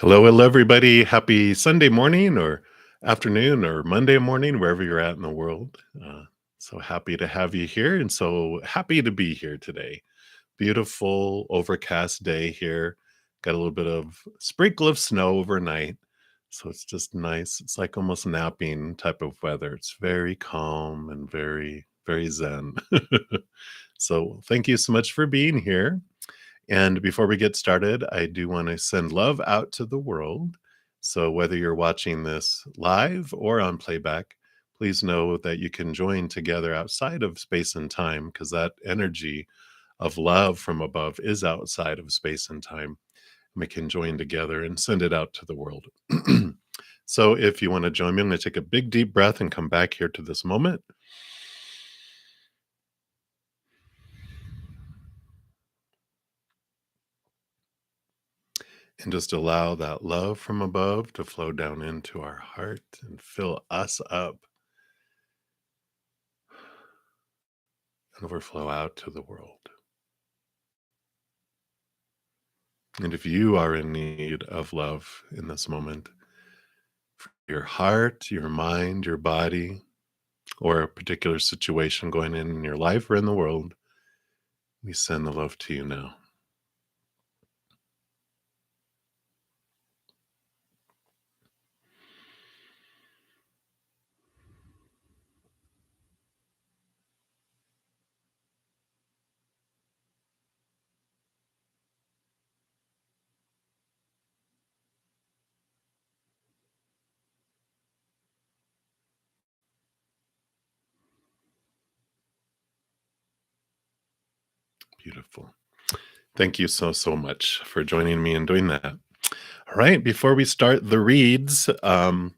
Hello, hello, everybody. Happy Sunday morning or afternoon or Monday morning, wherever you're at in the world. So happy to have you here and so happy to be here today. Beautiful overcast day here. Got a little bit of sprinkle of snow overnight. So it's just nice. It's like almost napping type of weather. It's very calm and very, very zen. So thank you so much for being here. And before we get started, I do want to send love out to the world. So whether you're watching this live or on playback, please know that you can join together outside of space and time because that energy of love from above is outside of space and time. We can join together and send it out to the world. So if you want to join me, I'm going to take a big deep breath and come back here to this moment. And just allow that love from above to flow down into our heart and fill us up and overflow out to the world. And if you are in need of love in this moment, for your heart, your mind, your body, or a particular situation going in your life or in the world, we send the love to you now. Beautiful. Thank you so, so much for joining me and doing that. All right, before we start the reads, I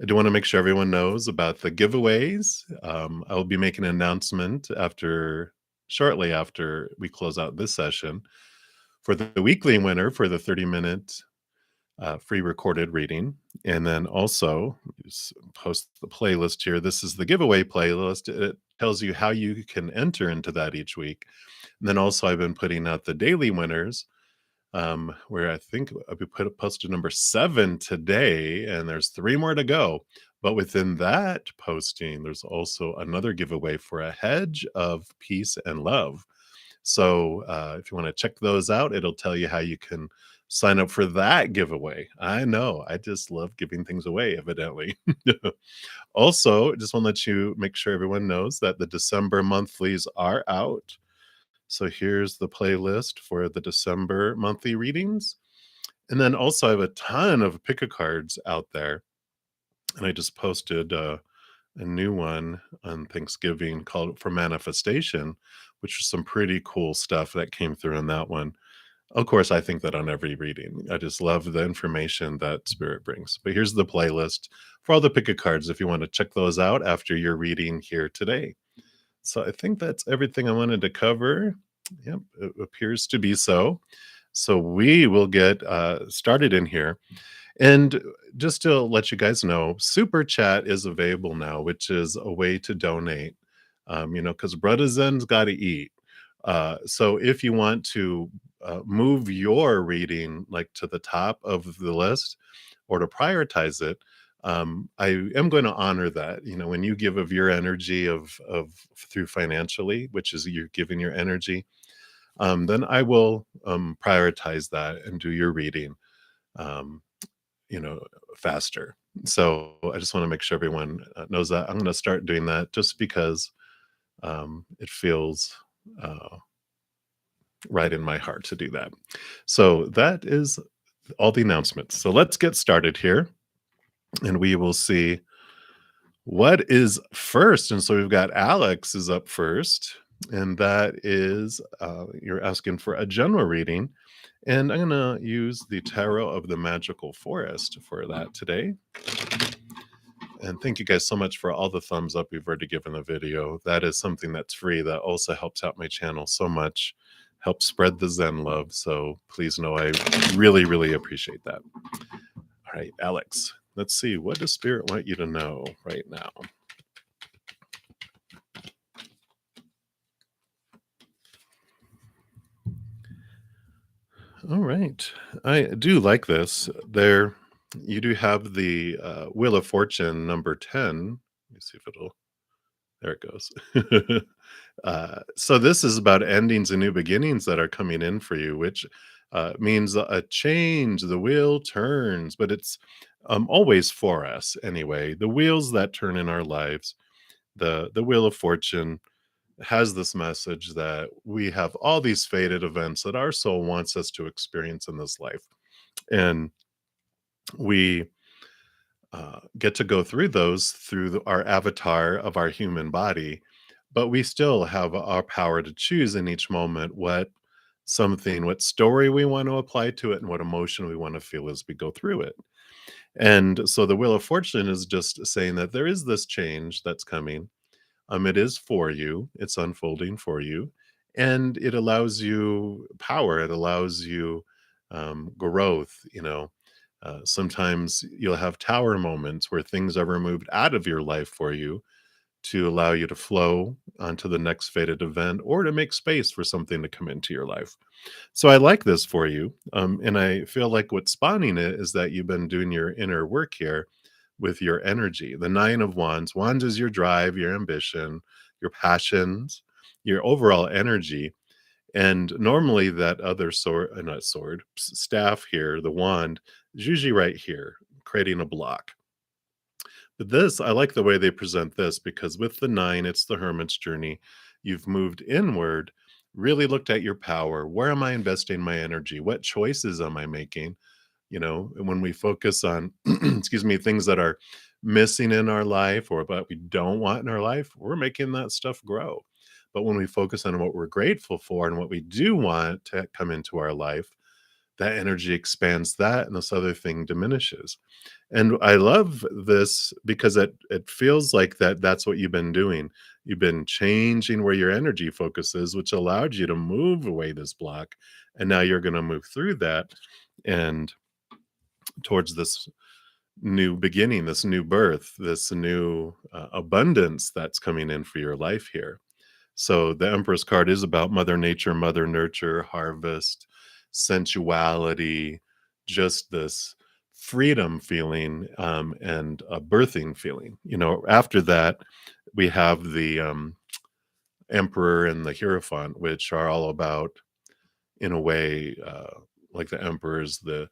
do want to make sure everyone knows about the giveaways. I will be making an announcement shortly after we close out this session for the weekly winner for the 30-minute free recorded reading. And then also post the playlist here. This is the giveaway playlist. It tells you how you can enter into that each week. And then also I've been putting out the daily winners, where I think posted number 7 today, and there's 3 more to go. But within that posting, there's also another giveaway for a hedge of peace and love. So if you want to check those out, it'll tell you how you can sign up for that giveaway. I know, I just love giving things away, evidently. Also, just want to let you make sure everyone knows that the December monthlies are out. So here's the playlist for the December monthly readings. And then also I have a ton of pick a cards out there. And I just posted a new one on Thanksgiving called For Manifestation, which was some pretty cool stuff that came through in that one. Of course, I think that on every reading. I just love the information that Spirit brings. But here's the playlist for all the pick a cards if you want to check those out after your reading here today. So I think that's everything I wanted to cover. Yep, it appears to be so. So we will get started in here. And just to let you guys know, Super Chat is available now, which is a way to donate. Because Brother Zen's got to eat. So if you want to move your reading like to the top of the list or to prioritize it, I am going to honor that. When you give of your energy of through financially, which is you're giving your energy, then I will prioritize that and do your reading, um, faster. So I just want to make sure everyone knows that. I'm going to start doing that just because it feels right in my heart to do that. So that is all the announcements. So let's get started here and we will see what is first. And so we've got Alex is up first, and that is you're asking for a general reading. And I'm going to use the Tarot of the Magical Forest for that today. And thank you guys so much for all the thumbs up you've already given the video. That is something that's free that also helps out my channel so much, helps spread the Zen love. So please know I really, really appreciate that. All right, Alex, let's see. What does Spirit want you to know right now? All right. I do like this. There, you do have the Wheel of Fortune number 10. Let me see if it'll, there it goes. So this is about endings and new beginnings that are coming in for you, which means a change. The wheel turns, but it's always for us anyway. The wheels that turn in our lives, the Wheel of Fortune has this message that we have all these fated events that our soul wants us to experience in this life, and we get to go through those through our avatar of our human body, but we still have our power to choose in each moment what story we want to apply to it and what emotion we want to feel as we go through it. And so the Wheel of Fortune is just saying that there is this change that's coming. It is for you, it's unfolding for you, and it allows you power, it allows you growth. Sometimes you'll have tower moments where things are removed out of your life for you to allow you to flow onto the next fated event or to make space for something to come into your life. So I like this for you. And I feel like what's spawning it is that you've been doing your inner work here with your energy. The Nine of Wands. Wands is your drive, your ambition, your passions, your overall energy. And normally that other sword, not sword, staff here, the wand, is usually right here, creating a block. But this, I like the way they present this because with the nine, it's the hermit's journey. You've moved inward, really looked at your power. Where am I investing my energy? What choices am I making? And when we focus on, excuse me, things that are missing in our life or what we don't want in our life, we're making that stuff grow. But when we focus on what we're grateful for and what we do want to come into our life, that energy expands that and this other thing diminishes. And I love this because it feels like that's what you've been doing. You've been changing where your energy focus is, which allowed you to move away this block. And now you're going to move through that and towards this new beginning, this new birth, this new abundance that's coming in for your life here. So the Empress card is about Mother Nature, Mother Nurture, harvest, sensuality, just this freedom feeling and a birthing feeling. After that, we have the Emperor and the Hierophant, which are all about, in a way, like the Emperor's, the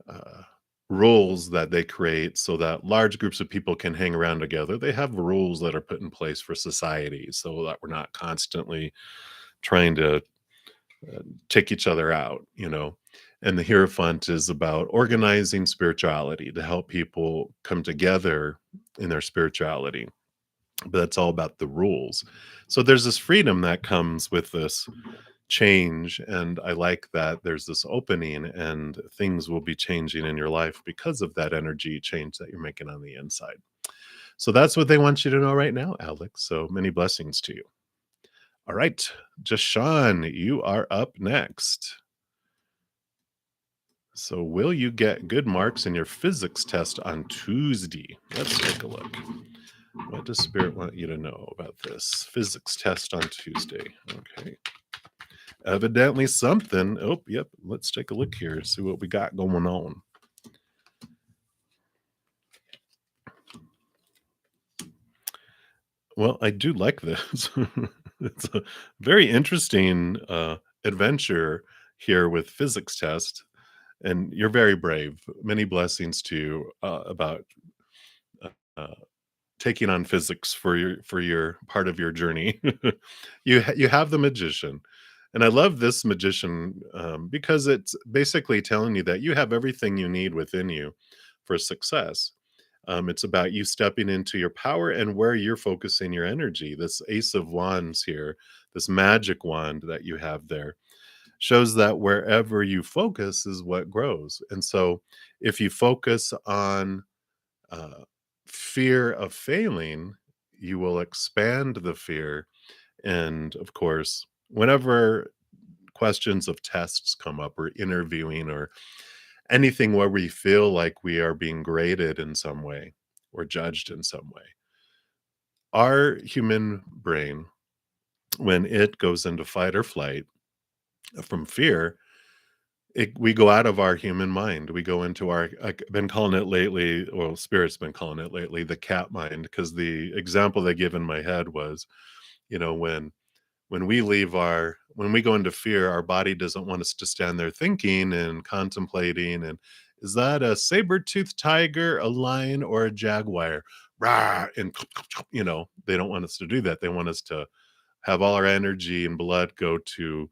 uh, rules that they create so that large groups of people can hang around together. They have rules that are put in place for society so that we're not constantly trying to take each other out. And the Hierophant is about organizing spirituality to help people come together in their spirituality. But that's all about the rules. So there's this freedom that comes with this change, and I like that there's this opening and things will be changing in your life because of that energy change that you're making on the inside. So that's what they want you to know right now, Alex. So many blessings to you. All right, Jashawn, you are up next. So will you get good marks in your physics test on Tuesday? Let's take a look. What does Spirit want you to know about this physics test on Tuesday? Okay. Evidently something. Oh, yep. Let's take a look here, see what we got going on. Well, I do like this. It's a very interesting adventure here with physics test, and you're very brave. Many blessings to you about uh, taking on physics for your part of your journey. You have the magician, and I love this magician because it's basically telling you that you have everything you need within you for success. It's about you stepping into your power and where you're focusing your energy. This Ace of Wands here, this magic wand that you have there, shows that wherever you focus is what grows. And so, if you focus on uh, fear of failing, you will expand the fear. And of course, whenever questions of tests come up or interviewing or anything where we feel like we are being graded in some way or judged in some way, our human brain, when it goes into fight or flight from fear, we go out of our human mind. We go into our I've been calling it lately, well, spirit's been calling it lately, the cat mind, because the example they give in my head was, when we leave our when we go into fear, our body doesn't want us to stand there thinking and contemplating and is that a saber-toothed tiger, a lion, or a jaguar? Rah, and they don't want us to do that. They want us to have all our energy and blood go to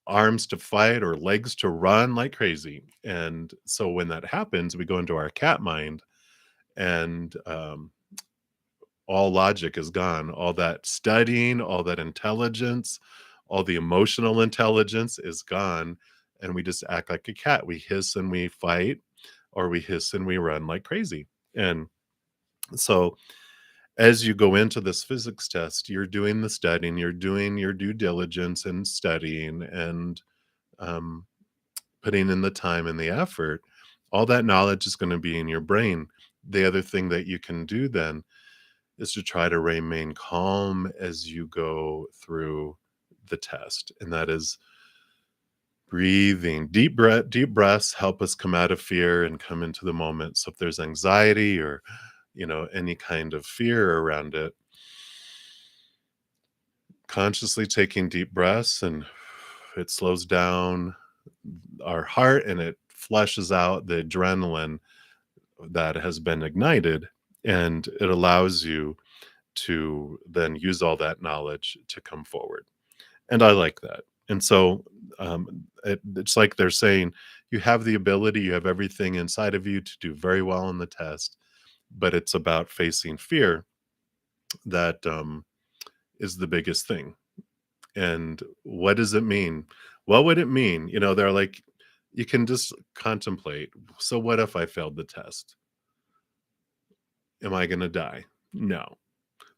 arms to fight or legs to run like crazy. And so when that happens, we go into our cat mind and all logic is gone. All that studying, all that intelligence, all the emotional intelligence is gone. And we just act like a cat. We hiss and we fight, or we hiss and we run like crazy. And so as you go into this physics test, you're doing the studying, you're doing your due diligence and studying and um, putting in the time and the effort. All that knowledge is going to be in your brain. The other thing that you can do then is to try to remain calm as you go through the test. And that is breathing. Deep breaths help us come out of fear and come into the moment. So if there's anxiety or, any kind of fear around it, consciously taking deep breaths and it slows down our heart and it flushes out the adrenaline that has been ignited, and it allows you to then use all that knowledge to come forward. And I like that. And so it's like they're saying you have the ability, you have everything inside of you to do very well in the test, but it's about facing fear that is the biggest thing. And what does it mean? What would it mean? They're like, you can just contemplate. So, what if I failed the test? Am I going to die? No.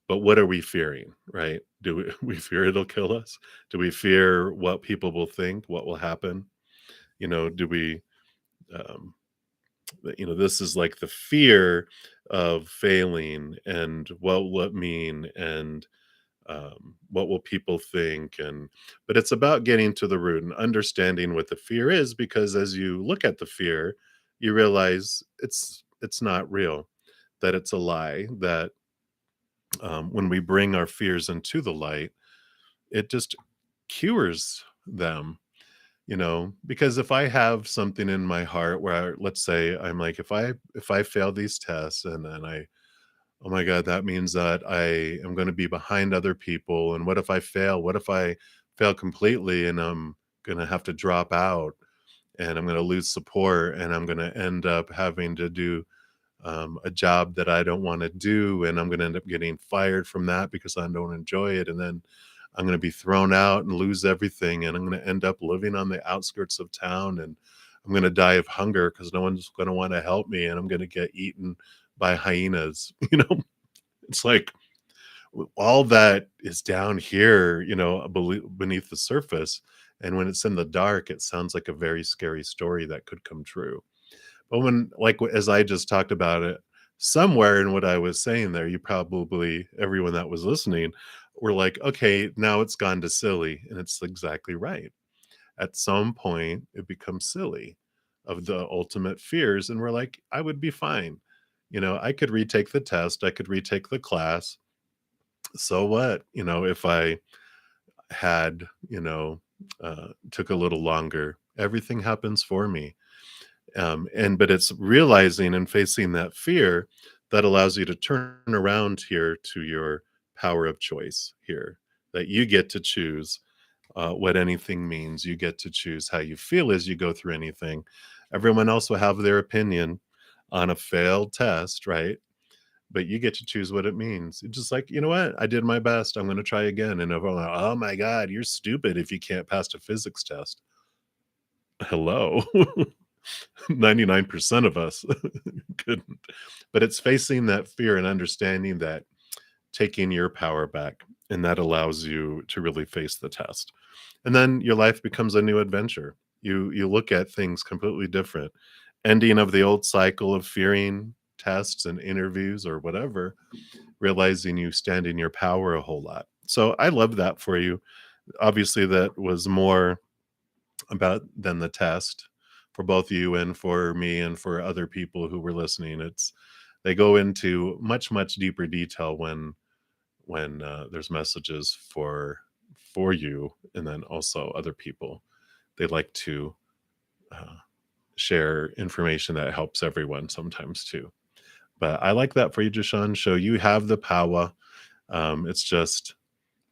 But what are we fearing, right? Do we fear it'll kill us? Do we fear what people will think, what will happen? Do we, um, this is like the fear of failing and what will it mean and what will people think but it's about getting to the root and understanding what the fear is, because as you look at the fear you realize it's not real, that it's a lie, that when we bring our fears into the light it just cures them, because if I have something in my heart where let's say I'm like, if I fail these tests and then oh my god, that means that I am going to be behind other people, and what if I fail, what if I fail completely and I'm going to have to drop out and I'm going to lose support and I'm going to end up having to do a job that I don't want to do, and I'm going to end up getting fired from that because I don't enjoy it, and then I'm going to be thrown out and lose everything, and I'm going to end up living on the outskirts of town, and I'm going to die of hunger because no one's going to want to help me, and I'm going to get eaten by hyenas. It's like all that is down here, beneath the surface, and when it's in the dark, it sounds like a very scary story that could come true. But when, like, as I just talked about it, somewhere in what I was saying there, you probably, everyone that was listening, were like, okay, now it's gone to silly. And it's exactly right. At some point, it becomes silly of the ultimate fears. And we're like, I would be fine. I could retake the test, I could retake the class. So what? If I had, took a little longer, everything happens for me. But it's realizing and facing that fear that allows you to turn around here to your power of choice here, that you get to choose what anything means. You get to choose how you feel as you go through anything. Everyone else will have their opinion on a failed test, right? But you get to choose what it means. It's just like, you know what? I did my best. I'm going to try again. And everyone, like, oh my God, you're stupid if you can't pass a physics test. Hello. 99% of us couldn't. But it's facing that fear and understanding that, taking your power back, and that allows you to really face the test. And then your life becomes a new adventure. You look at things completely different. Ending of the old cycle of fearing tests and interviews or whatever, realizing you stand in your power a whole lot. So I love that for you. Obviously, that was more about than the test for both you and for me and for other people who were listening. It's they go into much much deeper detail when there's messages for you, and then also other people. They like to uh, share information that helps everyone sometimes too. But I like that for you, Jashan. Show you have the power. It's just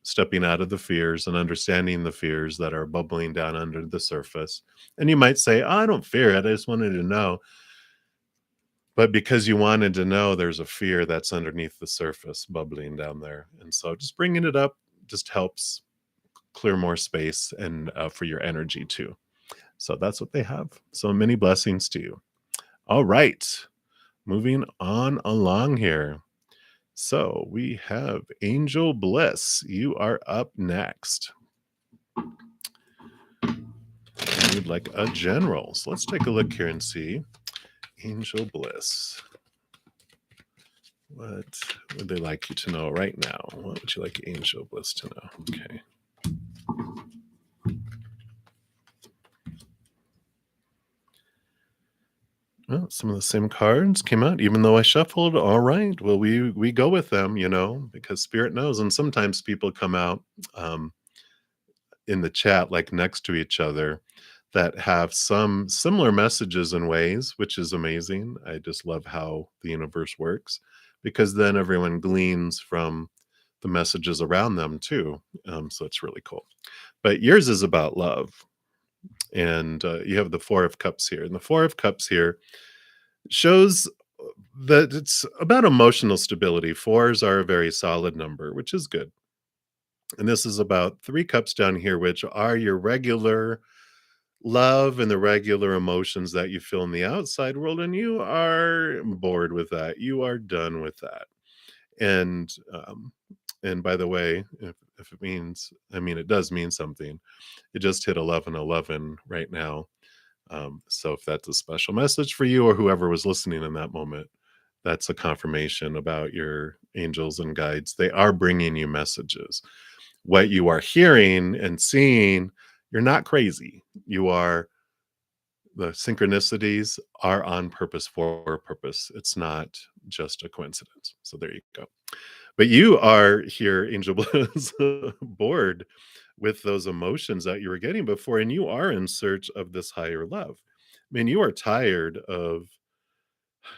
stepping out of the fears and understanding the fears that are bubbling down under the surface. And you might say, "Oh, I don't fear it. I just wanted to know." But because you wanted to know, there's a fear that's underneath the surface bubbling down there. And so just bringing it up just helps clear more space and for your energy too. So that's what they have. So many blessings to you. All right. Moving on along here. So we have Angel Bliss. You are up next. You'd like a general. So let's take a look here and see. Angel Bliss. What would they like you to know right now? What would you like Angel Bliss to know? Okay. Well, some of the same cards came out, even though I shuffled. All right. Well, we go with them, because Spirit knows. And sometimes people come out um, in the chat, like next to each other, that have some similar messages in ways, which is amazing. I just love how the universe works, because then everyone gleans from the messages around them too. So it's really cool. But yours is about love. And you have the Four of Cups here. And the Four of Cups here shows that it's about emotional stability. Fours are a very solid number, which is good. And this is about three cups down here, which are your regular love and the regular emotions that you feel in the outside world. And you are bored with that. You are done with that. And, and by the way, if it means, I mean, it does mean something. It just hit 11:11 right now. So if that's a special message for you or whoever was listening in that moment, that's a confirmation about your angels and guides. They are bringing you messages. What you are hearing and seeing, you're not crazy. You are, the synchronicities are on purpose for a purpose. It's not just a coincidence. So there you go. But you are here, Angel Bliss, bored with those emotions that you were getting before, and you are in search of this higher love. I mean, you are tired of,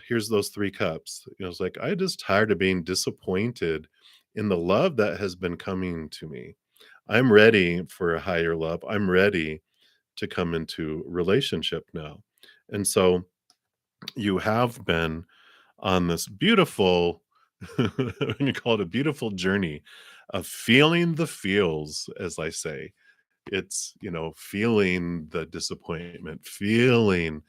here's those three cups. It's like, I just tired of being disappointed in the love that has been coming to me. I'm ready for a higher love. I'm ready to come into relationship now. And so you have been on this beautiful, you call it a beautiful journey of feeling the feels, as I say. It's, feeling the disappointment, feeling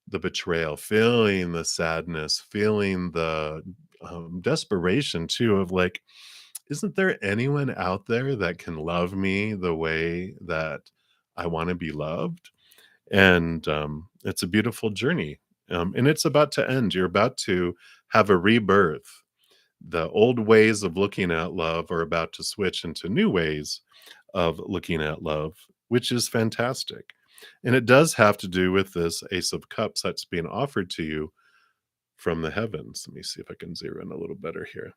the betrayal, feeling the sadness, feeling the desperation too of like, isn't there anyone out there that can love me the way that I want to be loved? And it's a beautiful journey. And it's about to end. You're about to have a rebirth. The old ways of looking at love are about to switch into new ways of looking at love, which is fantastic. And it does have to do with this Ace of Cups that's being offered to you from the heavens. Let me see if I can zero in a little better here.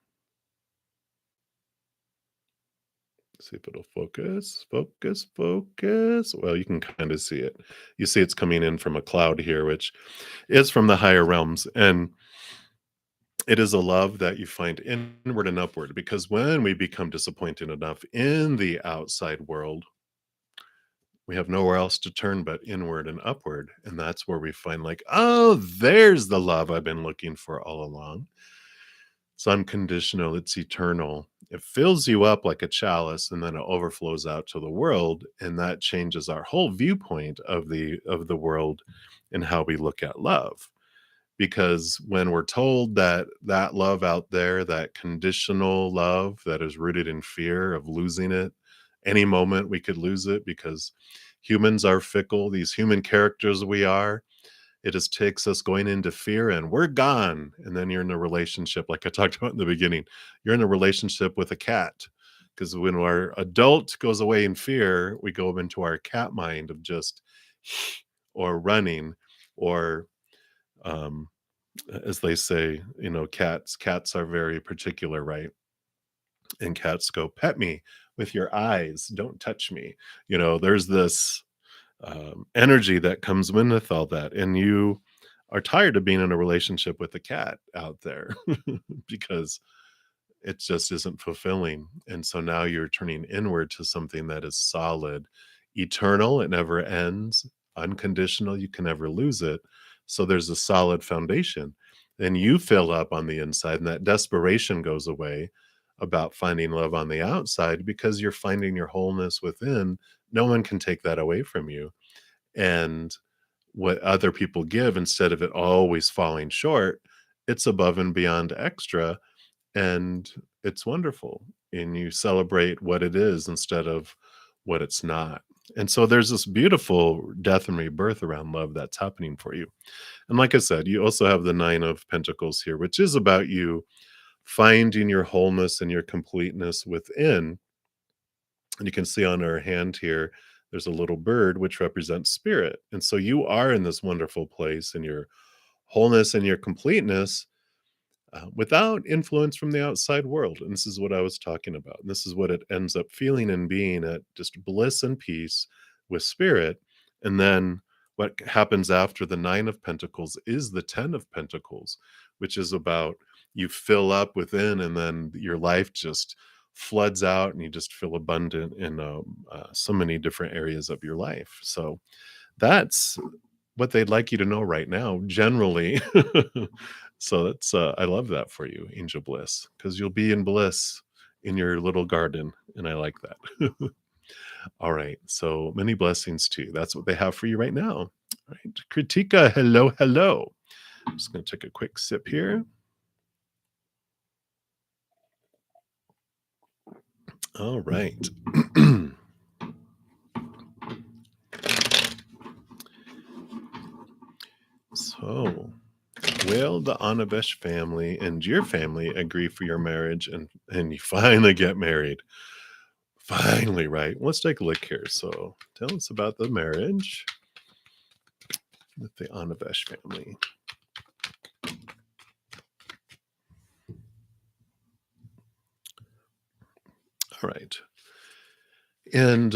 See if it'll focus, focus, focus. Well, you can kind of see it. You see it's coming in from a cloud here, which is from the higher realms. And it is a love that you find inward and upward, because when we become disappointed enough in the outside world, we have nowhere else to turn but inward and upward. And that's where we find, like, oh, there's the love I've been looking for all along. It's unconditional, it's eternal. It fills you up like a chalice, and then it overflows out to the world, and that changes our whole viewpoint of the world and how we look at love. Because when we're told that that love out there, that conditional love that is rooted in fear of losing it, any moment we could lose it, because humans are fickle, these human characters we are, it just takes us going into fear and we're gone. And then you're in a relationship, like I talked about in the beginning. You're in a relationship with a cat. Because when our adult goes away in fear, we go into our cat mind of just or running or um, as they say, cats are very particular, right? And cats go, "Pet me with your eyes, don't touch me." There's this energy that comes with all that, and you are tired of being in a relationship with a cat out there because it just isn't fulfilling. And so now you're turning inward to something that is solid, eternal, it never ends, unconditional, you can never lose it. So there's a solid foundation. Then you fill up on the inside, and that desperation goes away about finding love on the outside because you're finding your wholeness within. No one can take that away from you. And what other people give, instead of it always falling short, it's above and beyond extra, and it's wonderful, and you celebrate what it is instead of what it's not. And so there's this beautiful death and rebirth around love that's happening for you. And like I said, you also have the 9 of pentacles here, which is about you finding your wholeness and your completeness within. And you can see on our hand here, there's a little bird which represents spirit. And so you are in this wonderful place in your wholeness and your completeness, without influence from the outside world. And this is what I was talking about. And this is what it ends up feeling and being, at just bliss and peace with spirit. And then what happens after the 9 of pentacles is the 10 of pentacles, which is about you fill up within, and then your life just floods out, and you just feel abundant in so many different areas of your life. So that's what they'd like you to know right now, generally. So that's I love that for you, Angel Bliss, because you'll be in bliss in your little garden, and I like that. All right, so many blessings to you. That's what they have for you right now. All right, Kritika, hello, hello. I'm just going to take a quick sip here. All right. So, will the Anabesh family and your family agree for your marriage, and you finally get married? Finally, right? Let's take a look here. So, tell us about the marriage with the Anabesh family. All right. And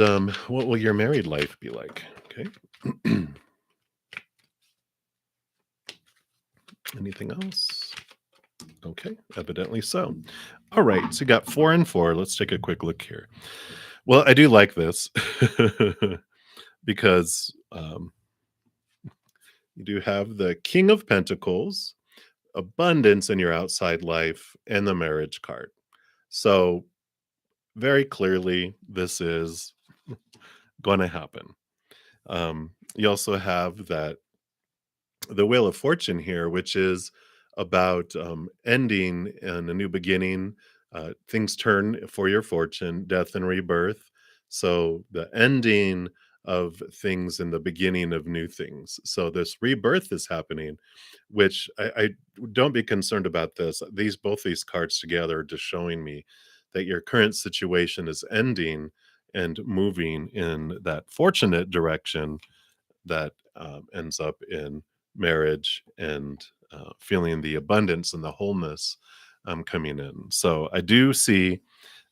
what will your married life be like? Okay. Anything else? Okay, evidently so. All right, so you got 4 and 4. Let's take a quick look here. Well, I do like this because you do have the King of Pentacles, abundance in your outside life, and the marriage card. So, very clearly, this is going to happen. You also have that the Wheel of Fortune here, which is about ending and a new beginning. Things turn for your fortune, death and rebirth. So the ending of things and the beginning of new things. So this rebirth is happening, which I don't be concerned about this. Both these cards together are just showing me that your current situation is ending and moving in that fortunate direction that ends up in marriage and feeling the abundance and the wholeness coming in. So I do see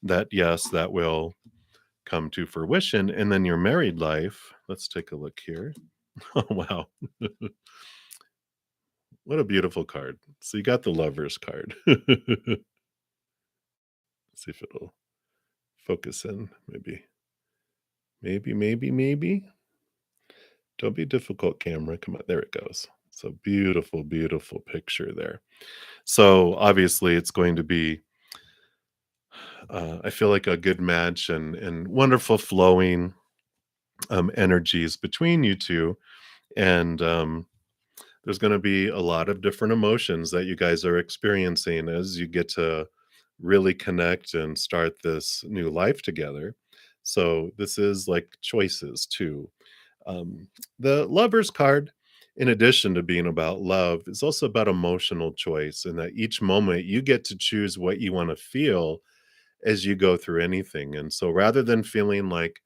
that, yes, that will come to fruition. And then your married life, let's take a look here. Oh, wow. What a beautiful card. So you got the lover's card. Let's see if it'll focus in. Maybe. Don't be difficult, camera. Come on. There it goes. So beautiful, beautiful picture there. So obviously, it's going to be, I feel like, a good match and wonderful flowing energies between you two. And there's going to be a lot of different emotions that you guys are experiencing as you get to really connect and start this new life together. So this is like choices too. The Lover's card, in addition to being about love, is also about emotional choice, and that each moment you get to choose what you want to feel as you go through anything. And so rather than feeling like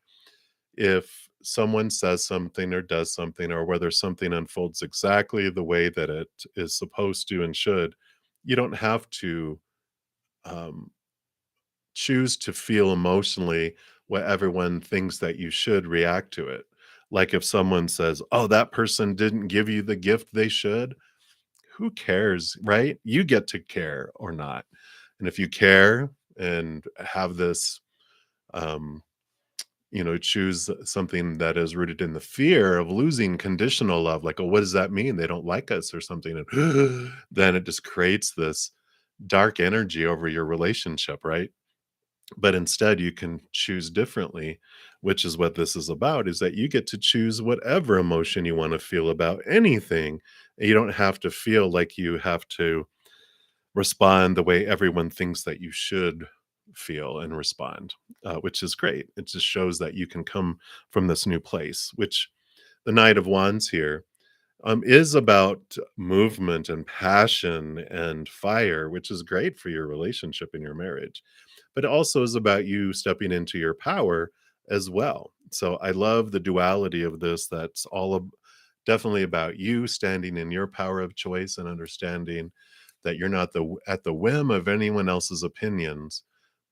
if someone says something or does something, or whether something unfolds exactly the way that it is supposed to and should, you don't have to um, choose to feel emotionally what everyone thinks that you should react to it. Like if someone says, "Oh, that person didn't give you the gift they should," who cares, right? You get to care or not. And if you care and have this, um, choose something that is rooted in the fear of losing conditional love, like, oh, what does that mean? They don't like us or something. And then it just creates this dark energy over your relationship, right? But instead, you can choose differently, which is what this is about, is that you get to choose whatever emotion you want to feel about anything. And you don't have to feel like you have to respond the way everyone thinks that you should feel and respond, which is great. It just shows that you can come from this new place, which the Knight of Wands here is about movement and passion and fire, which is great for your relationship and your marriage. But it also is about you stepping into your power as well. So I love the duality of this. That's definitely about you standing in your power of choice and understanding that you're not at the whim of anyone else's opinions,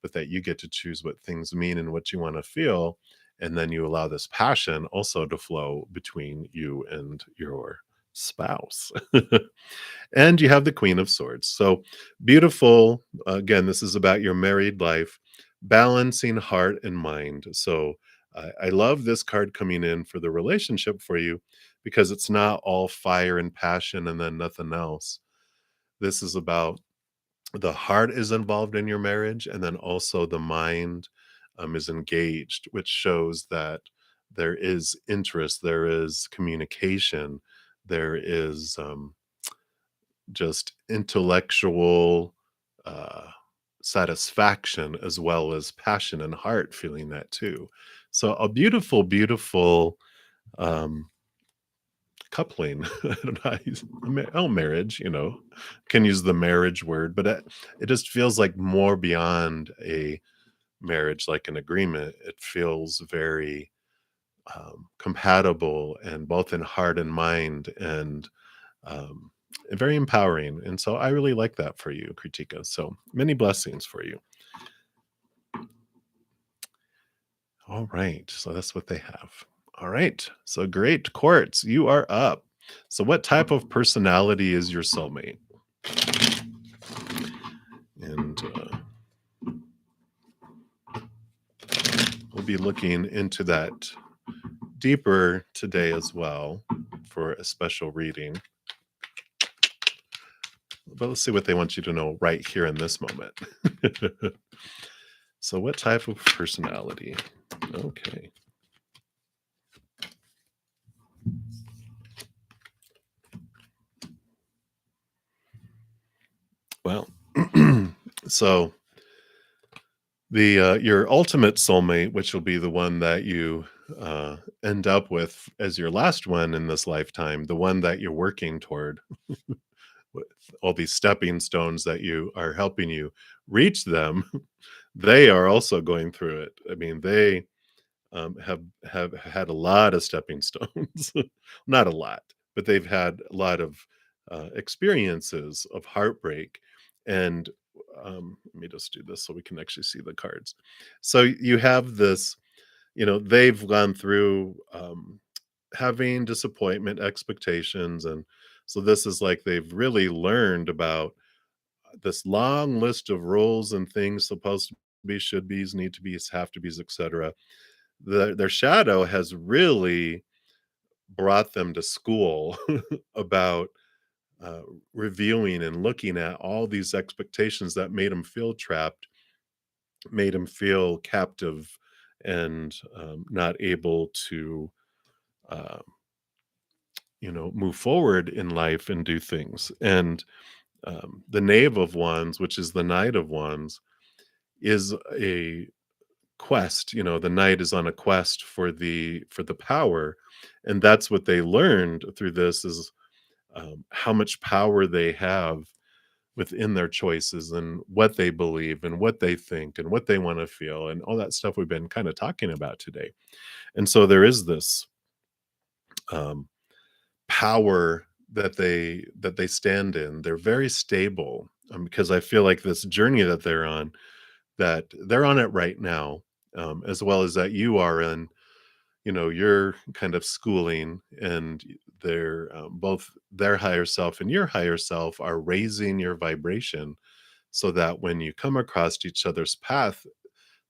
but that you get to choose what things mean and what you want to feel. And then you allow this passion also to flow between you and your spouse. And you have the Queen of Swords. So beautiful. Again, this is about your married life, balancing heart and mind. So I love this card coming in for the relationship for you because it's not all fire and passion and then nothing else. This is about the heart is involved in your marriage, and then also the mind is engaged, which shows that there is interest, there is communication, there is just intellectual uh, satisfaction as well as passion and heart feeling that too. So a beautiful, beautiful um, coupling. I don't know. Marriage. Can use the marriage word, but it just feels like more beyond a marriage, like an agreement. It feels very compatible and both in heart and mind um, and very empowering. And so I really like that for you, Kritika. So many blessings for you. All right. So that's what they have. All right. So great. Quartz, you are up. So what type of personality is your soulmate? And we'll be looking into that deeper today as well for a special reading. But let's see what they want you to know right here in this moment. So what type of personality? Okay. Well, so the your ultimate soulmate, which will be the one that you end up with as your last one in this lifetime, the one that you're working toward, with all these stepping stones that you are helping you reach them, they are also going through it. I mean, they have had a lot of stepping stones, not a lot, but they've had a lot of experiences of heartbreak. And let me just do this so we can actually see the cards. So you have this, they've gone through having disappointment, expectations, and so this is like they've really learned about this long list of rules and things supposed to be, should be's, need to be's, have to be's, etc. Their shadow has really brought them to school about uh, reviewing and looking at all these expectations that made them feel trapped, made them feel captive, and not able to, um, move forward in life and do things. And the Knave of Wands, which is the Knight of Wands, is a quest. The knight is on a quest for the power, and that's what they learned through this is how much power they have within their choices and what they believe and what they think and what they want to feel and all that stuff we've been kind of talking about today. And so there is this um, power that they stand in. They're very stable, because I feel like this journey that they're on it right now, as well as that you are in, your kind of schooling, and their both their higher self and your higher self are raising your vibration, so that when you come across each other's path,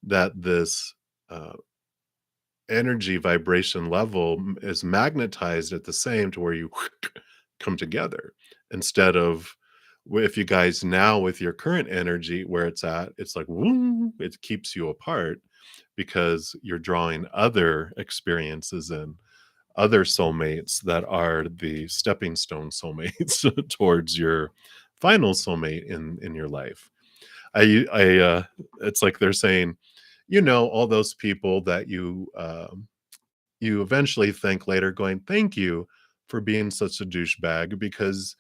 that this uh, energy vibration level is magnetized at the same, to where you come together, instead of, if you guys now with your current energy where it's at, it's like woo, it keeps you apart, because you're drawing other experiences and other soulmates that are the stepping stone soulmates towards your final soulmate in your life. I it's like they're saying, all those people that you eventually thank later, going, thank you for being such a douchebag, because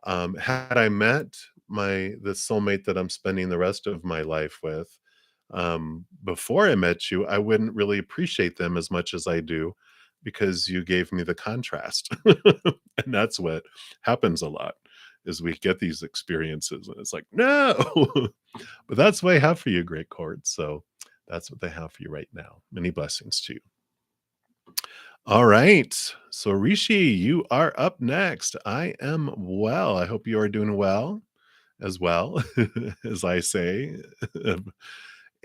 had I met the soulmate that I'm spending the rest of my life with, before I met you, I wouldn't really appreciate them as much as I do, because you gave me the contrast. And that's what happens a lot, is we get these experiences and it's like, no. But that's what I have for you, great court. So that's what they have for you right now. Many blessings to you. All right. So Rishi, you are up next. I am well. I hope you are doing well as well, as I say.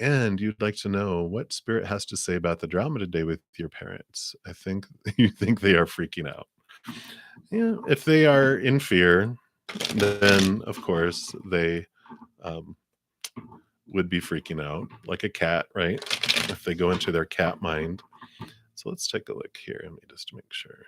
And you'd like to know what spirit has to say about the drama today with your parents. I think you think they are freaking out. Yeah, if they are in fear, then of course they um, would be freaking out like a cat, right? If they go into their cat mind. So let's take a look here. Let me just make sure.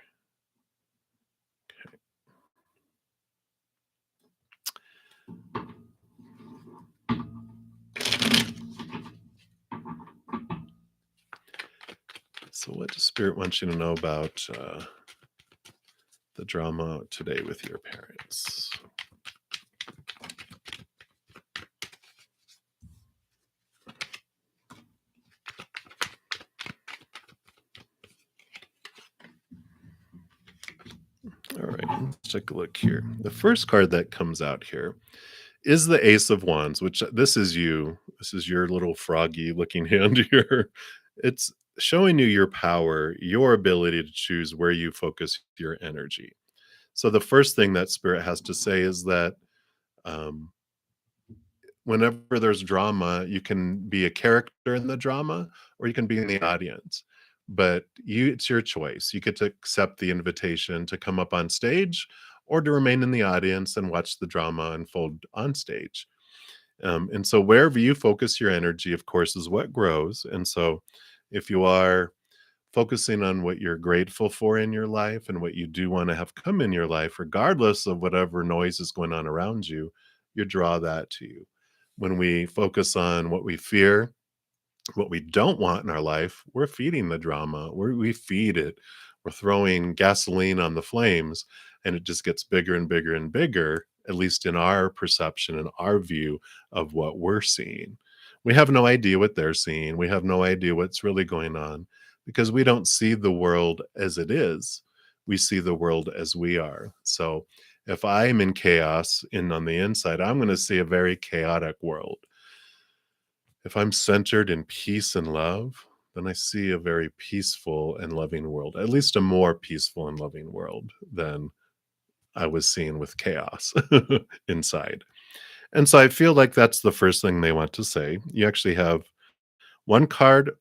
So, what does Spirit want you to know about the drama today with your parents? All right, let's take a look here. The first card that comes out here is the Ace of Wands, which this is you. This is your little froggy looking hand here. It's showing you your power, your ability to choose where you focus your energy. So, the first thing that Spirit has to say is that um, whenever there's drama, you can be a character in the drama, or you can be in the audience. But it's your choice. You get to accept the invitation to come up on stage, or to remain in the audience and watch the drama unfold on stage. And so wherever you focus your energy, of course, is what grows. And so if you are focusing on what you're grateful for in your life and what you do want to have come in your life, regardless of whatever noise is going on around you, you draw that to you. When we focus on what we fear, what we don't want in our life, we're feeding the drama. We feed it. We're throwing gasoline on the flames, and it just gets bigger and bigger and bigger, at least in our perception and our view of what we're seeing. We have no idea what they're seeing. We have no idea what's really going on, because we don't see the world as it is. We see the world as we are. So if I'm in chaos on the inside, I'm going to see a very chaotic world. If I'm centered in peace and love, then I see a very peaceful and loving world, at least a more peaceful and loving world than I was seeing with chaos inside. And so I feel like that's the first thing they want to say. You actually have one card,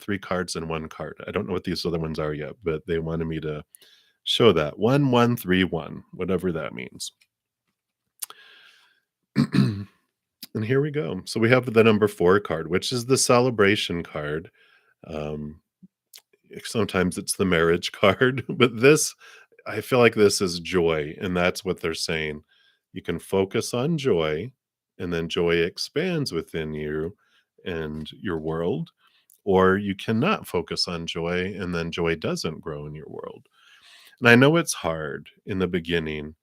three cards, and one card. I don't know what these other ones are yet, but they wanted me to show that 1131, whatever that means. And here we go. So we have the number 4 card, which is the celebration card. Um, Sometimes it's the marriage card, but this, I feel like this is joy, and that's what they're saying. You can focus on joy, and then joy expands within you and your world, or you cannot focus on joy, and then joy doesn't grow in your world. And I know it's hard in the beginning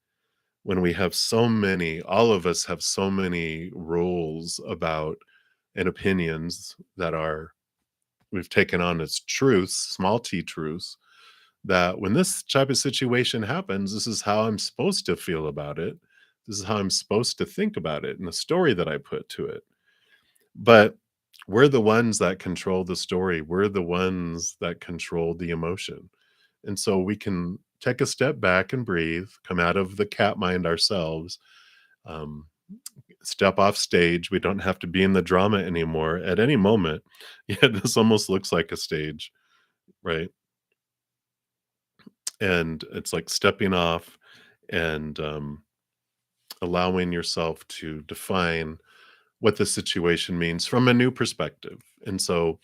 when we have so many, all of us have so many rules about and opinions that are we've taken on as truths, small t truths, that when this type of situation happens, this is how I'm supposed to feel about it. This is how I'm supposed to think about it and the story that I put to it. But we're the ones that control the story. We're the ones that control the emotion. And so we can take a step back and breathe, come out of the cat mind ourselves, um, step off stage. We don't have to be in the drama anymore at any moment. Yeah, this almost looks like a stage, right? And it's like stepping off and allowing yourself to define what the situation means from a new perspective. And so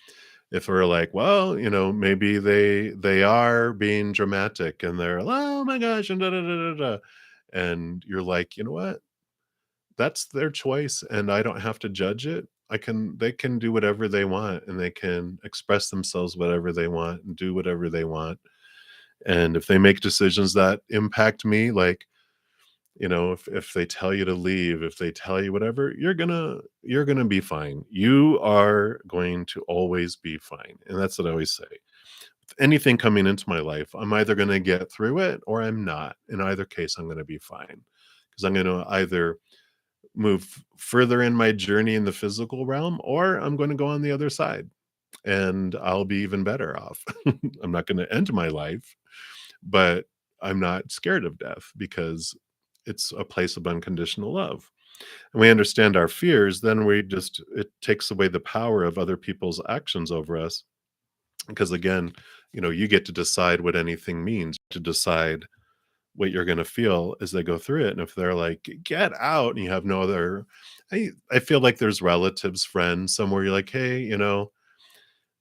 if we're like, well, maybe they are being dramatic and they're, oh my gosh, and da da da da da. And you're like, you know what? That's their choice and I don't have to judge it. They can do whatever they want and they can express themselves whatever they want and do whatever they want. And if they make decisions that impact me, like, if they tell you to leave, if they tell you whatever, you're gonna be fine. You are going to always be fine. And that's what I always say. Anything coming into my life, I'm either gonna get through it or I'm not. In either case, I'm gonna be fine. Because I'm gonna either move further in my journey in the physical realm, or I'm going to go on the other side and I'll be even better off. I'm not going to end my life, but I'm not scared of death because it's a place of unconditional love. And we understand our fears, then it takes away the power of other people's actions over us. Because again, you get to decide what anything means, to decide what you're gonna feel as they go through it, and if they're like, "Get out," and you have no other I feel like there's relatives, friends, somewhere you're like, "Hey,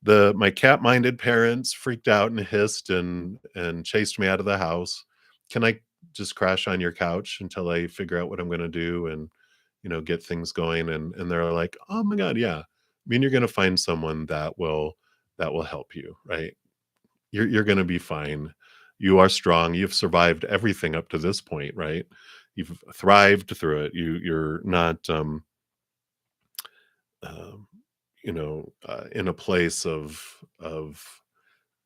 the my cat-minded parents freaked out and hissed and chased me out of the house. Can I just crash on your couch until I figure out what I'm gonna do and, get things going?" And they're like, "Oh my god, yeah." I mean, you're gonna find someone that will help you, right? You're gonna be fine. You are strong. You've survived everything up to this point, right? You've thrived through it. You're not, um, in a place of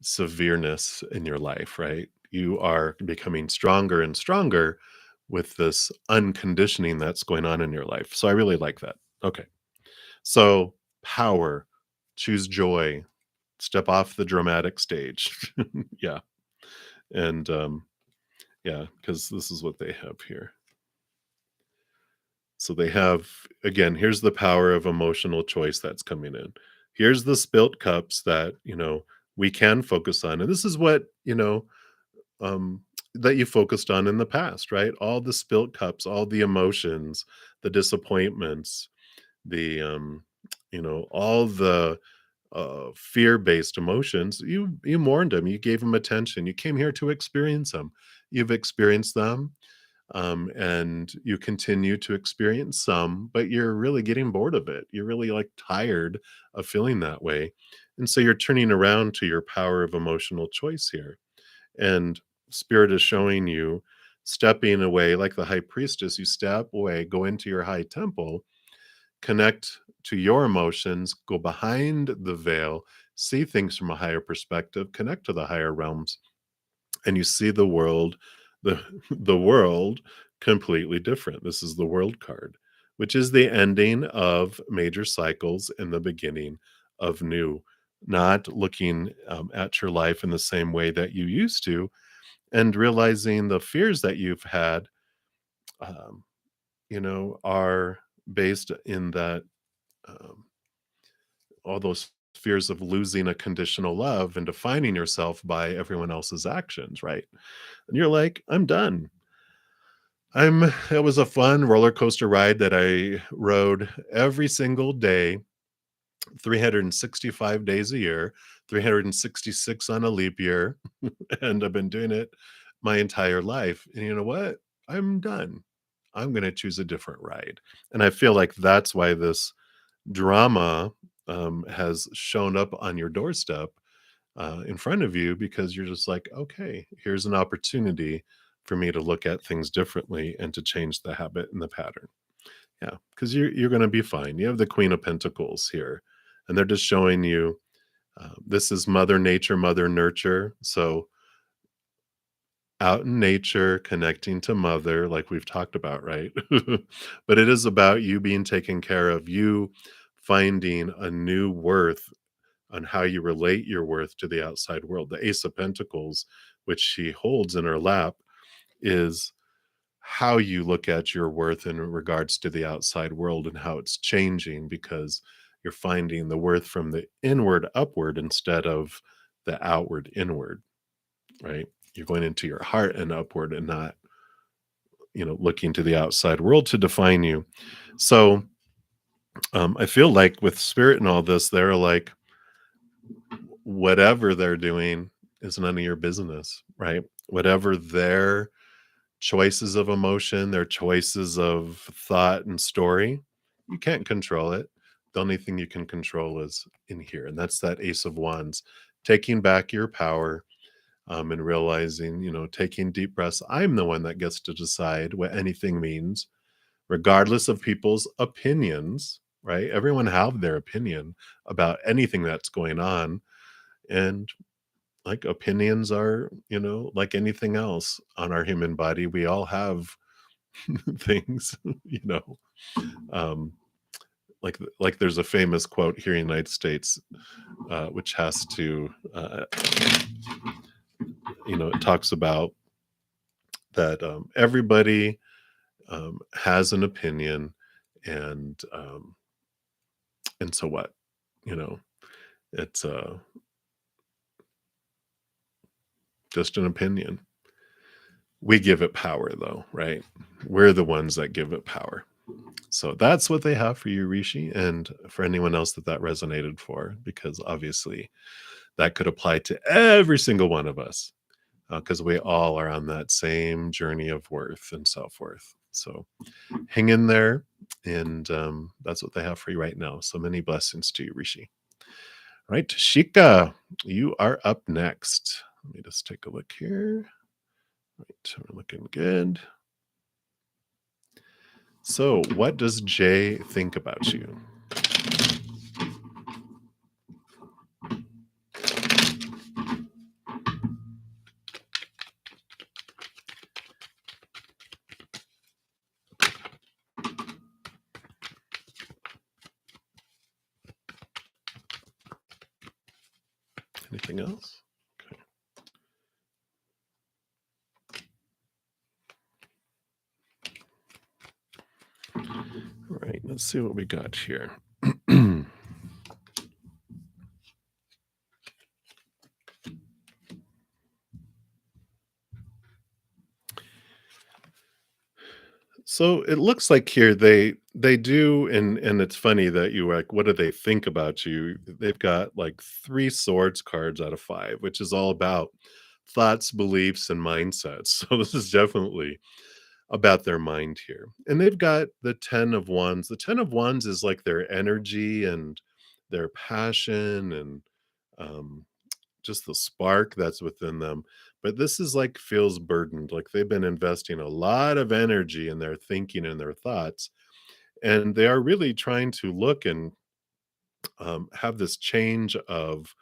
severeness in your life, right? You are becoming stronger and stronger with this unconditioning that's going on in your life. So I really like that. Okay. So power, choose joy, step off the dramatic stage. Yeah. And yeah, because this is what they have here. So they have, again, here's the power of emotional choice that's coming in. Here's the spilt cups that, we can focus on. And this is what, um, that you focused on in the past, right? All the spilt cups, all the emotions, the disappointments, all the fear-based emotions. You mourned them. You gave them attention. You came here to experience them. You've experienced them, and you continue to experience some, but you're really getting bored of it. You're really like tired of feeling that way. And so you're turning around to your power of emotional choice here. And spirit is showing you stepping away like the high priestess. You step away, go into your high temple, connect to your emotions, go behind the veil, see things from a higher perspective, connect to the higher realms, and you see the the world completely different. This is the world card, which is the ending of major cycles and the beginning of new. Not looking at your life in the same way that you used to, and realizing the fears that you've had, um, are based in that, um, all those fears of losing a conditional love and defining yourself by everyone else's actions, right? And you're like, I'm done. It was a fun roller coaster ride that I rode every single day, 365 days a year, 366 on a leap year, and I've been doing it my entire life. And you know what? I'm done. I'm going to choose a different ride. And I feel like that's why this drama has shown up on your doorstep in front of you, because you're just like, okay, here's an opportunity for me to look at things differently and to change the habit and the pattern. Yeah, because you're going to be fine. You have the Queen of Pentacles here, and they're just showing you this is Mother Nature, Mother Nurture. So out in nature, connecting to Mother, like we've talked about, right? But it is about you being taken care of, you finding a new worth on how you relate your worth to the outside world. The Ace of Pentacles, which she holds in her lap, is how you look at your worth in regards to the outside world and how it's changing because you're finding the worth from the inward upward instead of the outward inward, right? You're going into your heart and upward and not, looking to the outside world to define you. So I feel like with spirit and all this, they're like, whatever they're doing is none of your business, right? Whatever their choices of emotion, their choices of thought and story, you can't control it. The only thing you can control is in here, and that's that Ace of Wands, taking back your power, and realizing, taking deep breaths. I'm the one that gets to decide what anything means, regardless of people's opinions, right? Everyone have their opinion about anything that's going on, and like opinions are, like anything else on our human body, we all have things, um, like there's a famous quote here in the United States, which has to, it talks about that everybody has an opinion, and and so what, you know, it's just an opinion. We give it power, though, right? We're the ones that give it power. So that's what they have for you, Rishi, and for anyone else that resonated for, because obviously that could apply to every single one of us, because we all are on that same journey of worth and self-worth. So hang in there, and that's what they have for you right now. So many blessings to you, Rishi. All right, Shika, you are up next. Let me just take a look here. Right, we're looking good. So, what does Jay think about you? Anything else? Okay. All right, let's see what we got here. So it looks like here they do, and it's funny that you were like, what do they think about you? They've got like 3 swords cards out of 5, which is all about thoughts, beliefs, and mindsets. So this is definitely about their mind here. And they've got the 10 of Wands. The 10 of Wands is like their energy and their passion and um, just the spark that's within them. But this is like feels burdened, like they've been investing a lot of energy in their thinking and their thoughts. And they are really trying to look and have this change of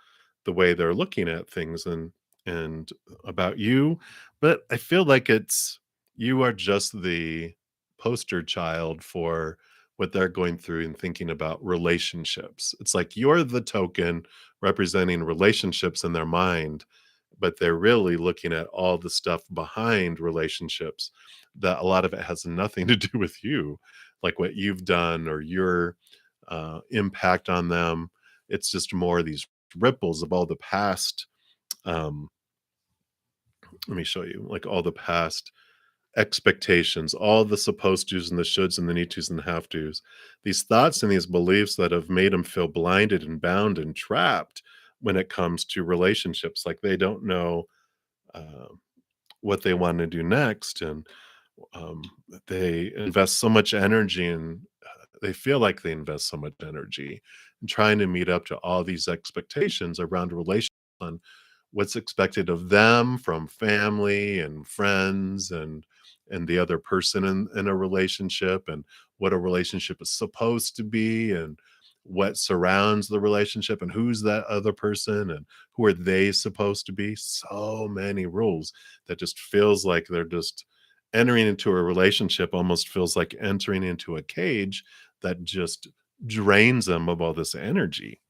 the way they're looking at things and about you. But I feel like it's you are just the poster child for what they're going through and thinking about relationships. It's like you're the token representing relationships in their mind, but they're really looking at all the stuff behind relationships that a lot of it has nothing to do with you, like what you've done or your impact on them. It's just more these ripples of all the past. Um, let me show you, like all the past expectations, all the supposed tos and the shoulds and the need tos and the have tos. These thoughts and these beliefs that have made them feel blinded and bound and trapped when it comes to relationships. Like they don't know uh, what they want to do next, and um, they invest so much energy and they feel like they invest so much energy in trying to meet up to all these expectations around relations on what's expected of them from family and friends and the other person in a relationship, and what a relationship is supposed to be, and what surrounds the relationship, and who's that other person, and who are they supposed to be. So many rules that just feels like they're just entering into a relationship, almost feels like entering into a cage that just drains them of all this energy.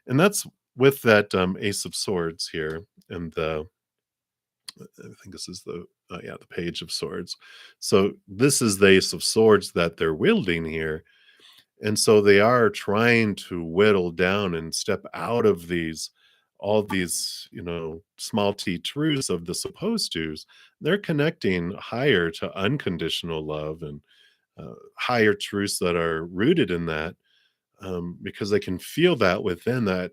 And that's with that Ace of Swords here, and I think this is the Page of Swords. So this is the Ace of Swords that they're wielding here, and so they are trying to whittle down and step out of all these, small t truths of the supposed tos. They're connecting higher to unconditional love, and higher truths that are rooted in that, because they can feel that within that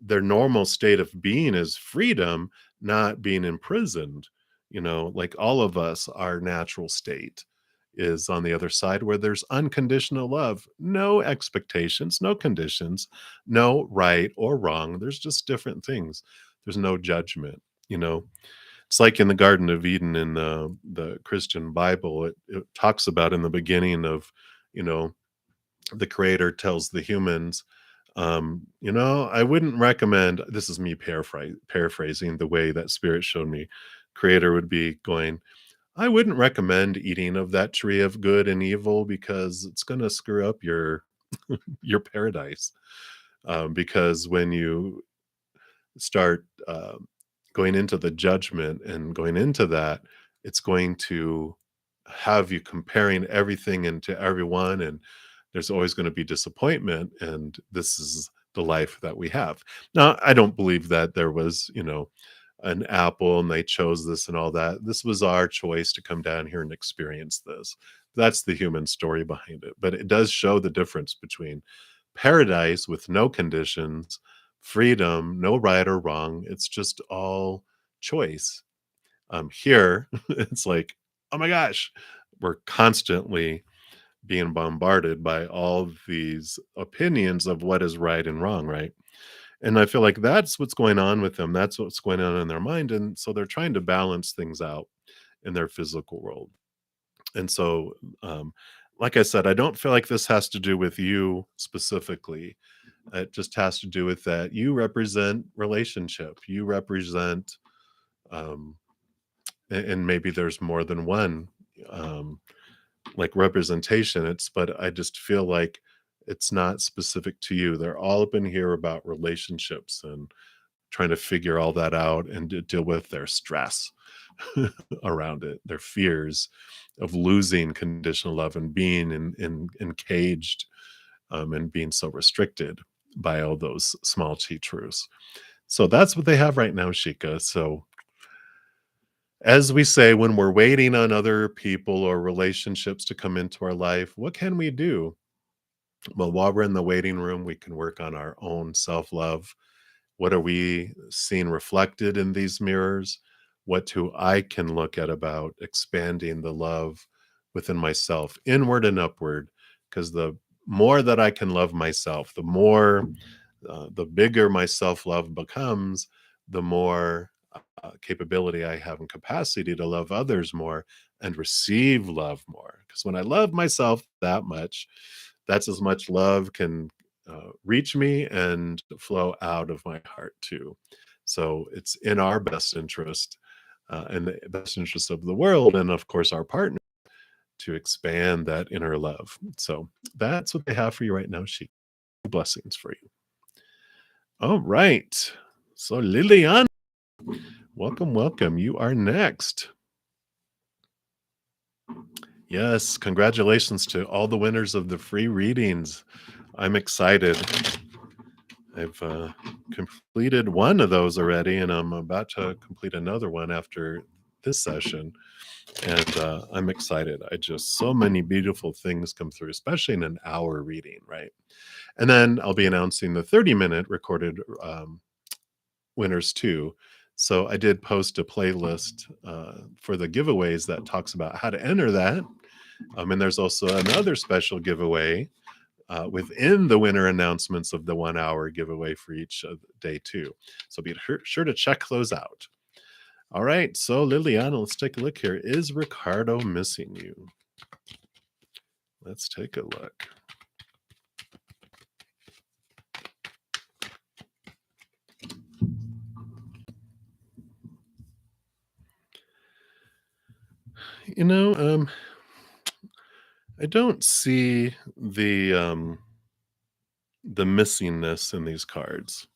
their normal state of being is freedom, not being imprisoned. Like all of us, our natural state is on the other side where there's unconditional love, no expectations, no conditions, no right or wrong. There's just different things. There's no judgment. You know, it's like in the Garden of Eden in the Christian Bible. It talks about in the beginning of, you know, the creator tells the humans, I wouldn't recommend, this is me paraphrasing the way that spirit showed me, creator would be going, I wouldn't recommend eating of that tree of good and evil because it's going to screw up your paradise. Because when you start going into the judgment and going into that, it's going to have you comparing everything into everyone, and there's always going to be disappointment. And this is the life that we have. Now, I don't believe that there was, an apple and they chose this and all that. This was our choice to come down here and experience this. That's the human story behind it. But it does show the difference between paradise with no conditions, freedom, no right or wrong. It's just all choice. Here, it's like, oh my gosh, we're constantly being bombarded by all these opinions of what is right and wrong, right? And I feel like that's what's going on with them. That's what's going on in their mind. And so they're trying to balance things out in their physical world. And so, like I said, I don't feel like this has to do with you specifically. It just has to do with that you represent relationship. You represent, um, and maybe there's more than one, um, like representation. But I just feel like it's not specific to you. They're all up in here about relationships and trying to figure all that out and to deal with their stress around it, their fears of losing conditional love and being encaged, and being so restricted by all those small t truths. So that's what they have right now, Shika. So as we say, when we're waiting on other people or relationships to come into our life, what can we do? Well, while we're in the waiting room, we can work on our own self love. What are we seeing reflected in these mirrors? What do I can look at about expanding the love within myself, inward and upward? Because the more that I can love myself, the bigger my self love becomes, the more capability I have and capacity to love others more and receive love more. Because when I love myself that much, that's as much love can reach me and flow out of my heart too. So it's in our best interest, and the best interest of the world, and of course our partner, to expand that inner love. So that's what they have for you right now. She blessings for you. All right. So Liliana, welcome, welcome. You are next. Yes, congratulations to all the winners of the free readings. I'm excited. I've completed one of those already, and I'm about to complete another one after this session. And I'm excited. So many beautiful things come through, especially in an hour reading, right? And then I'll be announcing the 30-minute recorded winners too. So I did post a playlist for the giveaways that talks about how to enter that. And there's also another special giveaway within the winner announcements of the 1 hour giveaway for each day, too. So be sure to check those out. All right. So, Liliana, let's take a look here. Is Ricardo missing you? Let's take a look. You know, I don't see the missingness in these cards.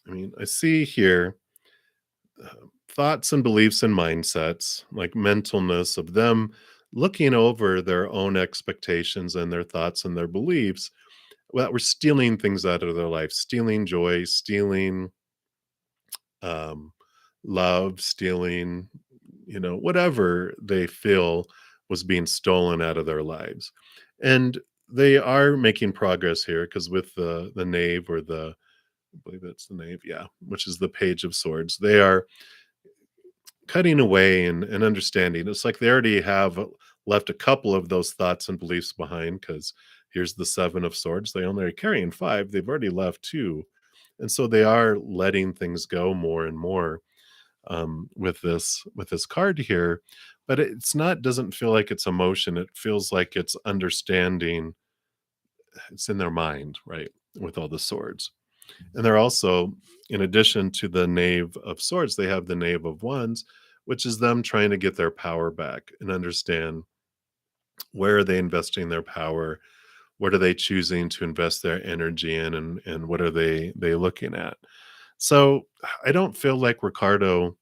I mean, I see here thoughts and beliefs and mindsets, like mentalness of them looking over their own expectations and their thoughts and their beliefs. Well, we're stealing things out of their life, stealing joy, stealing um, love, stealing, whatever they feel was being stolen out of their lives. And they are making progress here because with the knave or I believe it's the knave, yeah, which is the page of swords, they are cutting away and understanding. It's like they already have left a couple of those thoughts and beliefs behind because here's the seven of swords. They only are carrying five. They've already left two. And so they are letting things go more and more with this card here. But it's not doesn't feel like it's emotion. It feels like it's understanding. It's in their mind, right? With all the swords. And they're also, in addition to the Knave of Swords, they have the Knave of Wands, which is them trying to get their power back and understand where are they investing their power, what are they choosing to invest their energy in, and what are they looking at. So I don't feel like Ricardo.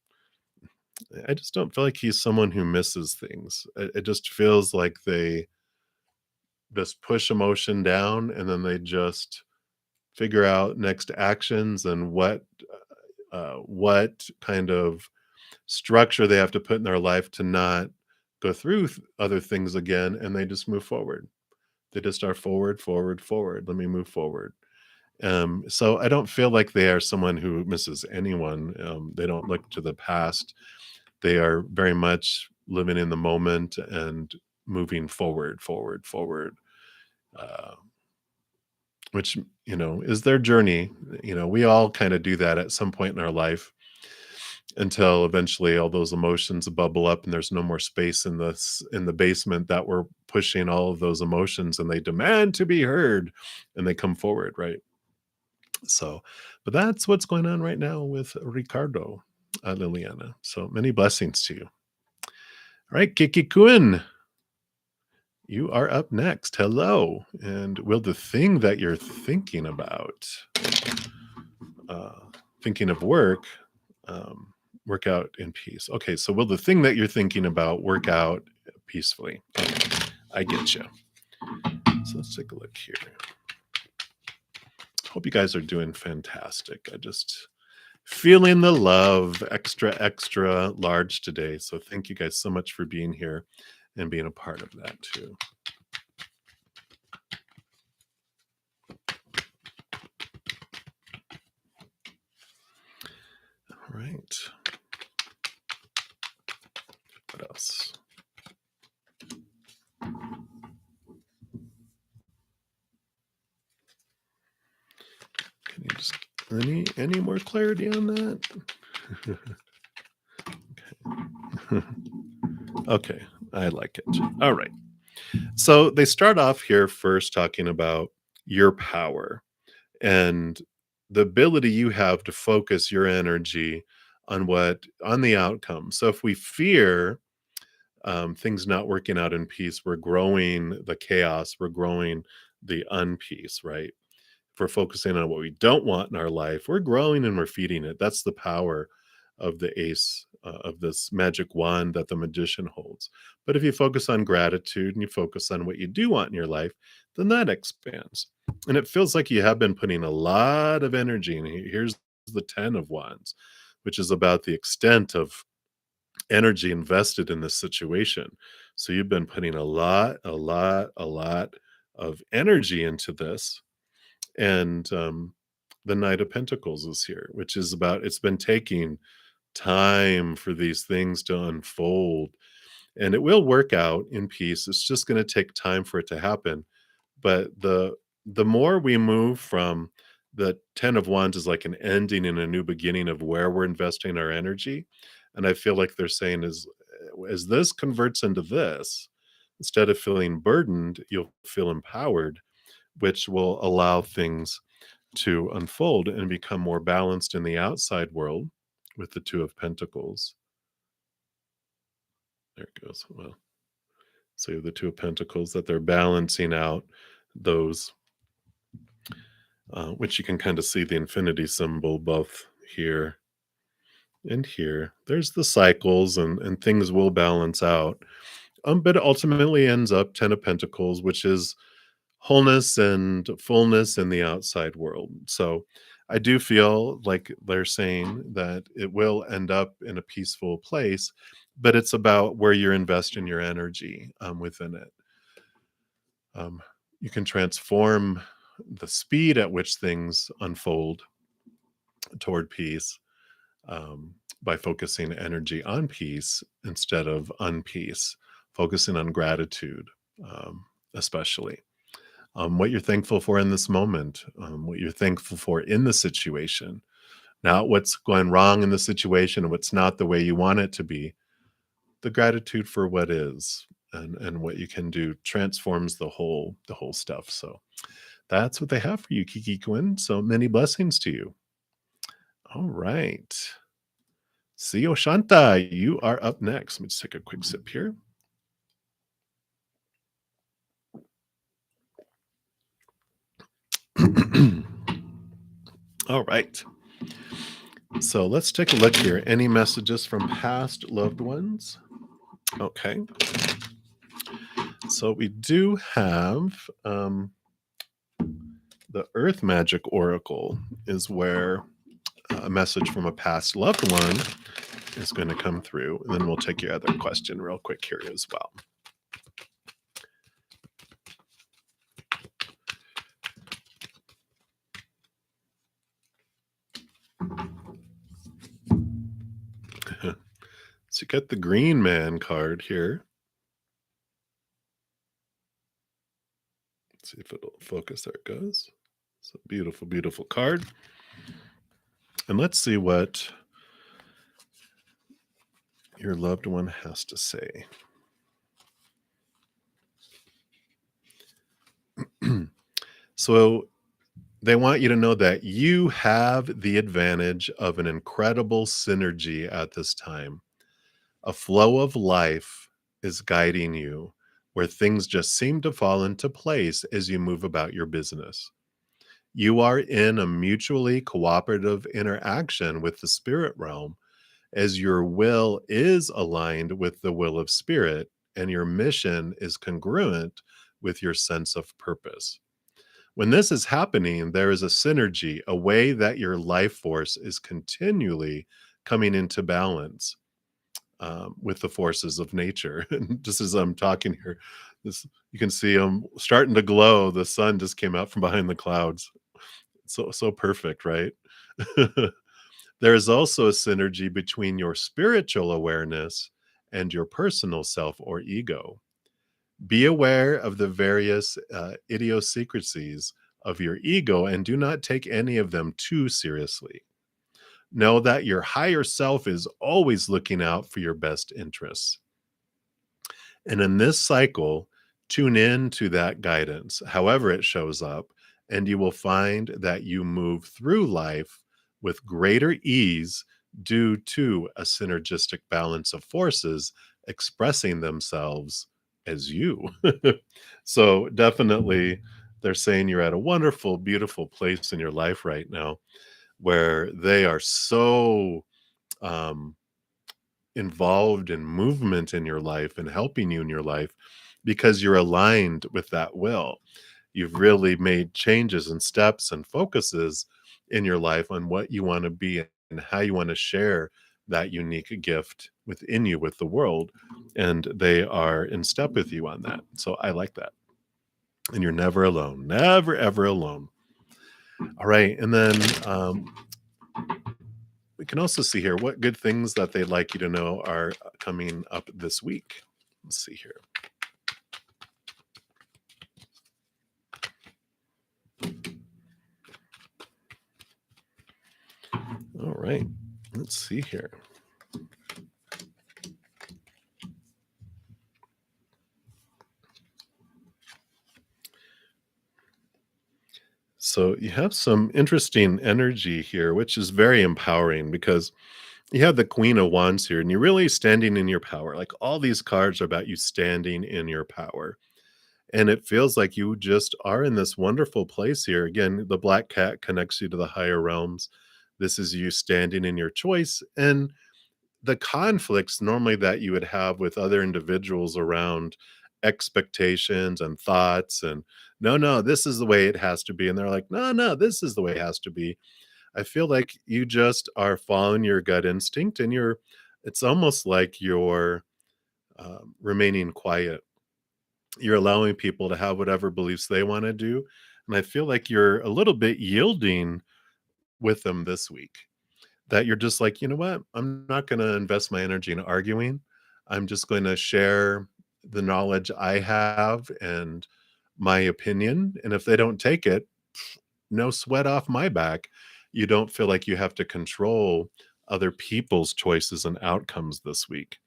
I just don't feel like he's someone who misses things. It just feels like they just push emotion down and then they just figure out next actions and what kind of structure they have to put in their life to not go through other things again, and they just move forward. They just are forward, forward, forward. Let me move forward. So I don't feel like they are someone who misses anyone. They don't look to the past. They are very much living in the moment and moving forward, forward, forward. Uh, which is their journey. We all kind of do that at some point in our life until eventually all those emotions bubble up and there's no more space in the basement that we're pushing all of those emotions, and they demand to be heard and they come forward, right? So but that's what's going on right now with Ricardo, Liliana. So many blessings to you. All right, Kiki Kun, you are up next. Hello. And will the thing that you're thinking about, uh, thinking of work, work out in peace? Okay, so will the thing that you're thinking about work out peacefully? Okay, I get you. So let's take a look here. Hope you guys are doing fantastic. I just feeling the love extra, extra large today. So thank you guys so much for being here and being a part of that too. All right. What else? Can you just any more clarity on that? Okay. Okay, I like it. All right. So they start off here first talking about your power and the ability you have to focus your energy on the outcome. So if we fear things not working out in peace, we're growing the chaos, we're growing the unpeace, right? If we're focusing on what we don't want in our life, we're growing and we're feeding it. That's the power of the ace of this magic wand that the magician holds. But if you focus on gratitude and you focus on what you do want in your life, then that expands. And it feels like you have been putting a lot of energy in. Here's the 10 of wands, which is about the extent of energy invested in this situation. So you've been putting a lot of energy into this, and the Knight of Pentacles is here, which is about it's been taking time for these things to unfold, and it will work out in peace. It's just going to take time for it to happen. But the more we move from the 10 of wands is like an ending and a new beginning of where we're investing our energy. And I feel like they're saying is as this converts into this, instead of feeling burdened, you'll feel empowered, which will allow things to unfold and become more balanced in the outside world with the two of pentacles. There it goes. Well, so you have the two of pentacles that they're balancing out those, which you can kind of see the infinity symbol both here and here. There's the cycles, and things will balance out. But it ultimately ends up 10 of pentacles, which is wholeness and fullness in the outside world. So I do feel like they're saying that it will end up in a peaceful place, but it's about where you're investing your energy within it. Um, you can transform the speed at which things unfold toward peace, by focusing energy on peace instead of unpeace, focusing on gratitude, especially. What you're thankful for in this moment, what you're thankful for in the situation, not what's going wrong in the situation and what's not the way you want it to be. The gratitude for what is and what you can do transforms the whole stuff. So that's what they have for you, Kiki Quinn. So many blessings to you. All right. See Oshanta, you are up next. Let me just take a quick sip here. All right. So let's take a look here. Any messages from past loved ones? Okay. So we do have the Earth Magic Oracle is where a message from a past loved one is going to come through. And then we'll take your other question real quick here as well. So you get the Green Man card here. Let's see if it'll focus. There it goes. It's a beautiful, beautiful card. And let's see what your loved one has to say. So they want you to know that you have the advantage of an incredible synergy at this time. A flow of life is guiding you where things just seem to fall into place as you move about your business. You are in a mutually cooperative interaction with the spirit realm as your will is aligned with the will of spirit and your mission is congruent with your sense of purpose. When this is happening, there is a synergy, a way that your life force is continually coming into balance with the forces of nature. And just as I'm talking here, this you can see them starting to glow. The sun just came out from behind the clouds. So perfect, right? There is also a synergy between your spiritual awareness and your personal self or ego. Be aware of the various idiosyncrasies of your ego and do not take any of them too seriously. Know that your higher self is always looking out for your best interests. And in this cycle, tune in to that guidance, however it shows up, and you will find that you move through life with greater ease due to a synergistic balance of forces expressing themselves as you. So, definitely, they're saying you're at a wonderful, beautiful place in your life right now where they are so um, involved in movement in your life and helping you in your life because you're aligned with that will. You've really made changes and steps and focuses in your life on what you want to be and how you want to share that unique gift within you with the world. And they are in step with you on that. So I like that. And you're never alone, never, ever alone. All right. And then we can also see here what good things that they'd like you to know are coming up this week. Let's see here. All right. Let's see here. So you have some interesting energy here, which is very empowering because you have the Queen of Wands here, and you're really standing in your power. Like all these cards are about you standing in your power. And it feels like you just are in this wonderful place here. Again, the black cat connects you to the higher realms. This is you standing in your choice. And the conflicts normally that you would have with other individuals around expectations and thoughts and no, no, this is the way it has to be. And they're like, no, no, this is the way it has to be. I feel like you just are following your gut instinct and it's almost like you're remaining quiet. You're allowing people to have whatever beliefs they want to do. And I feel like you're a little bit yielding with them this week. That you're just like, "You know what? I'm not gonna invest my energy in arguing. I'm just going to share the knowledge I have and my opinion, and if they don't take it, no sweat off my back." You don't feel like you have to control other people's choices and outcomes this week.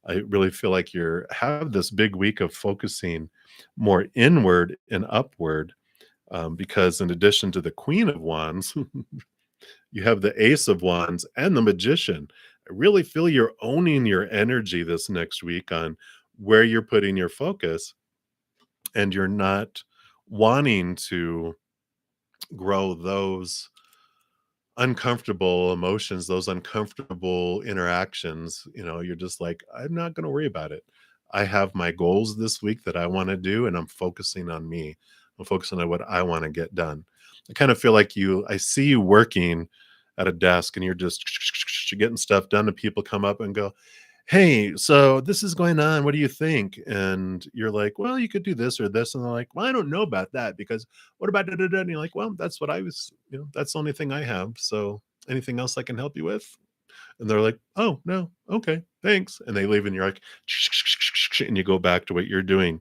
I really feel like you're have this big week of focusing more inward and upward, because in addition to the Queen of Wands, you have the Ace of Wands and the Magician. I really feel you're owning your energy this next week on where you're putting your focus, and you're not wanting to grow those uncomfortable emotions, those uncomfortable interactions. You're just like, I'm not going to worry about it. I have my goals this week that I want to do, and I'm focusing on me. I'm focusing on what I want to get done. I kind of feel like I see you working at a desk and you're just getting stuff done, and people come up and go, "Hey, so this is going on. What do you think?" And you're like, "Well, you could do this or this." And they're like, "Well, I don't know about that because what about da, da, da?" And you're like, "Well, that's what I was, that's the only thing I have. So anything else I can help you with?" And they're like, "Oh, no. Okay, thanks." And they leave and you're like, and you go back to what you're doing.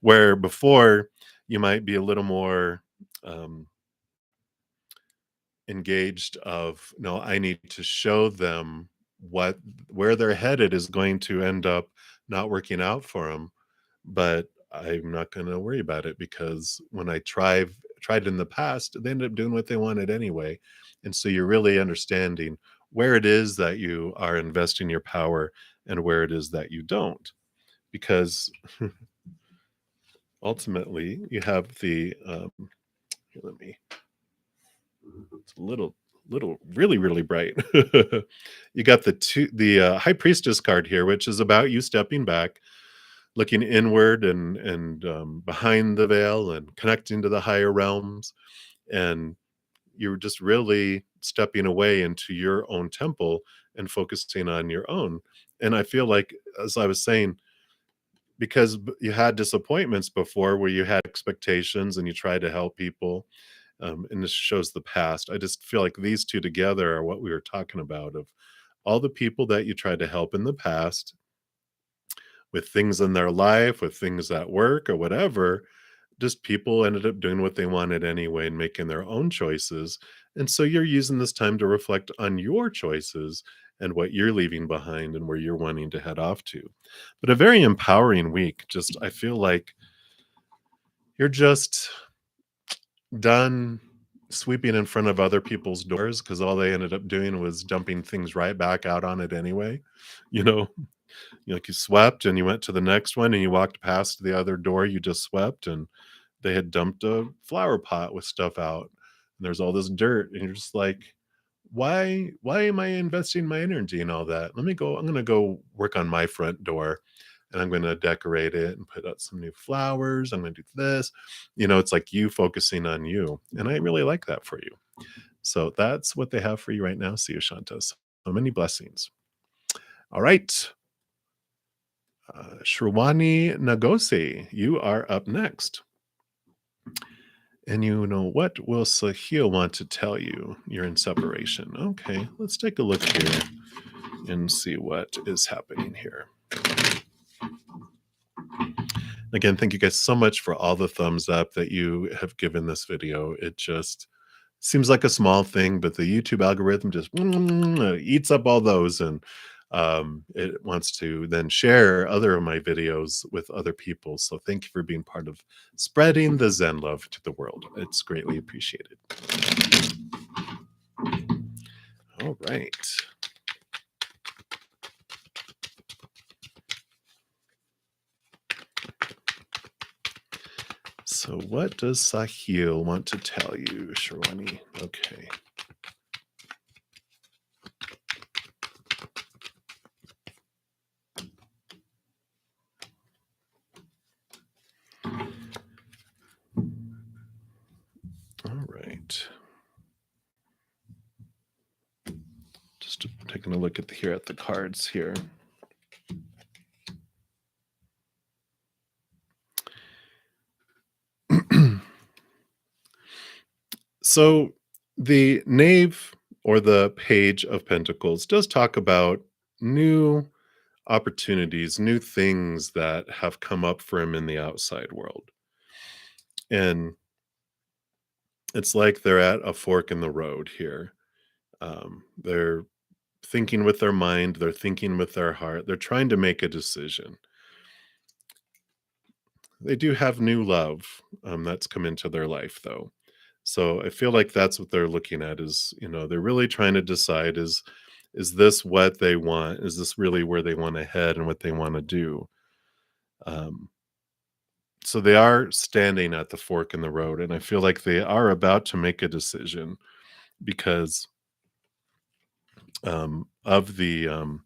Where before you might be a little more um, engaged of, no, I need to show them what where they're headed is going to end up not working out for them, but I'm not going to worry about it because when I tried in the past, they ended up doing what they wanted anyway. And so you're really understanding where it is that you are investing your power and where it is that you don't, because ultimately you have the here, let me it's a little really, really bright. You got the High Priestess card here, which is about you stepping back, looking inward and behind the veil and connecting to the higher realms, and you're just really stepping away into your own temple and focusing on your own. And I feel like, as I was saying, because you had disappointments before where you had expectations and you tried to help people, and this shows the past. I just feel like these two together are what we were talking about, of all the people that you tried to help in the past with things in their life, with things at work or whatever. Just people ended up doing what they wanted anyway and making their own choices. And so you're using this time to reflect on your choices and what you're leaving behind and where you're wanting to head off to. But a very empowering week. Just, I feel like you're just done sweeping in front of other people's doors because all they ended up doing was dumping things right back out on it anyway. You know, like you swept and you went to the next one and you walked past the other door you just swept and they had dumped a flower pot with stuff out. And there's all this dirt and you're just like, why am I investing my energy in all that? I'm gonna go work on my front door and I'm gonna decorate it and put out some new flowers. I'm gonna do this. It's like you focusing on you. And I really like that for you. So that's what they have for you right now. See you, Shanta. So many blessings. All right. Shravani Nagosi, you are up next. And you know what will Sahil want to tell you? You're in separation. Okay, let's take a look here and see what is happening here. Again, thank you guys so much for all the thumbs up that you have given this video. It just seems like a small thing, but the YouTube algorithm just eats up all those, and it wants to then share other of my videos with other people. So thank you for being part of spreading the Zen love to the world. It's greatly appreciated. All right. So what does Sahil want to tell you, Sharwani? Okay. All right. Just taking a look at here at the cards here. So the knave or the page of pentacles does talk about new opportunities, new things that have come up for him in the outside world. And it's like they're at a fork in the road here. They're thinking with their mind, they're thinking with their heart, they're trying to make a decision. They do have new love that's come into their life, though. So I feel like that's what they're looking at is, they're really trying to decide is this what they want? Is this really where they want to head and what they want to do? Um, so they are standing at the fork in the road, and I feel like they are about to make a decision because of the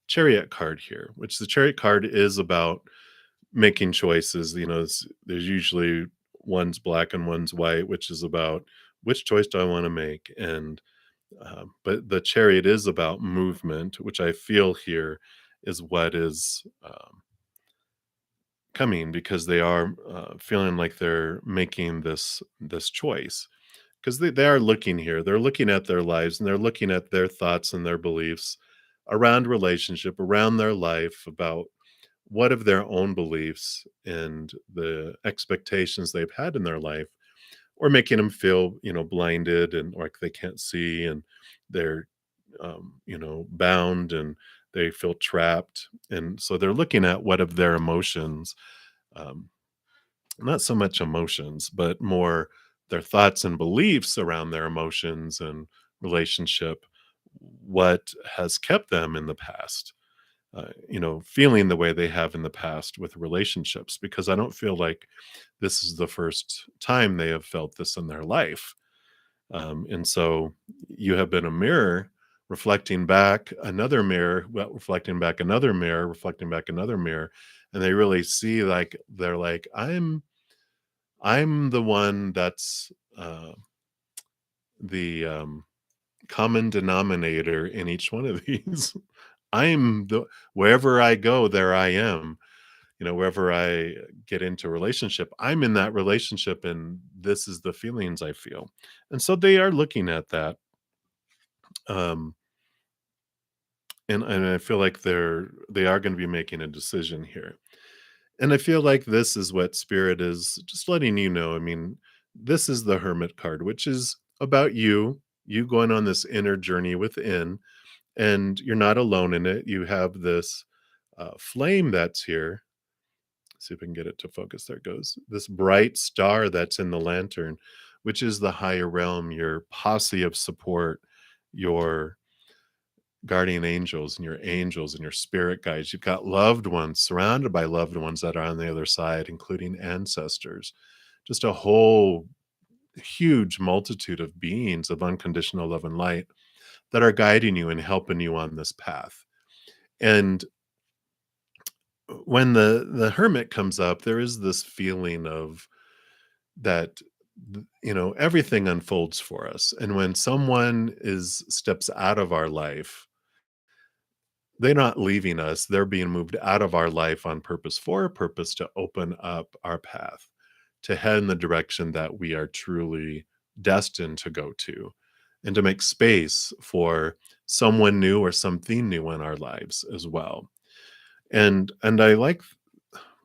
chariot card here, which the chariot card is about making choices. There's usually one's black and one's white, which is about which choice do I want to make, and but the chariot is about movement, which I feel here is what is coming because they are feeling like they're making this choice because they are looking here. They're looking at their lives and they're looking at their thoughts and their beliefs around relationship, around their life, about what of their own beliefs and the expectations they've had in their life or making them feel blinded and like they can't see and they're bound and they feel trapped, and so they're looking at what of their emotions, um, not so much emotions but more their thoughts and beliefs around their emotions and relationship, what has kept them in the past, feeling the way they have in the past with relationships, because I don't feel like this is the first time they have felt this in their life. And so you have been a mirror reflecting back another mirror, well, reflecting back another mirror, reflecting back another mirror. And they really see like, they're like, I'm the one that's the common denominator in each one of these. I'm the wherever I go, there I am. Wherever I get into a relationship, I'm in that relationship, and this is the feelings I feel. And so they are looking at that. Um, and I feel like they are going to be making a decision here. And I feel like this is what spirit is just letting you know. I mean, this is the hermit card, which is about you going on this inner journey within, and you're not alone in it. You have this flame that's here. See if I can get it to focus. There it goes. This bright star that's in the lantern, which is the higher realm, your posse of support, your guardian angels and your spirit guides. You've got loved ones, surrounded by loved ones that are on the other side, including ancestors. Just a whole huge multitude of beings of unconditional love and light that are guiding you and helping you on this path. And when the hermit comes up, there is this feeling of that everything unfolds for us, and when someone is steps out of our life, they're not leaving us, they're being moved out of our life on purpose, for a purpose, to open up our path to head in the direction that we are truly destined to go to, and to make space for someone new or something new in our lives as well. And I like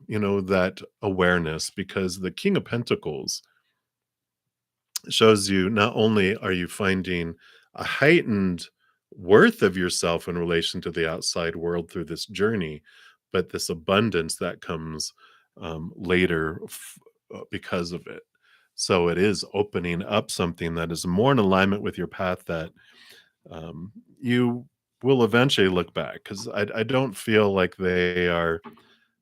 that awareness, because the King of Pentacles shows you not only are you finding a heightened worth of yourself in relation to the outside world through this journey, but this abundance that comes later because of it. So it is opening up something that is more in alignment with your path that you will eventually look back, because I don't feel like they are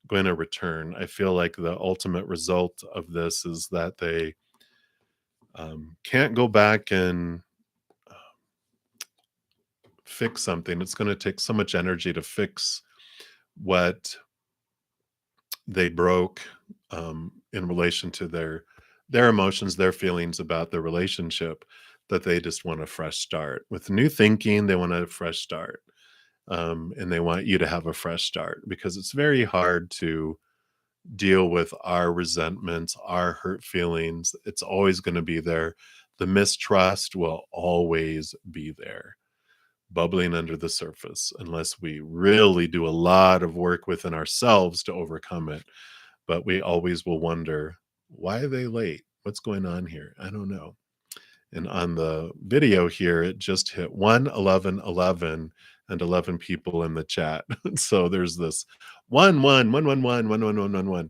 going to return. I feel like the ultimate result of this is that they can't go back and fix something. It's going to take so much energy to fix what they broke in relation to their emotions, their feelings about the relationship, that they just want a fresh start with new thinking. They want a fresh start, and they want you to have a fresh start, because it's very hard to deal with our resentments, our hurt feelings. It's always going to be there. The mistrust will always be there, bubbling under the surface, unless we really do a lot of work within ourselves to overcome it. But we always will wonder, why are they late? What's going on here? I don't know. And on the video here, it just hit 11111 and 11 people in the chat. So there's this 111111111.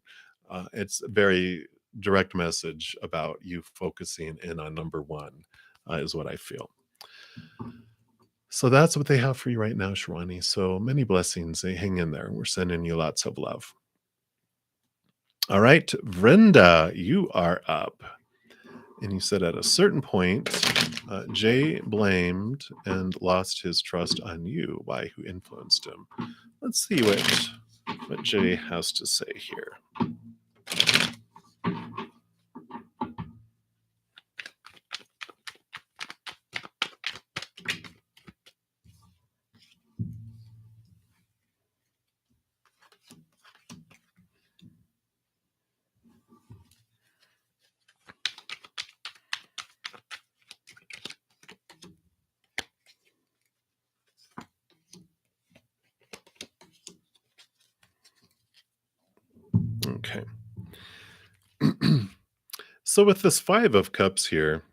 It's a very direct message about you focusing in on number one, is what I feel. So that's what they have for you right now, Shravani. So many blessings. Hang in there. We're sending you lots of love. All right, Vrinda, you are up. And you said at a certain point, Jay blamed and lost his trust on you. Why? Who influenced him? Let's see what Jay has to say here. Okay. So with this Five of Cups here,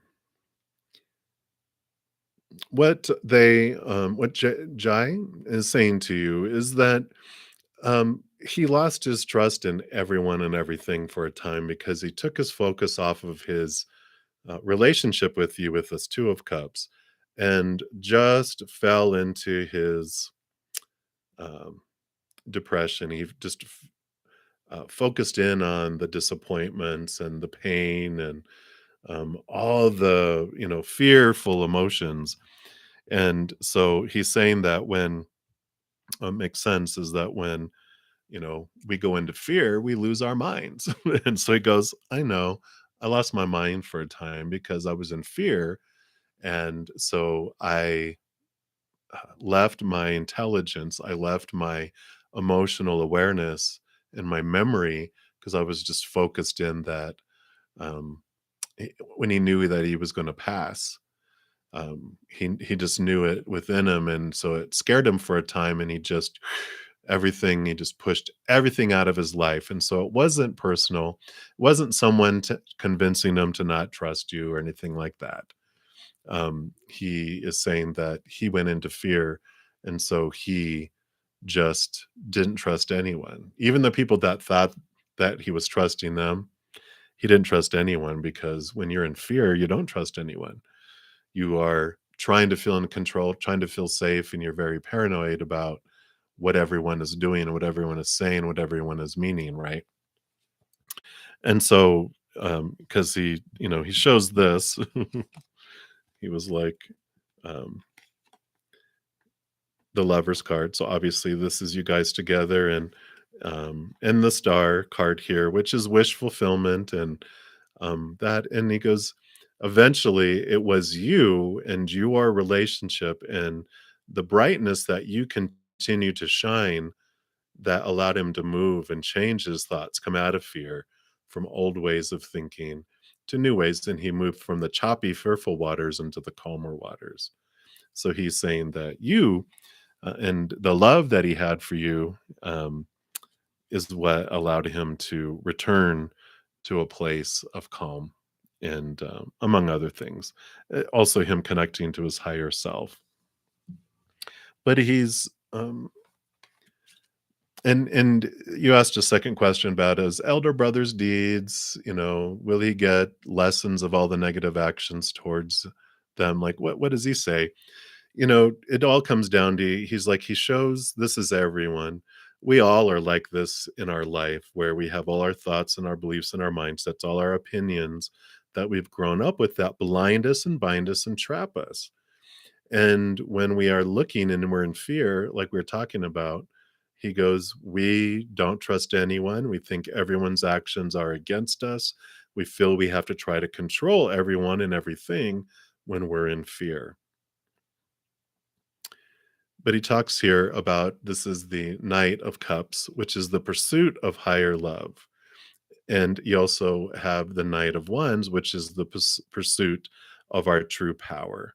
what Jai is saying to you is that he lost his trust in everyone and everything for a time, because he took his focus off of his relationship with you with this Two of Cups, and just fell into his um, depression. He just focused in on the disappointments and the pain and all the fearful emotions. And so he's saying that when makes sense is that when we go into fear, we lose our minds. And so he goes, I know, I lost my mind for a time because I was in fear. And so I left my intelligence, I left my emotional awareness and my memory, because I was just focused in that um, when he knew that he was going to pass. He just knew it within him, and so it scared him for a time, and he just pushed everything out of his life. And so it wasn't personal, it wasn't someone convincing him to not trust you or anything like that. He is saying that he went into fear, and so he just didn't trust anyone, even the people that thought that he was trusting them. He didn't trust anyone, because when you're in fear, you don't trust anyone. You are trying to feel in control, trying to feel safe, and you're very paranoid about what everyone is doing, what everyone is saying, what everyone is meaning, right? And so, because he shows this, he was like, um, the Lover's card. So obviously, this is you guys together, and the Star card here, which is wish fulfillment, and that. And he goes, eventually, it was you and your relationship and the brightness that you continue to shine that allowed him to move and change his thoughts, come out of fear, from old ways of thinking to new ways. And he moved from the choppy, fearful waters into the calmer waters. So he's saying that you and the love that he had for you is what allowed him to return to a place of calm and among other things. Also, him connecting to his higher self. But he's and you asked a second question about his elder brother's deeds. Will he get lessons of all the negative actions towards them? Like, what does he say? It all comes down to, he's like, he shows this is everyone. We all are like this in our life, where we have all our thoughts and our beliefs and our mindsets, all our opinions that we've grown up with, that blind us and bind us and trap us. And when we are looking and we're in fear, like we are talking about, he goes, we don't trust anyone. We think everyone's actions are against us. We feel we have to try to control everyone and everything when we're in fear. But he talks here about, this is the Knight of Cups, which is the pursuit of higher love. And you also have the Knight of Wands, which is the pursuit of our true power.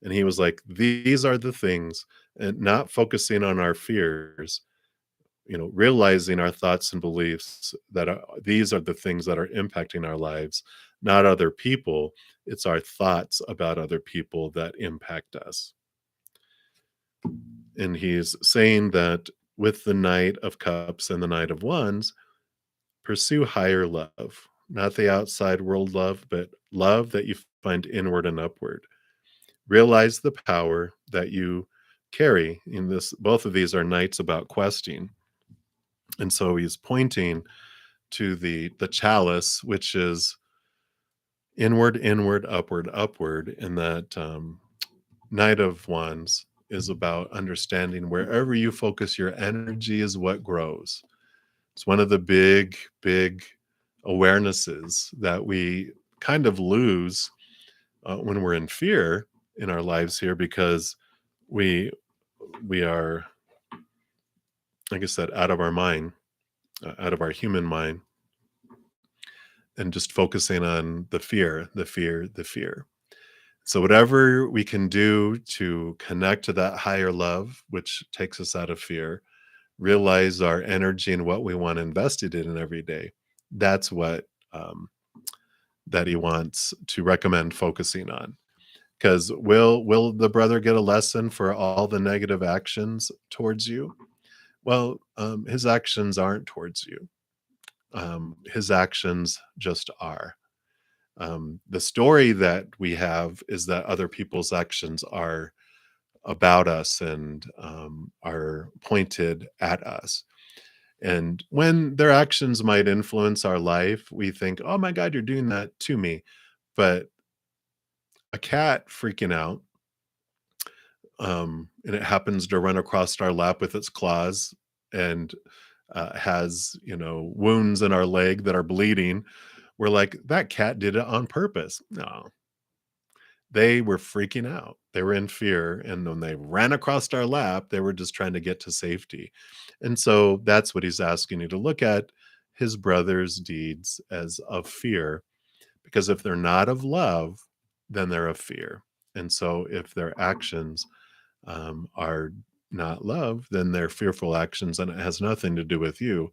And he was like, these are the things, and not focusing on our fears, realizing our thoughts and beliefs, that these are the things that are impacting our lives, not other people. It's our thoughts about other people that impact us. And he's saying that with the Knight of Cups and the Knight of Wands, pursue higher love, not the outside world love, but love that you find inward and upward. Realize the power that you carry in this. Both of these are knights about questing. And so he's pointing to the chalice, which is inward, inward, upward, upward, and that Knight of Wands is about understanding wherever you focus your energy is what grows. It's one of the big, big awarenesses that we kind of lose when we're in fear in our lives here, because we are, like I said, out of our mind, out of our human mind, and just focusing on the fear, the fear, the fear. So whatever we can do to connect to that higher love, which takes us out of fear, realize our energy and what we want invested in every day. That's what that he wants to recommend focusing on. Because will the brother get a lesson for all the negative actions towards you? Well, his actions aren't towards you. His actions just are. The story that we have is that other people's actions are about us and are pointed at us. And when their actions might influence our life, we think, oh my God, you're doing that to me. But a cat freaking out, and it happens to run across our lap with its claws and has, wounds in our leg that are bleeding. We're like, that cat did it on purpose. No, they were freaking out. They were in fear. And when they ran across our lap, they were just trying to get to safety. And so that's what he's asking you to look at, his brother's deeds as of fear, because if they're not of love, then they're of fear. And so if their actions are not love, then they're fearful actions, and it has nothing to do with you.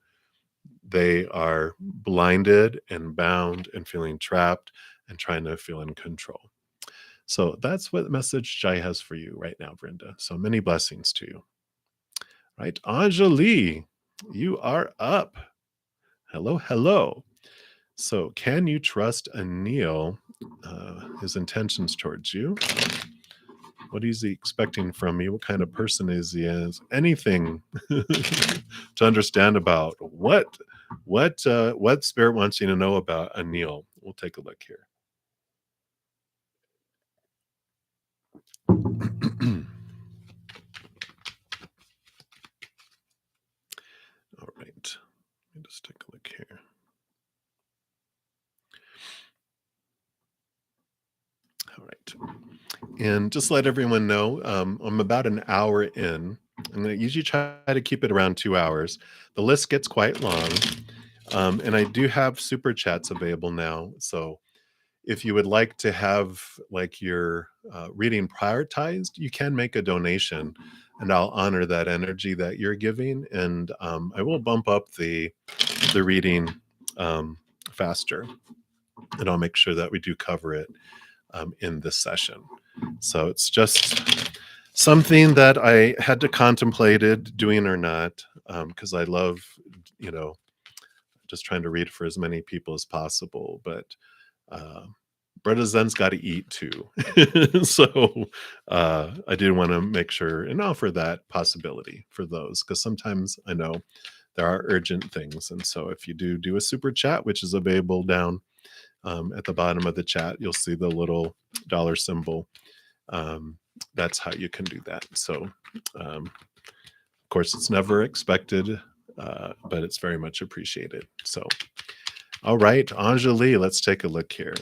They are blinded and bound and feeling trapped and trying to feel in control. So that's what message Jai has for you right now, Brenda. So many blessings to you. Right, Anjali, you are up. Hello, hello. So, can you trust Anil, his intentions towards you? What is he expecting from you? What kind of person is he? Is anything to understand about what Spirit wants you to know about Anil? We'll take a look here. All right, let me just take a look here. All right. And just let everyone know, I'm about an hour in. I'm going to usually try to keep it around 2 hours. The list gets quite long. And I do have super chats available now. So if you would like to have like your reading prioritized, you can make a donation and I'll honor that energy that you're giving. And I will bump up the reading faster. and I'll make sure that we do cover it in this session. So it's just something that I had to contemplated doing or not, because I love, you know, just trying to read for as many people as possible. But uh, Bretta Zen's got to eat too, so I did want to make sure and offer that possibility for those, because sometimes I know there are urgent things, and so if you do a super chat, which is available down at the bottom of the chat, you'll see the little dollar symbol. Um, that's how you can do that. So, of course, it's never expected, but it's very much appreciated. So, all right, Anjali, let's take a look here.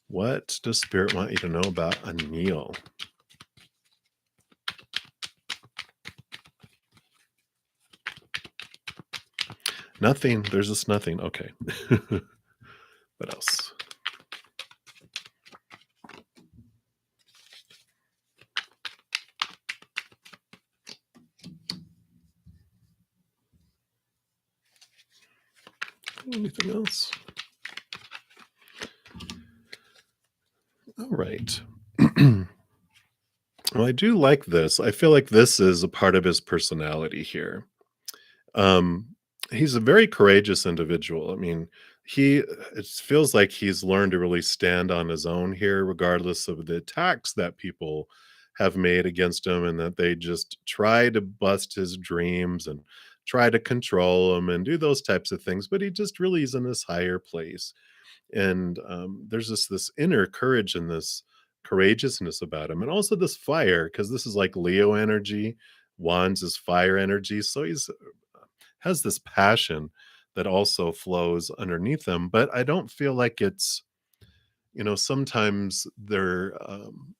What does Spirit want you to know about Anil? Nothing. There's just nothing. Okay. What else? Anything else? All right. Well, I do like this. I feel like this is a part of his personality here. Um, he's a very courageous individual. I mean, he it feels like he's learned to really stand on his own here, regardless of the attacks that people have made against him, and that they just try to bust his dreams and try to control him and do those types of things. But he just really is in this higher place, and there's this inner courage and this courageousness about him, and also this fire, because this is like Leo energy. Wands is fire energy, so he's has this passion that also flows underneath them, but I don't feel like it's, sometimes there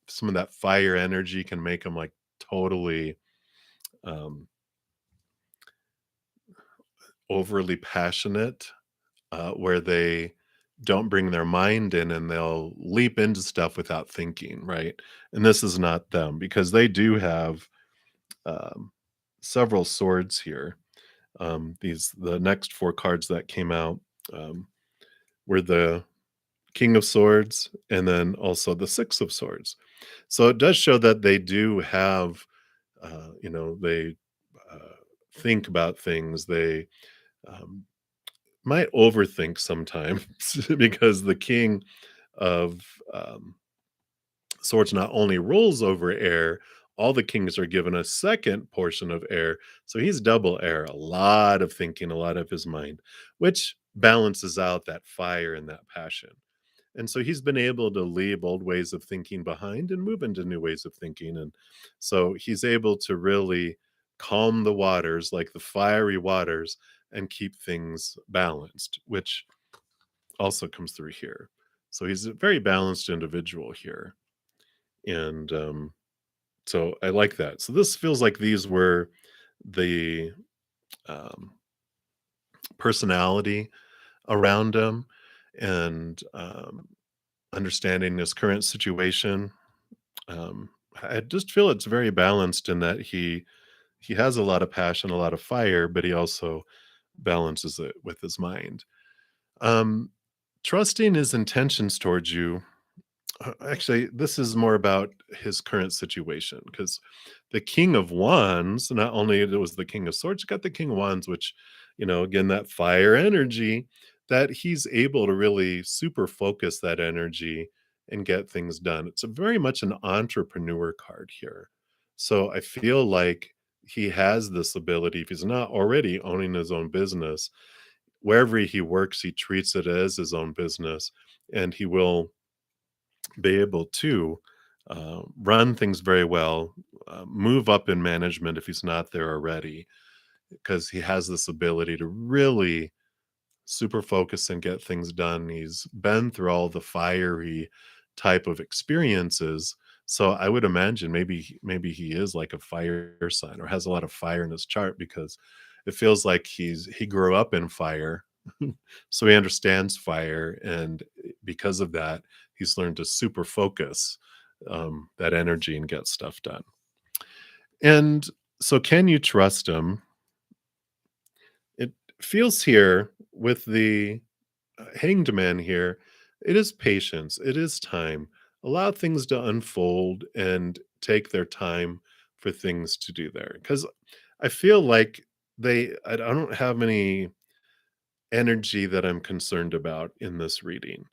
some of that fire energy can make them like totally um overly passionate, where they don't bring their mind in and they'll leap into stuff without thinking, right? And this is not them, because they do have um several swords here. These the next four cards that came out um, were the King of Swords and then also the Six of Swords. So it does show that they do have, they uh, think about things. They um, might overthink sometimes because the King of Swords not only rules over air, all the kings are given a second portion of air. So he's double air, a lot of thinking, a lot of his mind, which balances out that fire and that passion. And so he's been able to leave old ways of thinking behind and move into new ways of thinking. And so he's able to really calm the waters, like the fiery waters, and keep things balanced, which also comes through here. So he's a very balanced individual here. And so I like that. So this feels like these were the um, personality around him, and understanding his current situation. Um, I just feel it's very balanced in that he has a lot of passion, a lot of fire, but he also balances it with his mind. Um, Trusting his intentions towards you. Actually, this is more about his current situation, because the King of Wands, not only it was the King of Swords, you got the King of Wands, which, again, that fire energy, that he's able to really super focus that energy and get things done. It's a very much an entrepreneur card here. So I feel like he has this ability, if he's not already owning his own business, wherever he works, he treats it as his own business, and he will be able to run things very well, move up in management if he's not there already, because he has this ability to really super focus and get things done. He's been through all the fiery type of experiences. So I would imagine maybe he is like a fire sign or has a lot of fire in his chart, because it feels like he grew up in fire. So he understands fire, and because of that, he's learned to super focus that energy and get stuff done. And so, can you trust him? feels here with the hanged man here, it is patience, it is time. Allow things to unfold and take their time for things to do there. Because I feel like I don't have any energy that I'm concerned about in this reading.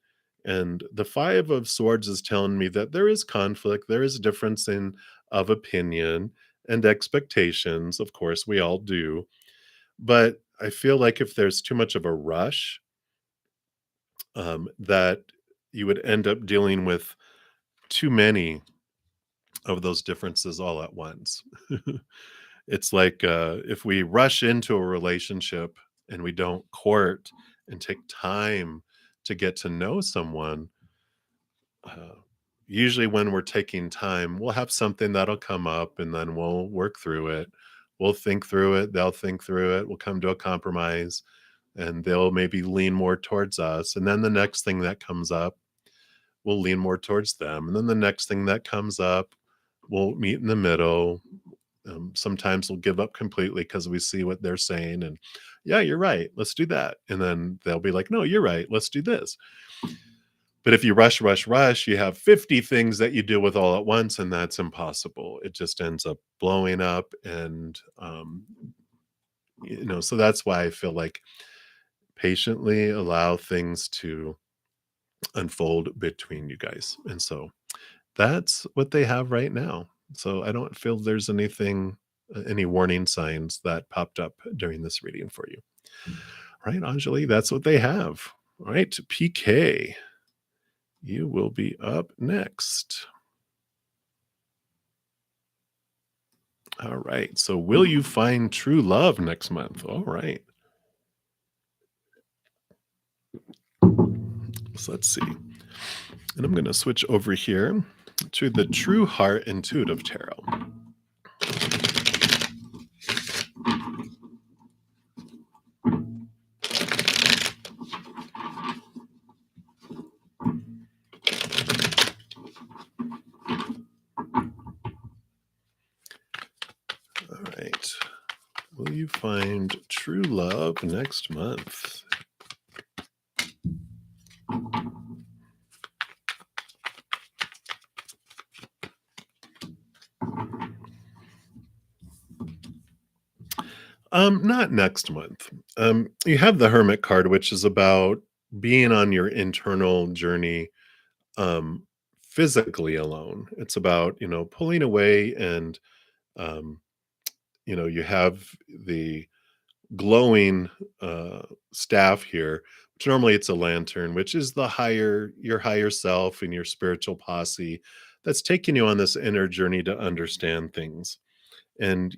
And the Five of Swords is telling me that there is conflict, there is difference in of opinion and expectations. Of course, we all do. But I feel like if there's too much of a rush, that you would end up dealing with too many of those differences all at once. It's like if we rush into a relationship and we don't court and take time to get to know someone, uh, usually when we're taking time, we'll have something that'll come up and then we'll work through it. We'll think through it, they'll think through it, we'll come to a compromise, and they'll maybe lean more towards us. And then the next thing that comes up, we'll lean more towards them. And then the next thing that comes up, we'll meet in the middle. Sometimes we'll give up completely because we see what they're saying. And yeah, you're right. Let's do that. And then they'll be like, no, you're right. Let's do this. But if you rush, rush, rush, you have 50 things that you deal with all at once, and that's impossible. It just ends up blowing up. And, so that's why I feel like patiently allow things to unfold between you guys. And so that's what they have right now. So I don't feel there's anything, any warning signs that popped up during this reading for you. Right, Anjali, that's what they have. All right, PK, you will be up next. All right, so will you find true love next month? All right. So let's see. And I'm going to switch over here to the True Heart Intuitive Tarot. All right. Will you find true love next month? Not next month. You have the Hermit card, which is about being on your internal journey, um, physically alone. It's about, pulling away and, um, you have the glowing staff here, which normally it's a lantern, which is your higher self and your spiritual posse that's taking you on this inner journey to understand things. And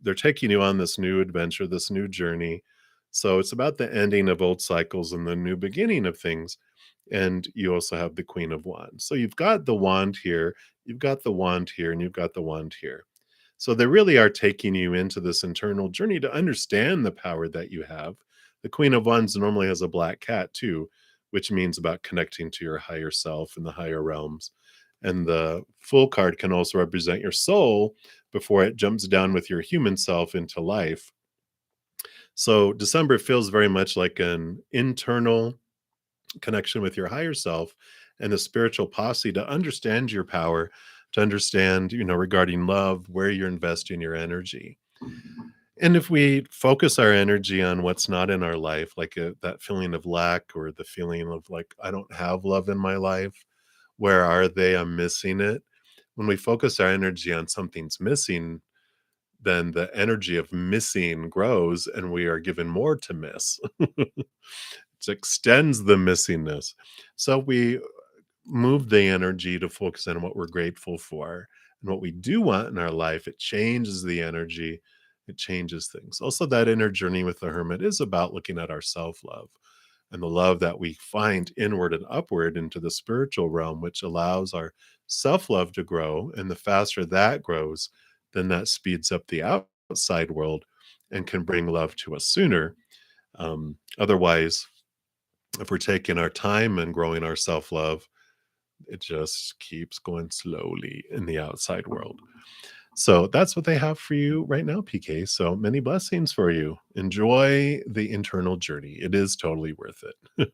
they're taking you on this new adventure, this new journey. So it's about the ending of old cycles and the new beginning of things. And you also have the Queen of Wands. So you've got the wand here, you've got the wand here, and you've got the wand here. So they really are taking you into this internal journey to understand the power that you have. The Queen of Wands normally has a black cat too, which means about connecting to your higher self and the higher realms. And the Fool card can also represent your soul before it jumps down with your human self into life. So December feels very much like an internal connection with your higher self and the spiritual posse to understand your power, to understand, regarding love, where you're investing your energy. And if we focus our energy on what's not in our life, like that feeling of lack or the feeling of like, I don't have love in my life, where are they? I'm missing it. When we focus our energy on something's missing, then the energy of missing grows and we are given more to miss. It extends the missingness. So we move the energy to focus on what we're grateful for and what we do want in our life. It changes the energy, it changes things. Also, that inner journey with the Hermit is about looking at our self love and the love that we find inward and upward into the spiritual realm, which allows our self love to grow. And the faster that grows, then that speeds up the outside world and can bring love to us sooner. Otherwise, if we're taking our time and growing our self love, it just keeps going slowly in the outside world. So that's what they have for you right now, PK. So many blessings for you. Enjoy the internal journey. It is totally worth it.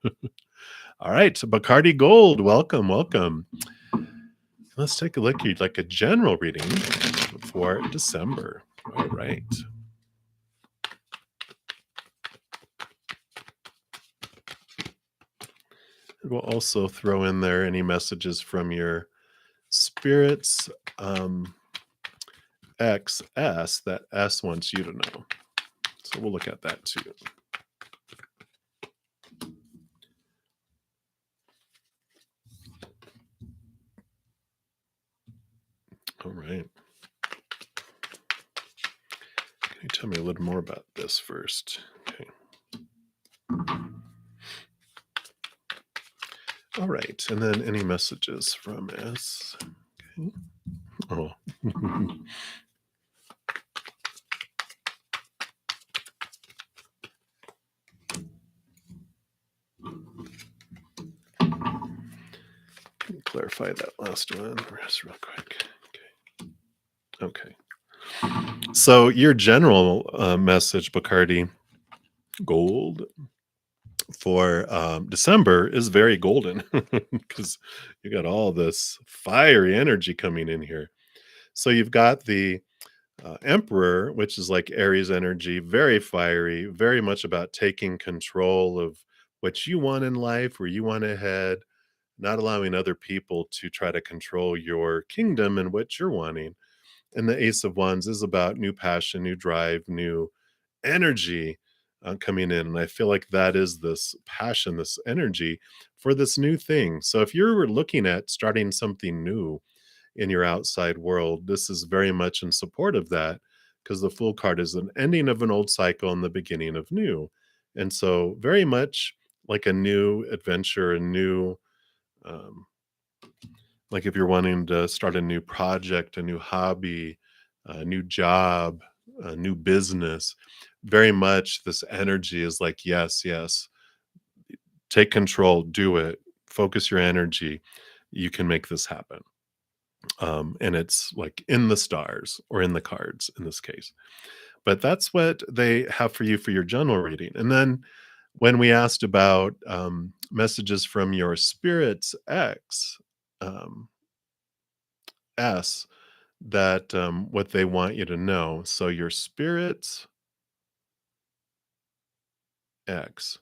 All right. So Bacardi Gold, welcome, welcome. Let's take a look at like a general reading for December. All right. We'll also throw in there any messages from your spirits XS that S wants you to know. So we'll look at that too. All right. Can you tell me a little more about this first? Okay. All right. And then any messages from S. Okay. Oh. Can you clarify that last one just real quick? Okay. Okay. So your general message, Bacardi Gold, for December is very golden because you got all this fiery energy coming in here. So you've got the Emperor, which is like Aries energy, very fiery, very much about taking control of what you want in life, where you want to head, not allowing other people to try to control your kingdom and what you're wanting. And the Ace of Wands is about new passion, new drive, new energy coming in. And I feel like that is this passion, this energy for this new thing. So if you're looking at starting something new in your outside world, this is very much in support of that because the Fool card is an ending of an old cycle and the beginning of new. And so, very much like a new adventure, a new um, like if you're wanting to start a new project, a new hobby, a new job, a new business, very much this energy is like, yes, yes, take control, do it, focus your energy. You can make this happen. And it's like in the stars or in the cards in this case. But that's what they have for you for your general reading. And then when we asked about messages from your spirits X, um, S, that what they want you to know. So your spirits X,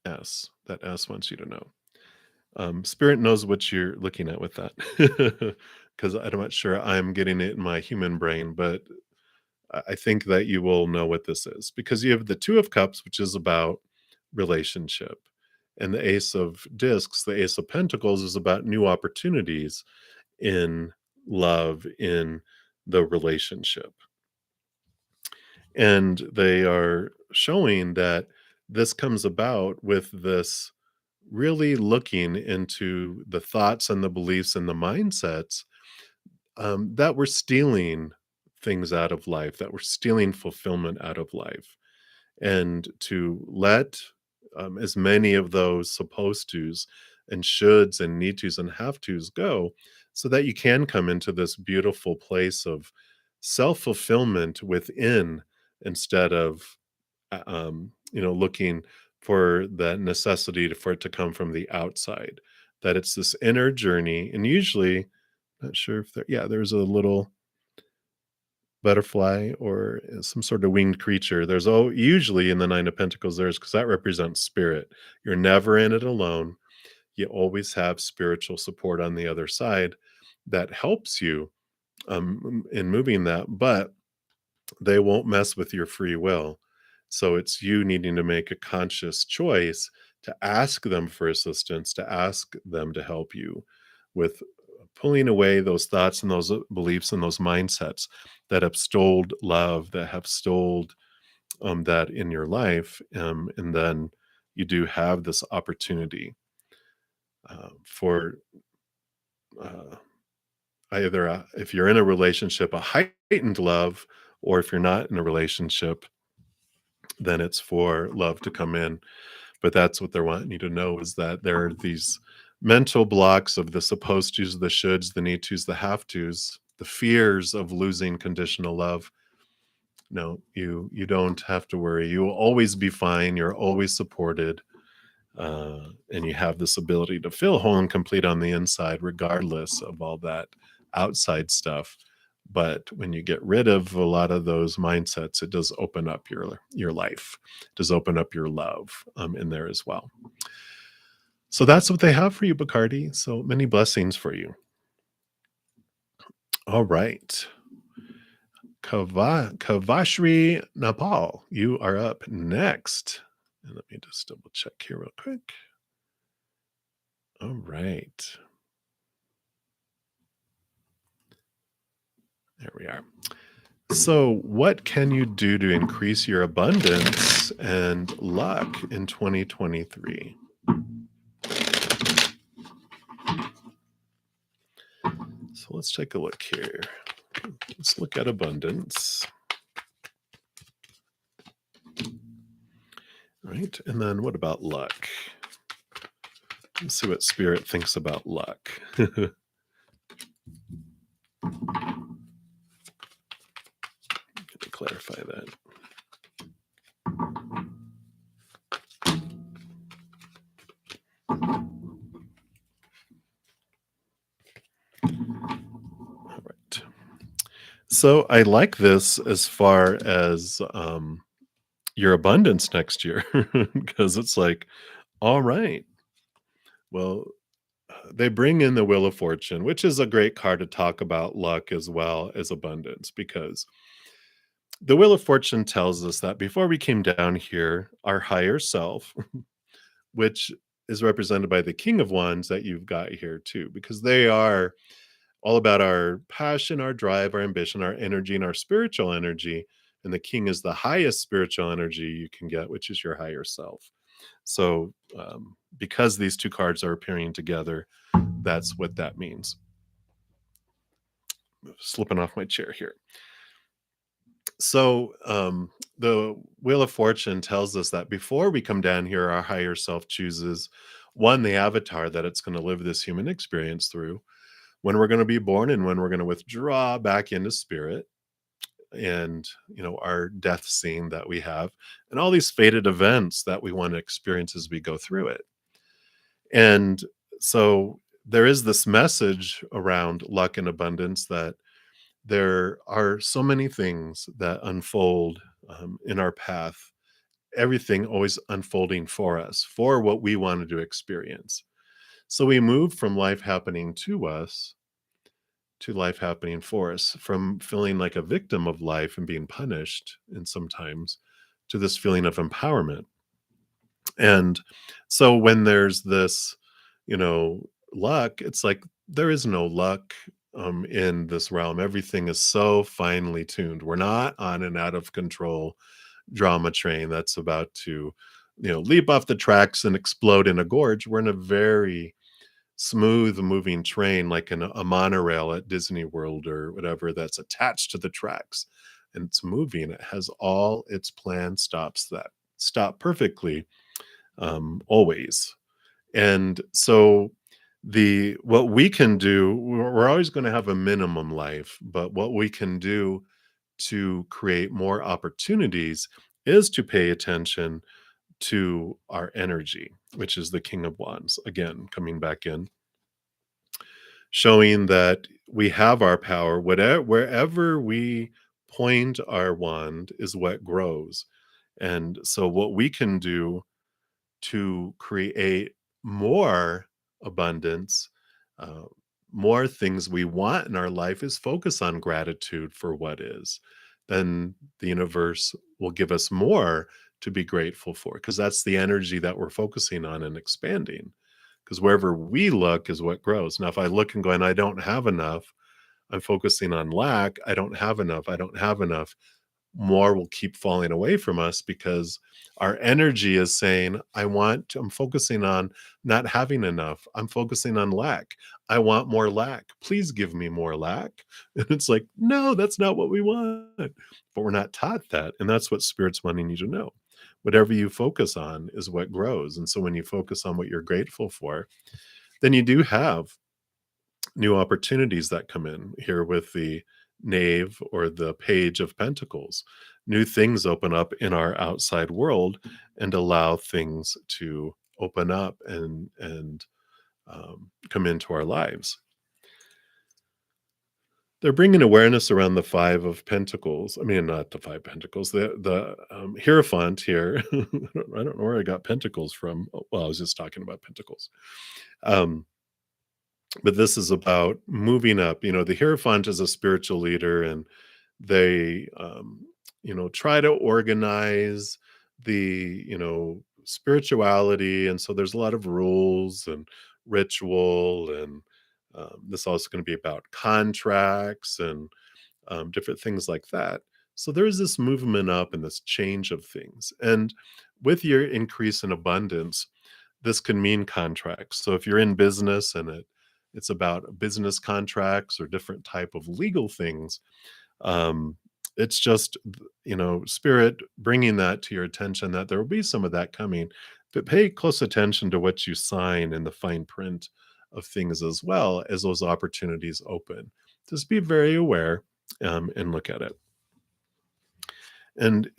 S, that S wants you to know. Spirit knows what you're looking at with that because I'm not sure I'm getting it in my human brain, but I think that you will know what this is because you have the Two of Cups, which is about relationship, and the Ace of Discs, the Ace of Pentacles, is about new opportunities in love, in the relationship. And they are showing that this comes about with this really looking into the thoughts and the beliefs and the mindsets that we're stealing things out of life, that we're stealing fulfillment out of life, and to let as many of those supposed tos and shoulds and need tos and have tos go so that you can come into this beautiful place of self fulfillment within instead of looking for the necessity for it to come from the outside, that it's this inner journey. And usually, not sure if there, yeah, there's a little butterfly or some sort of winged creature. There's usually in the Nine of Pentacles, there's because that represents spirit. You're never in it alone. You always have spiritual support on the other side that helps you in moving that, but they won't mess with your free will. So it's you needing to make a conscious choice to ask them for assistance, to ask them to help you with pulling away those thoughts and those beliefs and those mindsets that have stoled love, that have stoled that in your life. And then you do have this opportunity for uh, either, if you're in a relationship, a heightened love, or if you're not in a relationship, then it's for love to come in. But that's what they're wanting you to know is that there are these mental blocks of the supposed tos, the shoulds, the need tos, the have tos, the fears of losing conditional love. No, you don't have to worry. You will always be fine. You're always supported, and you have this ability to feel whole and complete on the inside, regardless of all that outside stuff. But when you get rid of a lot of those mindsets, it does open up your life. It does open up your love in there as well. So that's what they have for you, Bacardi. So many blessings for you. All right. Kavashri Nepal, you are up next. And let me just double check here real quick. All right. There we are. So, what can you do to increase your abundance and luck in 2023? So, let's take a look here. Let's look at abundance. All right. And then what about luck? Let's see what spirit thinks about luck. To clarify that. All right. So I like this as far as your abundance next year, because it's like, all right, well, they bring in the Wheel of Fortune, which is a great card to talk about luck as well as abundance, because the Wheel of Fortune tells us that before we came down here, our higher self, which is represented by the King of Wands that you've got here too, because they are all about our passion, our drive, our ambition, our energy, and our spiritual energy. And the king is the highest spiritual energy you can get, which is your higher self. So, because these two cards are appearing together, that's what that means. Slipping off my chair here. So, the Wheel of Fortune tells us that before we come down here, our higher self chooses one, the avatar that it's going to live this human experience through, when we're going to be born, and when we're going to withdraw back into spirit, and our death scene that we have, and all these fated events that we want to experience as we go through it. And so there is this message around luck and abundance, that there are so many things that unfold in our path, everything always unfolding for us, for what we wanted to experience. So we move from life happening to us to life happening for us, from feeling like a victim of life and being punished, and sometimes to this feeling of empowerment. And so when there's this, luck, it's like there is no luck in this realm. Everything is so finely tuned. We're not on an out of control drama train that's about to, leap off the tracks and explode in a gorge. We're in a very smooth moving train, like in a monorail at Disney World or whatever, that's attached to the tracks, and it's moving. It has all its planned stops that stop perfectly, always. And so the what we can do, we're always going to have a minimum life, but what we can do to create more opportunities is to pay attention to our energy, which is the King of Wands. Again, coming back in, showing that we have our power. Whatever, wherever we point our wand is what grows. And so, what we can do to create more abundance, uh, more things we want in our life, is focus on gratitude for what is. Then the universe will give us more to be grateful for, because that's the energy that we're focusing on and expanding. Because wherever we look is what grows. Now, if I look and go, and I don't have enough, I'm focusing on lack. I don't have enough. I don't have enough. More will keep falling away from us, because our energy is saying, I'm focusing on not having enough. I'm focusing on lack. I want more lack. Please give me more lack. And it's like, no, that's not what we want. But we're not taught that. And that's what Spirit's wanting you to know. Whatever you focus on is what grows. And so when you focus on what you're grateful for, then you do have new opportunities that come in here with the knave or the page of pentacles. New things open up in our outside world and allow things to open up and come into our lives. They're bringing awareness around the 5 of pentacles. I mean, not the 5 pentacles, the Hierophant here. I don't know where I got pentacles from. Oh, well, I was just talking about pentacles. Um, but this is about moving up. The Hierophant is a spiritual leader, and they try to organize the spirituality. And so there's a lot of rules and ritual, and this also going to be about contracts and different things like that. So there's this movement up and this change of things. And with your increase in abundance, this can mean contracts. So if you're in business and it's about business contracts or different type of legal things, um, it's just spirit bringing that to your attention that there will be some of that coming. But pay close attention to what you sign in the fine print of things as well as those opportunities open. Just be very aware and look at it. And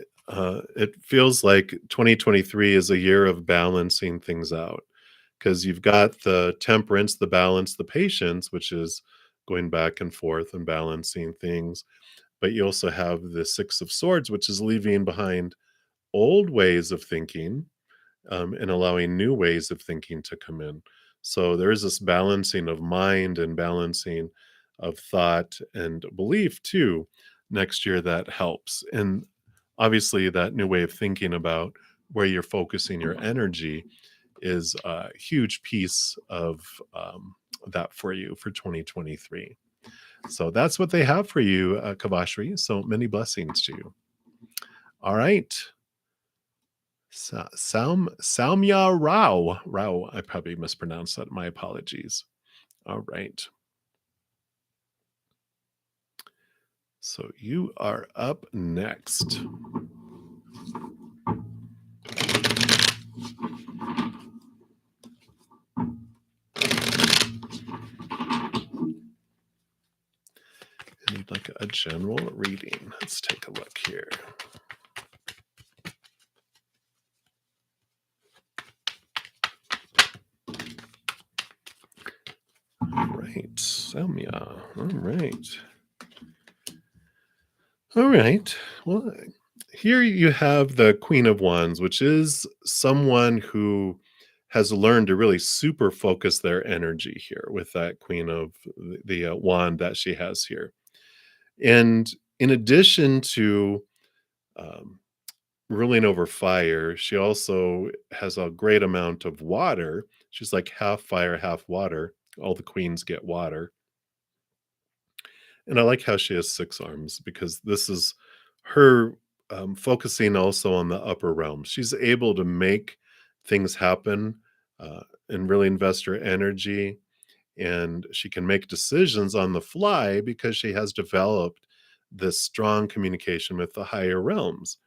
it feels like 2023 is a year of balancing things out, because you've got the temperance, the balance, the patience, which is going back and forth and balancing things. But you also have the Six of Swords, which is leaving behind old ways of thinking, and allowing new ways of thinking to come in. So there is this balancing of mind and balancing of thought and belief too next year that helps. And obviously, that new way of thinking about where you're focusing your energy is a huge piece of that for you for 2023. So that's what they have for you, Kavashri. So many blessings to you. All right. Saumya Rao. Rao, I probably mispronounced that. My apologies. All right. So you are up next. And you'd like a general reading. Let's take a look here. All right, Saumya. All right. All right. Well, here you have the Queen of Wands, which is someone who has learned to really super focus their energy here with that Queen of the wand that she has here. And in addition to um, ruling over fire, she also has a great amount of water. She's like half fire, half water. All the queens get water. And I like how she has 6 arms, because this is her focusing also on the upper realm. She's able to make things happen and really invest her energy, and she can make decisions on the fly because she has developed this strong communication with the higher realms.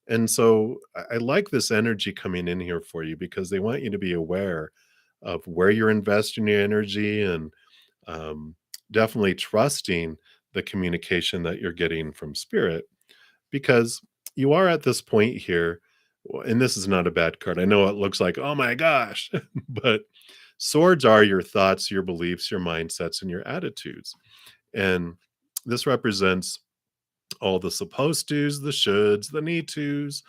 And so I like this energy coming in here for you, because they want you to be aware of where you're investing your energy, and um, definitely trusting the communication that you're getting from spirit, because you are at this point here. And this is not a bad card. I know it looks like, oh my gosh, but swords are your thoughts, your beliefs, your mindsets, and your attitudes. And this represents all the supposed tos, the shoulds, the need tos,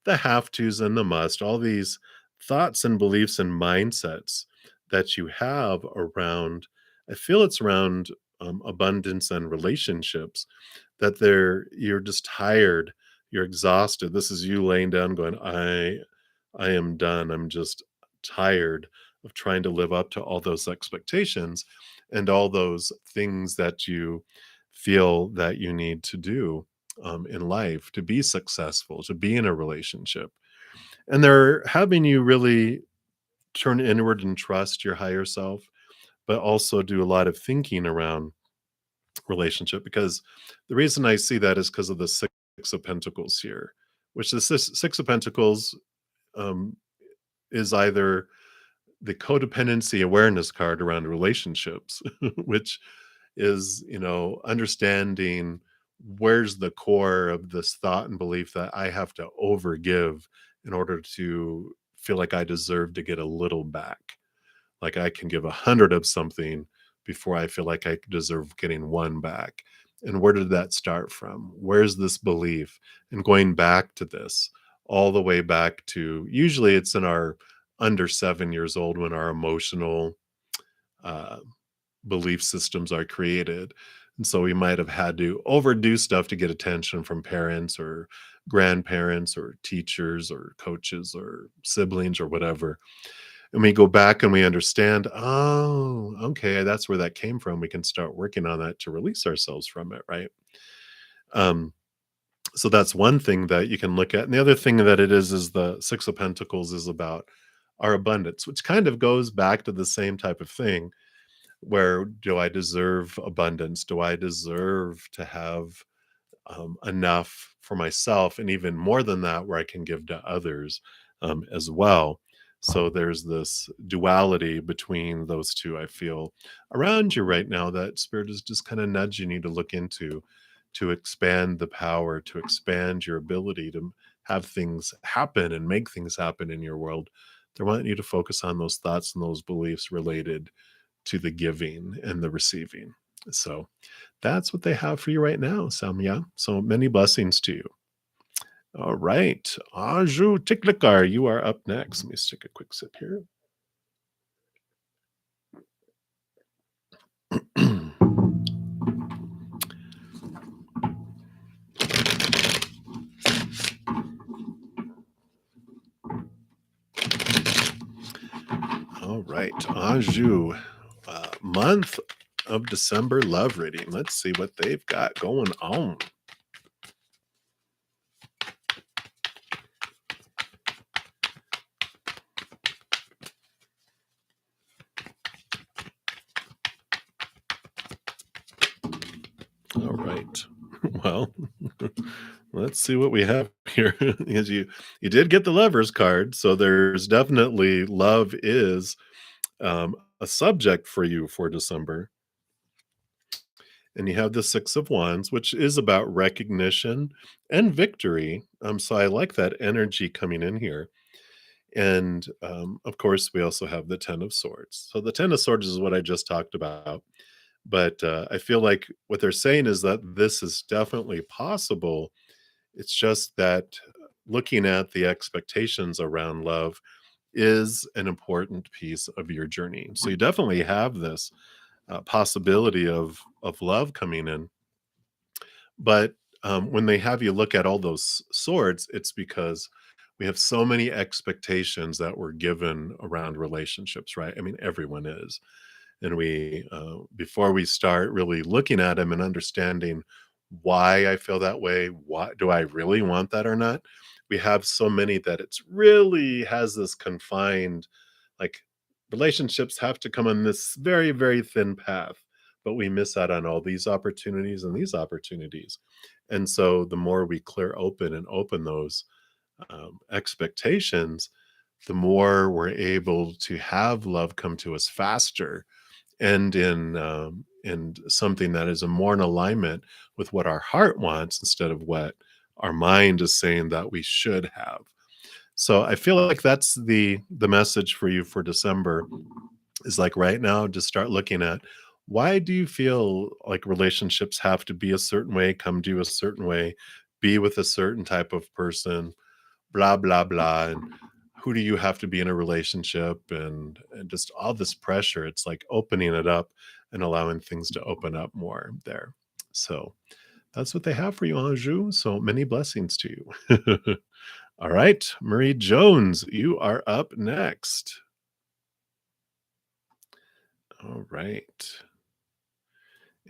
the have tos, and the must, all these thoughts and beliefs and mindsets that you have around, I feel it's around abundance and relationships, that you're just tired, you're exhausted. This is you laying down going, I am done. I'm just tired of trying to live up to all those expectations and all those things that you feel that you need to do in life to be successful, to be in a relationship. And they're having you really turn inward and trust your higher self, but also do a lot of thinking around relationship. Because the reason I see that is because of the Six of Pentacles here, which the Six of Pentacles um, is either the codependency awareness card around relationships, which is, understanding where's the core of this thought and belief that I have to overgive in order to feel like I deserve to get a little back. Like I can give 100 of something before I feel like I deserve getting one back. And where did that start from? Where's this belief? And going back to this, all the way back to usually it's in our under 7 years old when our emotional uh, belief systems are created. And so we might have had to overdo stuff to get attention from parents or grandparents or teachers or coaches or siblings or whatever. And we go back and we understand, oh, okay, that's where that came from. We can start working on that to release ourselves from it, right? Um, so that's one thing that you can look at. And the other thing that it is the Six of Pentacles is about our abundance, which kind of goes back to the same type of thing. Where do I deserve abundance? Do I deserve to have enough for myself, and even more than that, where I can give to others as well? So there's this duality between those two, I feel, around you right now that spirit is just kind of nudging you to look into, to expand the power, to expand your ability to have things happen and make things happen in your world. They want you to focus on those thoughts and those beliefs related to the giving and the receiving. So that's what they have for you right now, Samya. So many blessings to you. All right. Aju Tiklikar, you are up next. Let me just take a quick sip here. All right. Aju, month of December love reading. Let's see what they've got going on. All right. Well, let's see what we have here. Because you did get the lovers card, so there's definitely love is a subject for you for December. And you have the Six of Wands, which is about recognition and victory. So I like that energy coming in here. And of course, we also have the Ten of Swords. So the Ten of Swords is what I just talked about. But I feel like what they're saying is that this is definitely possible. It's just that looking at the expectations around love is an important piece of your journey. So you definitely have this possibility of love coming in. But when they have you look at all those swords, it's because we have so many expectations that we're given around relationships, right? I mean, everyone is. And we, before we start really looking at them and understanding why I feel that way, why do I really want that or not? We have so many that it's really has this confined, like relationships have to come on this very, very thin path, but we miss out on all these opportunities and these opportunities. And so the more we clear open and open those expectations, the more we're able to have love come to us faster and in something that is a more in alignment with what our heart wants instead of what our mind is saying that we should have. So I feel like that's the message for you for December is like right now just start looking at why do you feel like relationships have to be a certain way, come to you a certain way, be with a certain type of person, blah blah blah, and who do you have to be in a relationship and just all this pressure. It's like opening it up and allowing things to open up more there. So that's what they have for you, Anjou. So many blessings to you. All right, Marie Jones, you are up next. All right.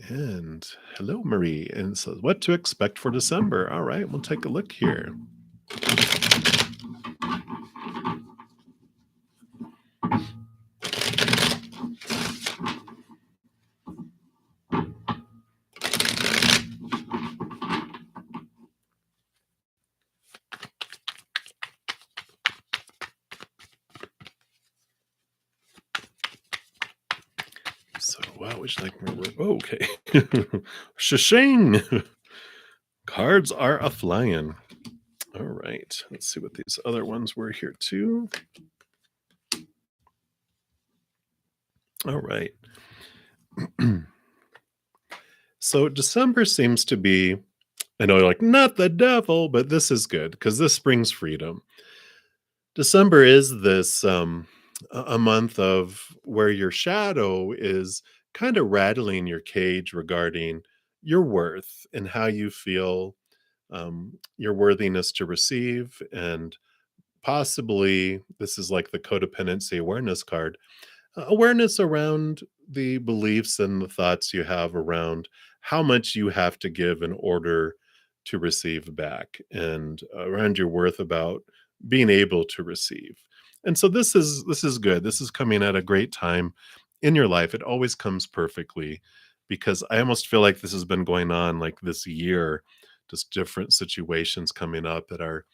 And hello, Marie. And so, what to expect for December? All right, we'll take a look here. So, wow, would you like more work? Oh, okay. Shashing. Cards are a flying. All right. Let's see what these other ones were here too. All right. So December seems to be, I know you're like, not the devil, but this is good because this brings freedom. December is this a month of where your shadow is kind of rattling your cage regarding your worth and how you feel, your worthiness to receive, and possibly this is like the codependency awareness card, awareness around the beliefs and the thoughts you have around how much you have to give in order to receive back, and around your worth about being able to receive. And so this is good. This is coming at a great time in your life. It always comes perfectly, because I almost feel like this has been going on like this year, just different situations coming up that are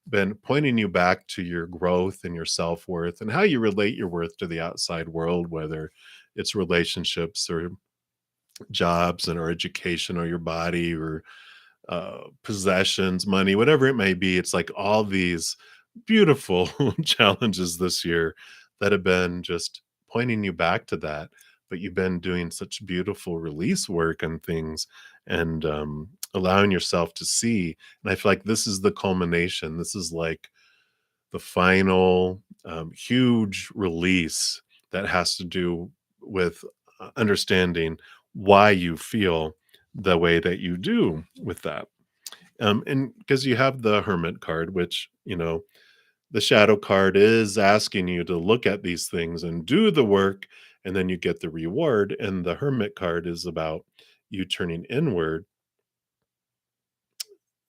been pointing you back to your growth and your self-worth and how you relate your worth to the outside world, whether it's relationships or jobs and or education or your body or possessions, money, whatever it may be. It's like all these beautiful challenges this year that have been just pointing you back to that. But you've been doing such beautiful release work and things, and allowing yourself to see. And I feel like this is the culmination. This is like the final huge release that has to do with understanding why you feel the way that you do with that. And because you have the hermit card, which, the shadow card is asking you to look at these things and do the work, and then you get the reward. And the hermit card is about you turning inward.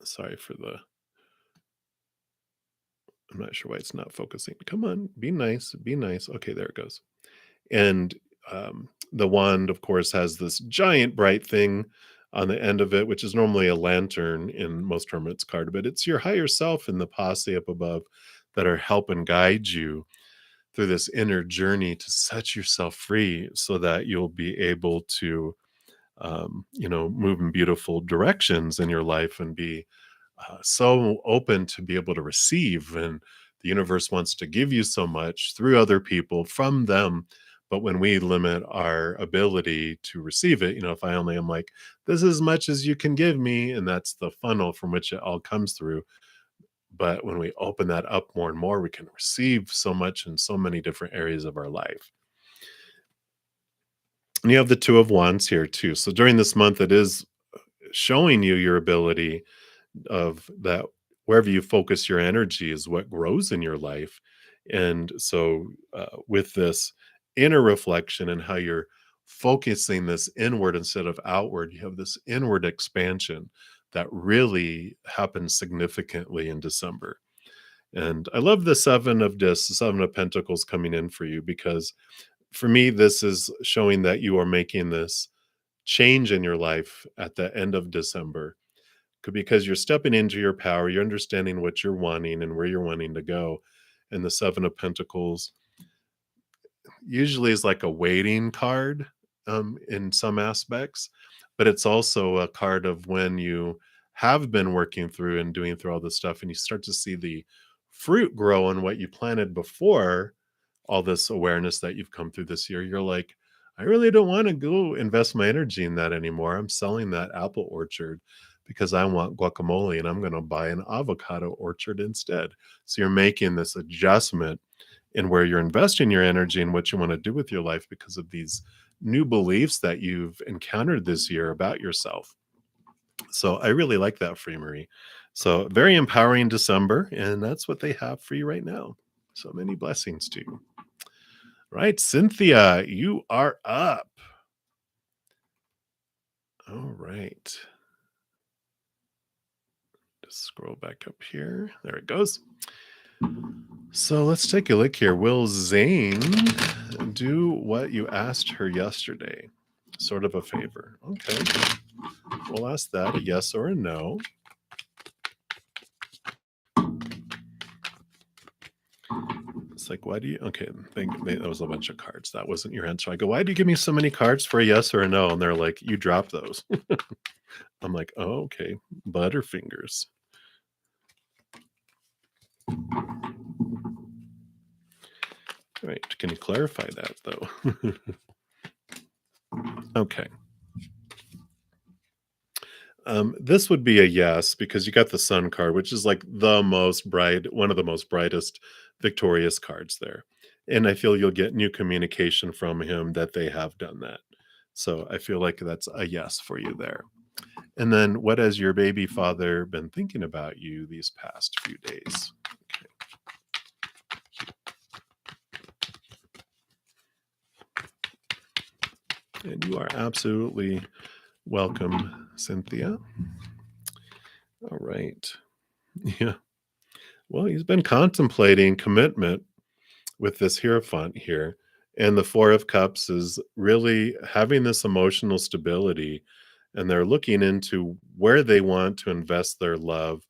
Sorry for the, I'm not sure why it's not focusing. Come on, be nice, be nice. Okay, there it goes. And the wand, of course, has this giant bright thing on the end of it, which is normally a lantern in most hermits card, but it's your higher self and the posse up above that are helping guide you through this inner journey to set yourself free so that you'll be able to, move in beautiful directions in your life and be so open to be able to receive. And the universe wants to give you so much through other people from them. But when we limit our ability to receive it, if I only am like, this is as much as you can give me, and that's the funnel from which it all comes through. But when we open that up more and more, we can receive so much in so many different areas of our life. And you have the Two of Wands here too. So during this month, it is showing you your ability of that, wherever you focus your energy is what grows in your life. And so with this inner reflection and how you're focusing this inward instead of outward, you have this inward expansion that really happens significantly in December. And I love the seven of discs, the seven of pentacles coming in for you, because for me this is showing that you are making this change in your life at the end of December, because you're stepping into your power, you're understanding what you're wanting and where you're wanting to go. And the Seven of Pentacles usually is like a waiting card in some aspects, but it's also a card of when you have been working through and doing through all this stuff and you start to see the fruit grow on what you planted before all this awareness that you've come through this year. You're like, I really don't want to go invest my energy in that anymore. I'm selling that apple orchard because I want guacamole and I'm going to buy an avocado orchard instead. So you're making this adjustment in where you're investing your energy and what you want to do with your life because of these new beliefs that you've encountered this year about yourself. So I really like that for you, Marie. So very empowering December, and that's what they have for you right now. So many blessings to you. Right, Cynthia, you are up. All right. Just scroll back up here. There it goes. So let's take a look here. Will Zane do what you asked her yesterday? Sort of a favor. Okay. We'll ask that, a yes or a no. It's like, why do you okay, that was a bunch of cards. That wasn't your answer. I go, "Why do you give me so many cards for a yes or a no?" And they're like, "You drop those." I'm like, "Oh, okay. Butterfingers." Right. Can you clarify that though? Okay. This would be a yes because you got the sun card, which is like one of the most brightest victorious cards there. And I feel you'll get new communication from him that they have done that. So I feel like that's a yes for you there. And then what has your baby father been thinking about you these past few days? And you are absolutely welcome, Cynthia. All right. Yeah. Well, he's been contemplating commitment with this Hierophant here. And the Four of Cups is really having this emotional stability. And they're looking into where they want to invest their love,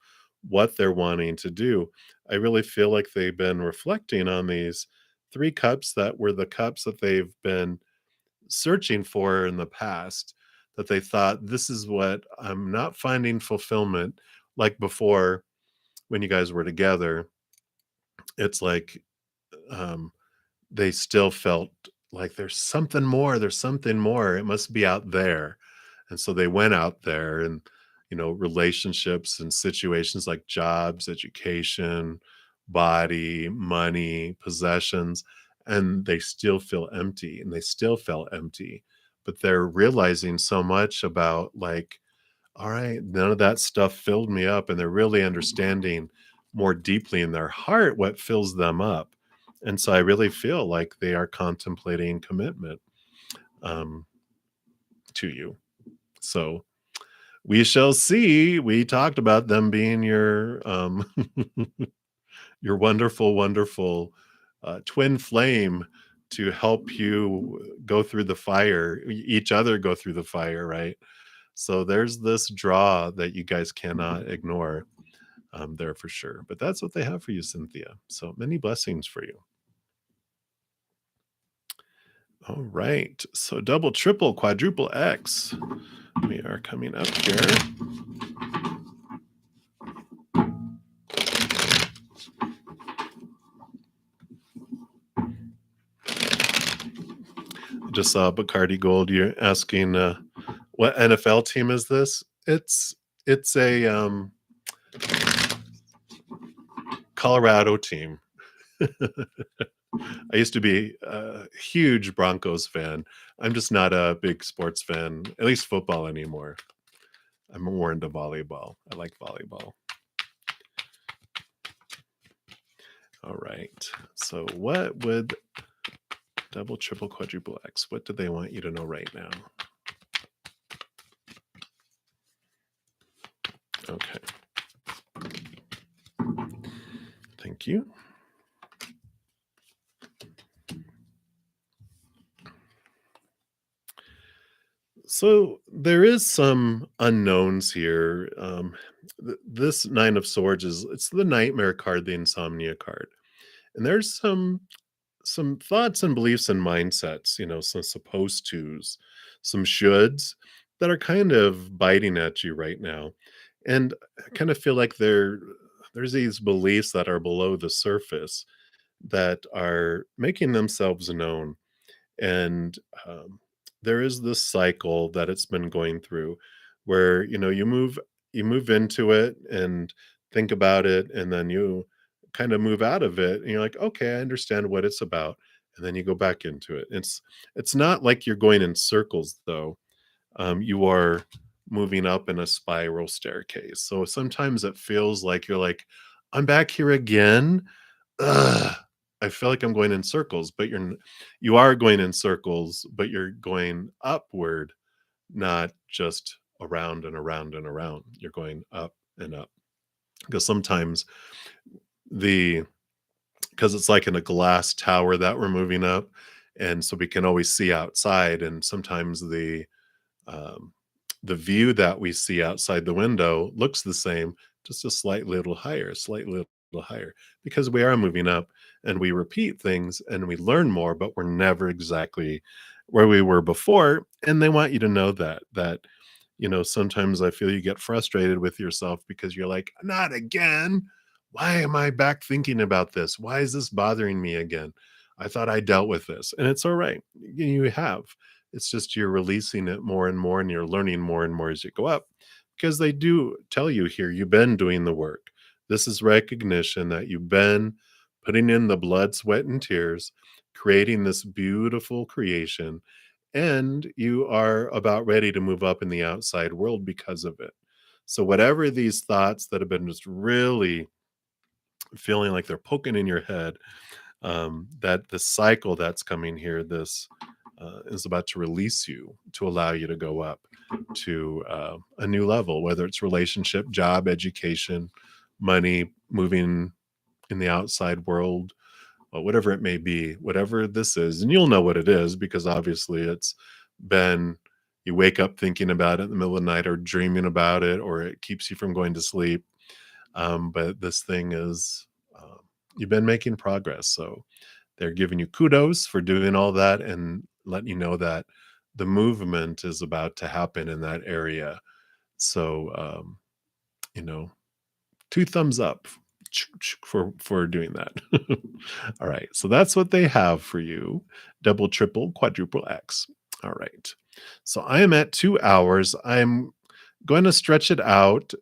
what they're wanting to do. I really feel like they've been reflecting on these three cups that were the cups that they've been searching for in the past, that they thought, this is what I'm not finding fulfillment like before when you guys were together. It's like, um, they still felt like there's something more, it must be out there, and so they went out there and, relationships and situations like jobs, education, body, money, possessions, and they still feel empty, and they still felt empty, but they're realizing so much about, like, all right, none of that stuff filled me up, and they're really understanding more deeply in their heart what fills them up. And so I really feel like they are contemplating commitment um, to you. So we shall see. We talked about them being your your wonderful, wonderful twin flame to help you go through the fire, each other go through the fire, right? So there's this draw that you guys cannot ignore there for sure. But that's what they have for you, Cynthia. So many blessings for you. All right. So double, triple, quadruple X. We are coming up here. Just saw Bacardi Gold. You're asking what NFL team is this? It's a Colorado team. I used to be a huge Broncos fan. I'm just not a big sports fan, at least football anymore. I'm more into volleyball. I like volleyball. All right. So what would double, triple, quadruple X, what do they want you to know right now? Okay. Thank you. So there is some unknowns here. This Nine of Swords it's the nightmare card, the insomnia card, and there's some thoughts and beliefs and mindsets, some supposed tos, some shoulds that are kind of biting at you right now, and I kind of feel like there's these beliefs that are below the surface that are making themselves known. And there is this cycle that it's been going through where you move into it and think about it, and then you kind of move out of it and you're like, okay, I understand what it's about, and then you go back into it. It's not like you're going in circles though. You are moving up in a spiral staircase, so sometimes it feels like you're like, I'm back here again. Ugh, I feel like I'm going in circles, but you are going in circles, but you're going upward, not just around and around and around. You're going up and up. Because sometimes the because it's like in a glass tower that we're moving up, and so we can always see outside, and sometimes um, the view that we see outside the window looks the same, just a slightly little higher, because we are moving up. and we repeat things and we learn more, but we're never exactly where we were before. And they want you to know that sometimes I feel you get frustrated with yourself because you're like, not again. Why am I back thinking about this? Why is this bothering me again? I thought I dealt with this. And it's all right. You have. It's just you're releasing it more and more and you're learning more and more as you go up because they do tell you here, you've been doing the work. This is recognition that you've been putting in the blood, sweat, and tears, creating this beautiful creation, and you are about ready to move up in the outside world because of it. So, whatever these thoughts that have been just really feeling like they're poking in your head, that the cycle that's coming here, this is about to release you to allow you to go up to a new level, whether it's relationship, job, education, money, moving in the outside world, whatever it may be, whatever this is. And you'll know what it is because obviously it's been, you wake up thinking about it in the middle of the night or dreaming about it, or it keeps you from going to sleep. But this thing is, you've been making progress. So they're giving you kudos for doing all that and letting you know that the movement is about to happen in that area. So, you know, two thumbs up for doing that. All right. So that's what they have for you. Double, triple, quadruple X. All right. So I am at 2 hours. I'm going to stretch it out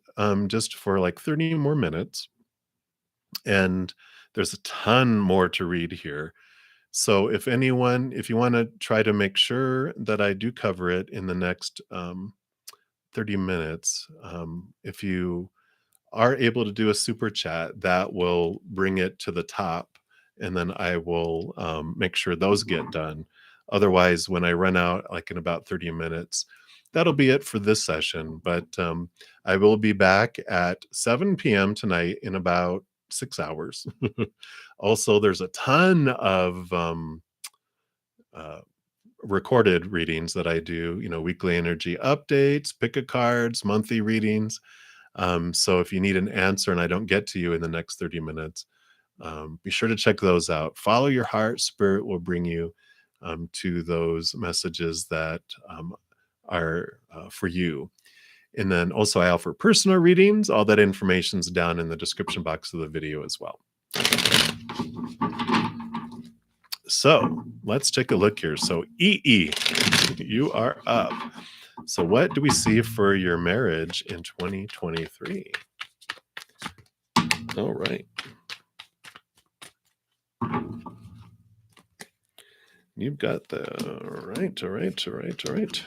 just for like 30 more minutes. And there's a ton more to read here. So if you want to try to make sure that I do cover it in the next 30 minutes, if you are able to do a super chat, that will bring it to the top. And then I will make sure those get done. Otherwise, when I run out, like in about 30 minutes, that'll be it for this session. But I will be back at 7 p.m. tonight in about 6 hours. Also, there's a ton of uh, recorded readings that I do, weekly energy updates, pick a cards, monthly readings. So if you need an answer and I don't get to you in the next 30 minutes, be sure to check those out. Follow your heart. Spirit will bring you to those messages that are for you. And then also, I offer personal readings. All that information's down in the description box of the video as well. So let's take a look here. So, EE, you are up. So, what do we see for your marriage in 2023? All right. You've got the all right.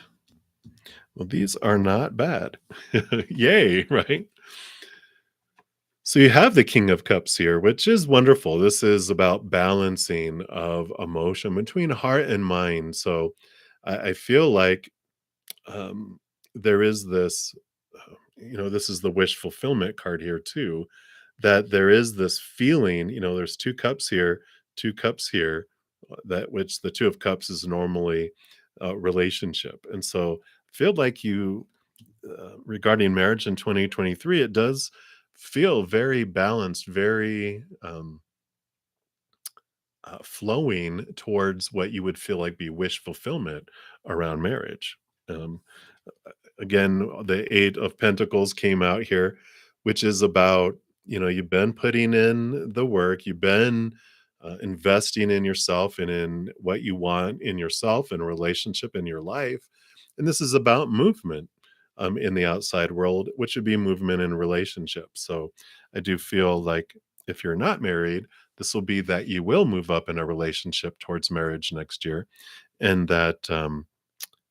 Well, these are not bad. Yay, right? So you have the King of Cups here, which is wonderful. This is about balancing of emotion between heart and mind. So I feel like um, there is this, this is the wish fulfillment card here too, that there is this feeling, there's two cups here, that which the Two of Cups is normally a relationship. And so I feel like regarding marriage in 2023, it does feel very balanced, very flowing towards what you would feel like be wish fulfillment around marriage. Um, Again, the Eight of Pentacles came out here, which is about, you've been putting in the work, you've been investing in yourself and in what you want in yourself and relationship in your life. And this is about movement in the outside world, which would be movement in relationships. So I do feel like if you're not married, this will be that you will move up in a relationship towards marriage next year. And that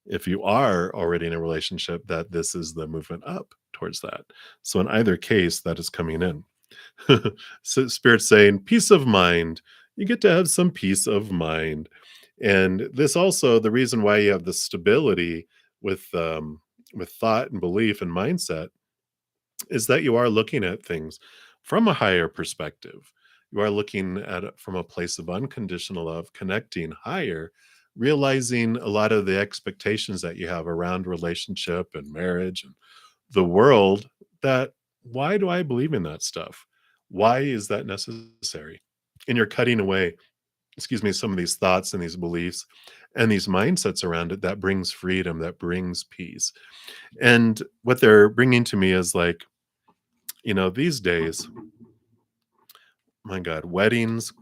if you are already in a relationship, that this is the movement up towards that. So in either case, that is coming in. So Spirit's saying, peace of mind. You get to have some peace of mind. And this also, the reason why you have the stability with thought and belief and mindset is that you are looking at things from a higher perspective. You are looking at it from a place of unconditional love, connecting higher, realizing a lot of the expectations that you have around relationship and marriage and the world, that why do I believe in that stuff? Why is that necessary? and you're cutting away, excuse me, some of these thoughts and these beliefs and these mindsets around it that brings freedom, that brings peace. And what they're bringing to me is like, these days, my God, weddings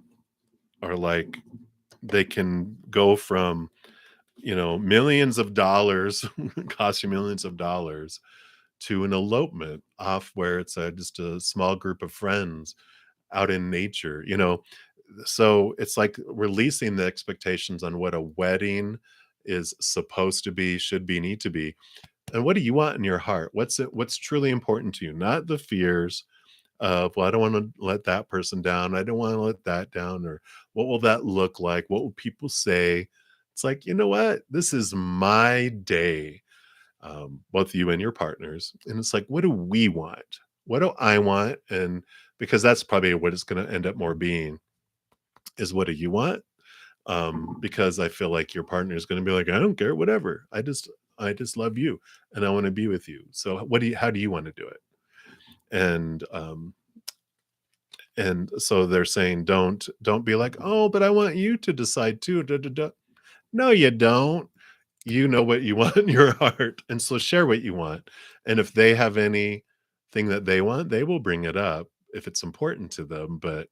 are like, they can go from, millions of dollars, cost you millions of dollars, to an elopement off where it's just a small group of friends out in nature, so it's like releasing the expectations on what a wedding is supposed to be, should be, need to be. And what do you want in your heart? What's truly important to you? Not the fears of, well, I don't want to let that person down. I don't want to let that down. Or what will that look like? What will people say? It's like, you know what? This is my day, both you and your partners. And it's like, what do we want? What do I want? And because that's probably what it's going to end up more being is, what do you want? Because I feel like your partner is going to be like, I don't care, whatever. I just love you and I want to be with you. So how do you want to do it? And so they're saying, don't be like, oh, but I want you to decide too. Da, da, da. No, you don't. You know what you want in your heart, and so share what you want. And if they have anything that they want, they will bring it up if it's important to them. But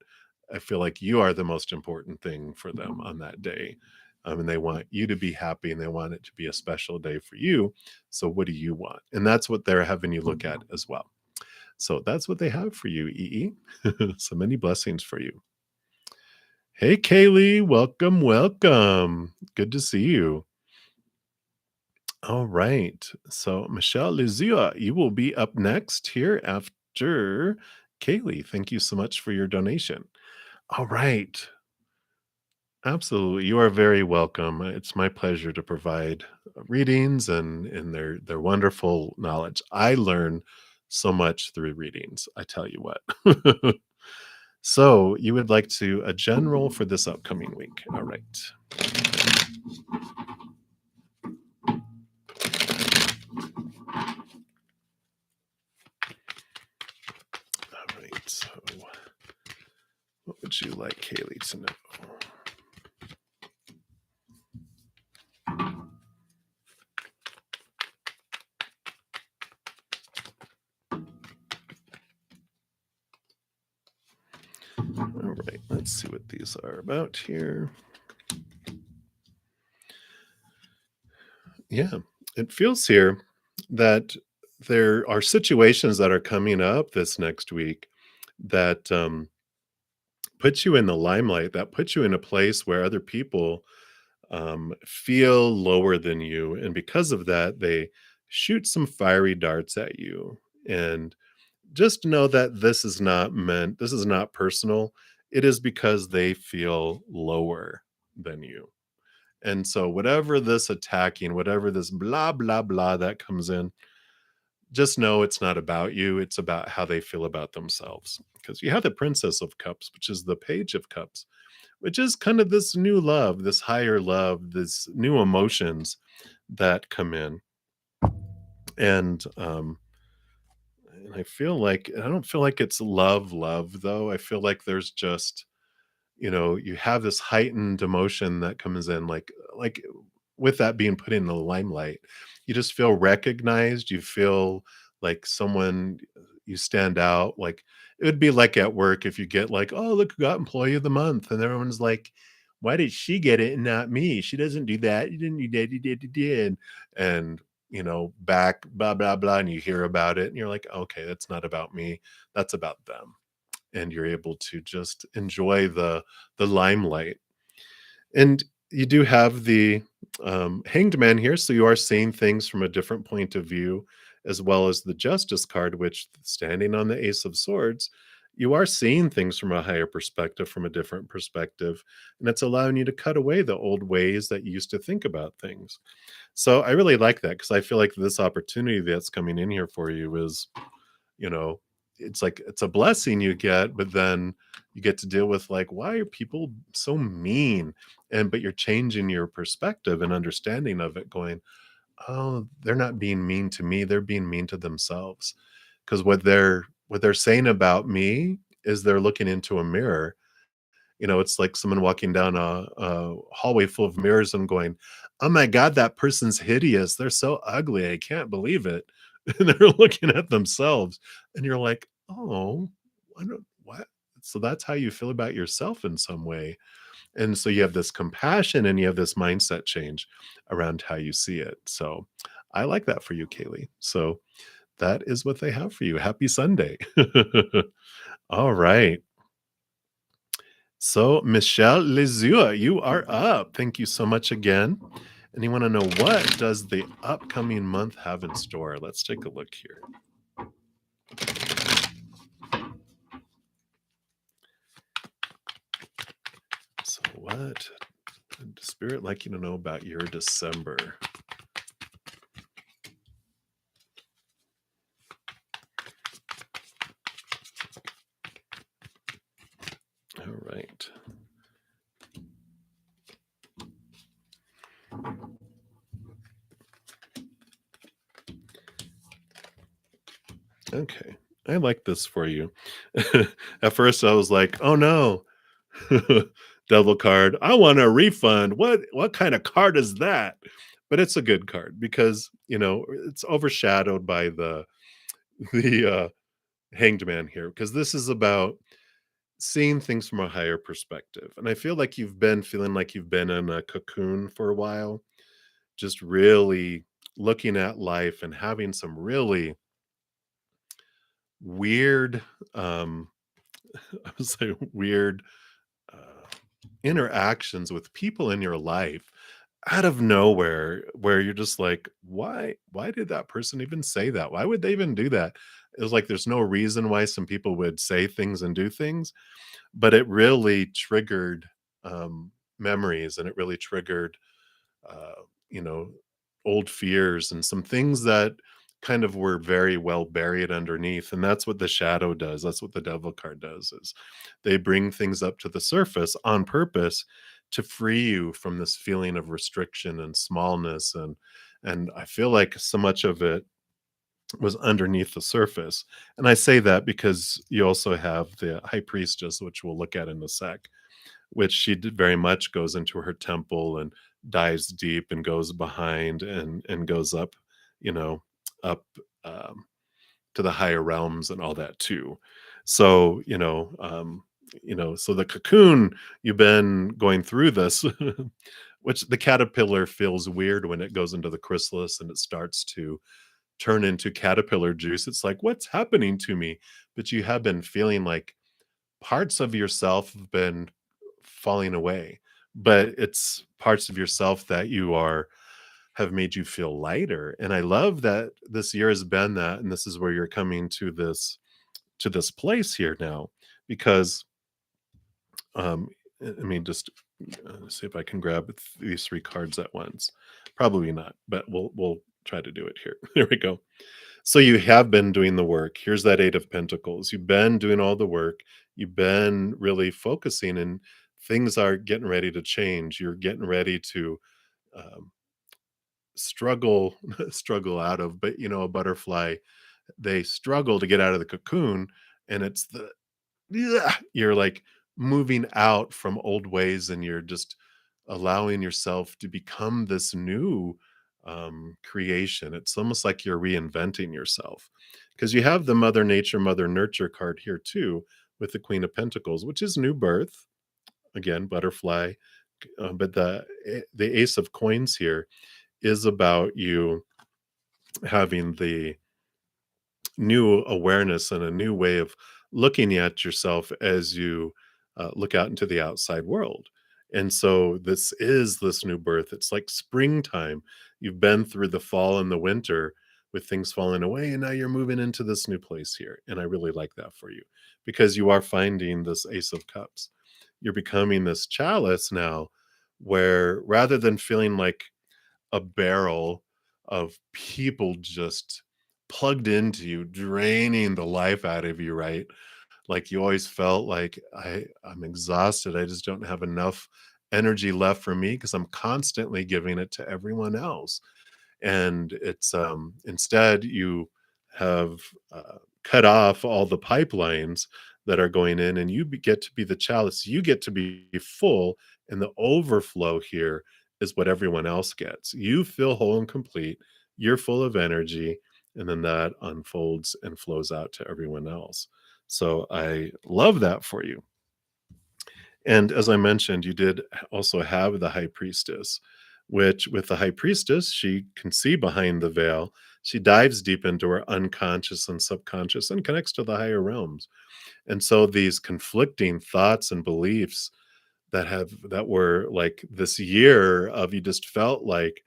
I feel like you are the most important thing for them on that day. And they want you to be happy and they want it to be a special day for you. So what do you want? And that's what they're having you look at as well. So that's what they have for you, EE. So many blessings for you. Hey, Kaylee, welcome, welcome. Good to see you. All right. So, Michelle Lizua, you will be up next here after Kaylee. Thank you so much for your donation. All right. Absolutely. You are very welcome. It's my pleasure to provide readings and their wonderful knowledge. I learn so much through readings, I tell you what. So, you would like to a general for this upcoming week. All right. All right. So, what would you like Kaylee to know? All right, let's see what these are about here. Yeah, it feels here that there are situations that are coming up this next week that put you in the limelight, that put you in a place where other people feel lower than you. And because of that, they shoot some fiery darts at you. And just know that this is not personal. It is because they feel lower than you. And so, whatever this attacking, whatever this blah, blah, blah that comes in, just know it's not about you. It's about how they feel about themselves. Because you have the Princess of Cups, which is the Page of Cups, which is kind of this new love, this higher love, this new emotions that come in. And, and I don't feel like it's love, though. I feel like there's just, you have this heightened emotion that comes in, like with that being put in the limelight, you just feel recognized. You feel like someone, you stand out. Like it would be like at work if you get like, oh, look who got employee of the month, and everyone's like, why did she get it and not me? She doesn't do that. You didn't do that. You did. And back blah blah blah, and you hear about it, and you're like, okay, that's not about me. That's about them. And you're able to just enjoy the limelight. And you do have the hanged man here, so you are seeing things from a different point of view, as well as the justice card, which standing on the ace of swords, you are seeing things from a higher perspective, from a different perspective, and it's allowing you to cut away the old ways that you used to think about things. So I really like that, because I feel like this opportunity that's coming in here for you is, you know, it's like it's a blessing you get, but then you get to deal with like, why are people so mean? And but you're changing your perspective and understanding of it, going, oh, they're not being mean to me, they're being mean to themselves. Because what they're saying about me is they're looking into a mirror It's like someone walking down a hallway full of mirrors and going, "Oh my god, that person's hideous. They're so ugly. I can't believe it." And they're looking at themselves, and you're like, "Oh, I don't what?" So that's how you feel about yourself in some way. And so you have this compassion and you have this mindset change around how you see it. So I like that for you, Kaylee. So that is what they have for you. Happy Sunday. All right. So, Michelle Lezua, you are up. Thank you so much again. And you want to know, what does the upcoming month have in store? Let's take a look here. So, what would the Spirit like you to know about your December? All right. Okay. I like this for you. At first I was like, "Oh no." Devil card. I want a refund. What kind of card is that? But it's a good card because, it's overshadowed by the hanged man here, because this is about seeing things from a higher perspective. And I feel like you've been feeling like you've been in a cocoon for a while, just really looking at life and having some really weird I would say weird uh, interactions with people in your life out of nowhere, where you're just like, why did that person even say that? Why would they even do that? It was like there's no reason why some people would say things and do things, but it really triggered memories, and it really triggered uh, you know, old fears and some things that kind of were very well buried underneath. And that's what the shadow does. That's what the devil card does, is they bring things up to the surface on purpose to free you from this feeling of restriction and smallness. And I feel like so much of it was underneath the surface. And I say that because you also have the high priestess, which we'll look at in a sec, which she did very much goes into her temple and dives deep and goes behind and goes up, you know, up to the higher realms and all that too. So, so the cocoon, you've been going through this, which the caterpillar feels weird when it goes into the chrysalis and it starts to turn into caterpillar juice. It's like, what's happening to me? But you have been feeling like parts of yourself have been falling away, but it's parts of yourself that you are have made you feel lighter. And I love that this year has been that, and this is where you're coming to this place here now, because let me just see if I can grab these three cards at once. Probably not, but we'll try to do it here. There we go. So you have been doing the work. Here's that 8 of Pentacles. You've been doing all the work. You've been really focusing, and things are getting ready to change. You're getting ready to um, struggle, struggle out of, but a butterfly, they struggle to get out of the cocoon, and it's you're like moving out from old ways, and you're just allowing yourself to become this new creation. It's almost like you're reinventing yourself, because you have the Mother Nature, Mother Nurture card here too, with the Queen of Pentacles, which is new birth. Again, butterfly. But the Ace of Coins here is about you having the new awareness and a new way of looking at yourself as you look out into the outside world. And so this is this new birth. It's like springtime. You've been through the fall and the winter with things falling away, and now you're moving into this new place here. And I really like that for you, because you are finding this Ace of Cups. You're becoming this chalice now, where rather than feeling like a barrel of people just plugged into you, draining the life out of you, right? Like you always felt like I'm exhausted. I just don't have enough energy left for me because I'm constantly giving it to everyone else. And it's instead you have cut off all the pipelines that are going in, and get to be the chalice. You get to be full, and the overflow here is what everyone else gets. You feel whole and complete. You're full of energy, and then that unfolds and flows out to everyone else. So I love that for you. And as I mentioned, you did also have the high priestess, which with the high priestess, she can see behind the veil. She dives deep into her unconscious and subconscious and connects to the higher realms. And so these conflicting thoughts and beliefs that were like this year of, you just felt like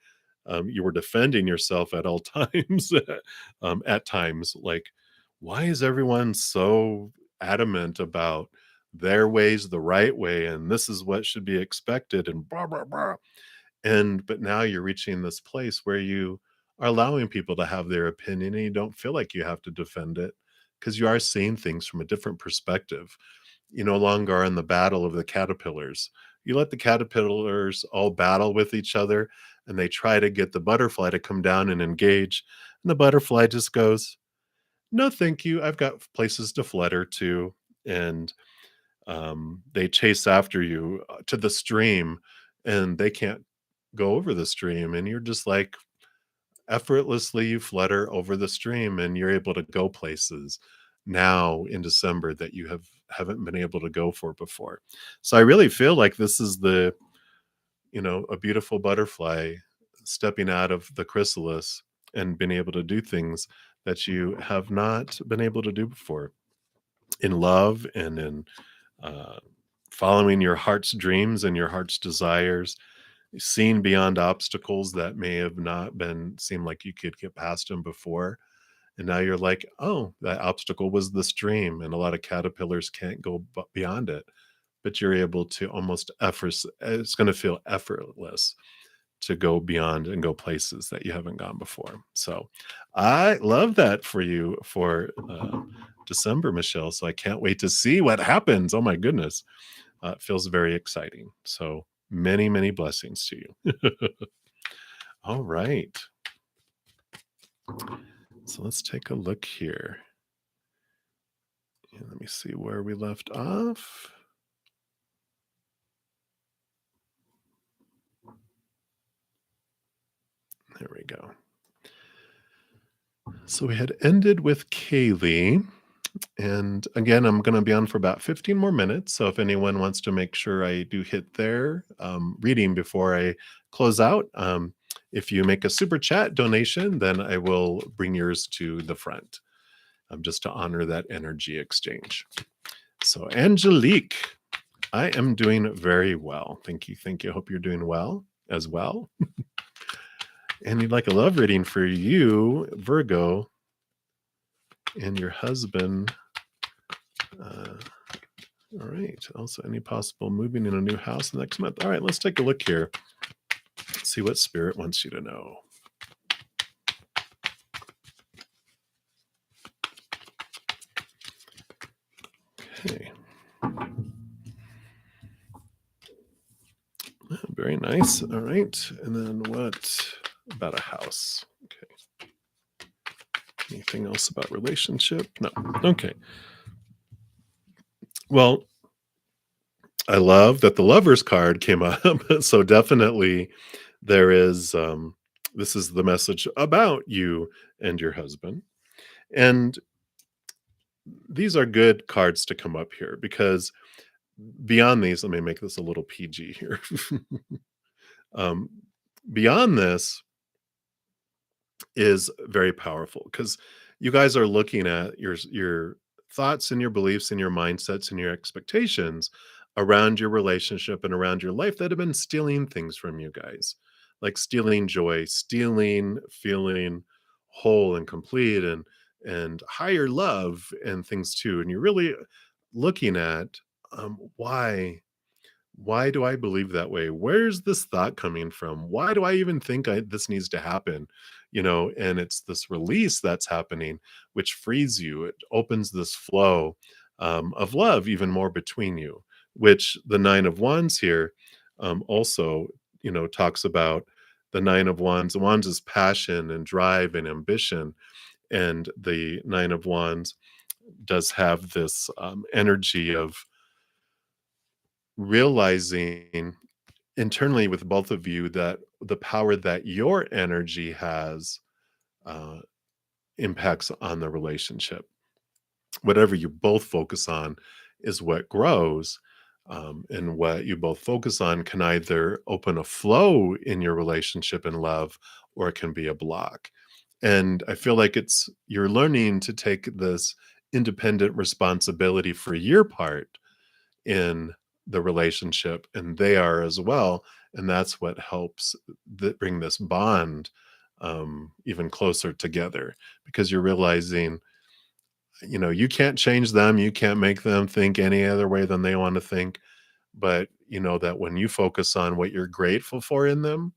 you were defending yourself at all times, at times, like, why is everyone so adamant about their ways the right way, and this is what should be expected, and blah blah blah. And but now you're reaching this place where you are allowing people to have their opinion, and you don't feel like you have to defend it, because you are seeing things from a different perspective. You no longer are in the battle of the caterpillars. You let the caterpillars all battle with each other, and they try to get the butterfly to come down and engage. And the butterfly just goes, "No, thank you. I've got places to flutter to." And they chase after you to the stream, and they can't go over the stream. And you're just like, effortlessly you flutter over the stream, and you're able to go places now in December that you haven't been able to go for before. So I really feel like this is a beautiful butterfly stepping out of the chrysalis and being able to do things that you have not been able to do before, in love and in uh, following your heart's dreams and your heart's desires, seeing beyond obstacles that may have not been seem like you could get past them before. And now you're like, oh, that obstacle was the stream, and a lot of caterpillars can't go beyond it. But you're able to almost it's going to feel effortless to go beyond and go places that you haven't gone before. So I love that for you for December, Michelle. So I can't wait to see what happens. Oh my goodness. It feels very exciting. So many, many blessings to you. All right. So let's take a look here. And let me see where we left off. There we go. So we had ended with Kaylee. And again, I'm going to be on for about 15 more minutes. So if anyone wants to make sure I do hit their reading before I close out, if you make a super chat donation, then I will bring yours to the front, just to honor that energy exchange. So, Angelique, I am doing very well. Thank you. Thank you. I hope you're doing well as well. And you'd like a love reading for you, Virgo, and your husband. All right. Also, any possible moving in a new house next month? All right. Let's take a look here. See what Spirit wants you to know. Okay. Very nice. All right. And then what about a house? Okay. Anything else about relationship? No. Okay. Well, I love that the Lovers card came up. So definitely there is this is the message about you and your husband. And these are good cards to come up here, because beyond these, let me make this a little PG here. um, Beyond this is very powerful, because you guys are looking at your thoughts and your beliefs and your mindsets and your expectations around your relationship and around your life that have been stealing things from you guys, like stealing joy, stealing feeling whole and complete, and higher love and things too. And you're really looking at why do I believe that way? Where's this thought coming from? Why do I even think this needs to happen? And it's this release that's happening, which frees you. It opens this flow of love even more between you, which the Nine of Wands here also, talks about the Nine of Wands. Wands is passion and drive and ambition. And the Nine of Wands does have this energy of realizing internally with both of you that the power that your energy has uh, impacts on the relationship. Whatever you both focus on is what grows. And what you both focus on can either open a flow in your relationship and love, or it can be a block. And I feel like it's you're learning to take this independent responsibility for your part in the relationship, and they are as well. And that's what helps bring this bond even closer together, because you're realizing, you can't change them, you can't make them think any other way than they want to think, but you know that when you focus on what you're grateful for in them,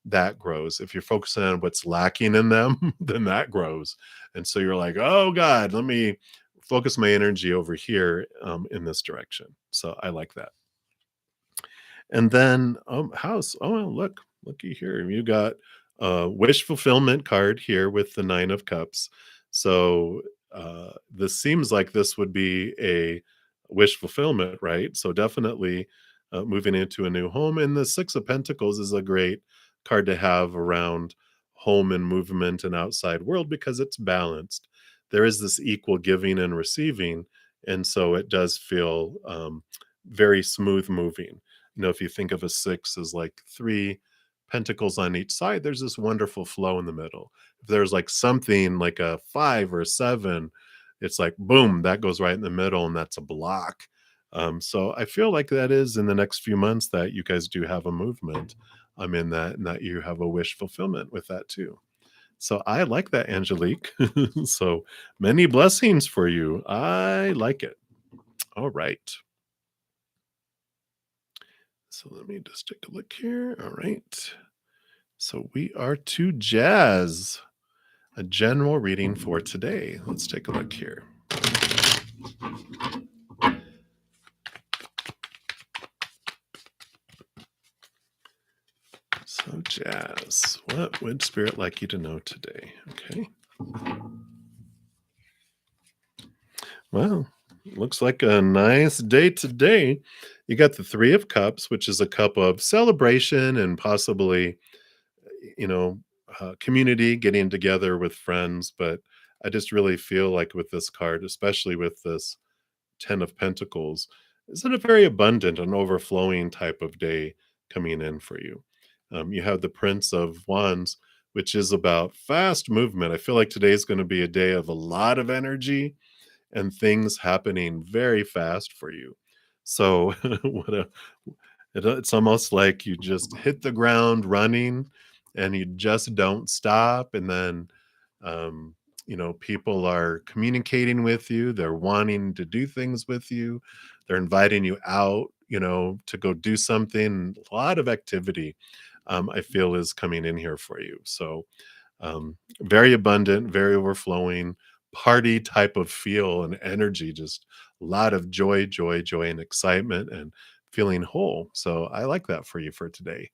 that grows. If you're focusing on what's lacking in them, then that grows. And so you're like, oh God, let me focus my energy over here in this direction. So I like that. And then house. Oh, well, looky here. You got a wish fulfillment card here with the 9 of cups. So this seems like this would be a wish fulfillment, right? So definitely moving into a new home. And the 6 of pentacles is a great card to have around home and movement and outside world, because it's balanced. There is this equal giving and receiving. And so it does feel very smooth moving. If you think of a 6 as like 3 pentacles on each side, there's this wonderful flow in the middle. If there's like something like a 5 or a 7, it's like boom, that goes right in the middle, and that's a block. So I feel like that is in the next few months that you guys do have a movement. I'm in that, and that you have a wish fulfillment with that too. So I like that, Angelique. So many blessings for you. I like it. All right. So let me just take a look here. All right. So we are to Jazz, a general reading for today. Let's take a look here. So, Jazz, what would Spirit like you to know today? Okay. Well, looks like a nice day today. You got the 3 of cups, which is a cup of celebration and possibly, you know, community, getting together with friends. But I just really feel like with this card, especially with this 10 of pentacles, is it a very abundant and overflowing type of day coming in for you. You have the Prince of Wands, which is about fast movement. I feel like today is going to be a day of a lot of energy and things happening very fast for you. So what a it's almost like you just hit the ground running and you just don't stop. And then, um, people are communicating with you. They're wanting to do things with you. They're inviting you out, to go do something. A lot of activity, I feel, is coming in here for you. So, very abundant, very overflowing, party type of feel and energy, just a lot of joy, joy, joy, and excitement, and feeling whole. So I like that for you for today.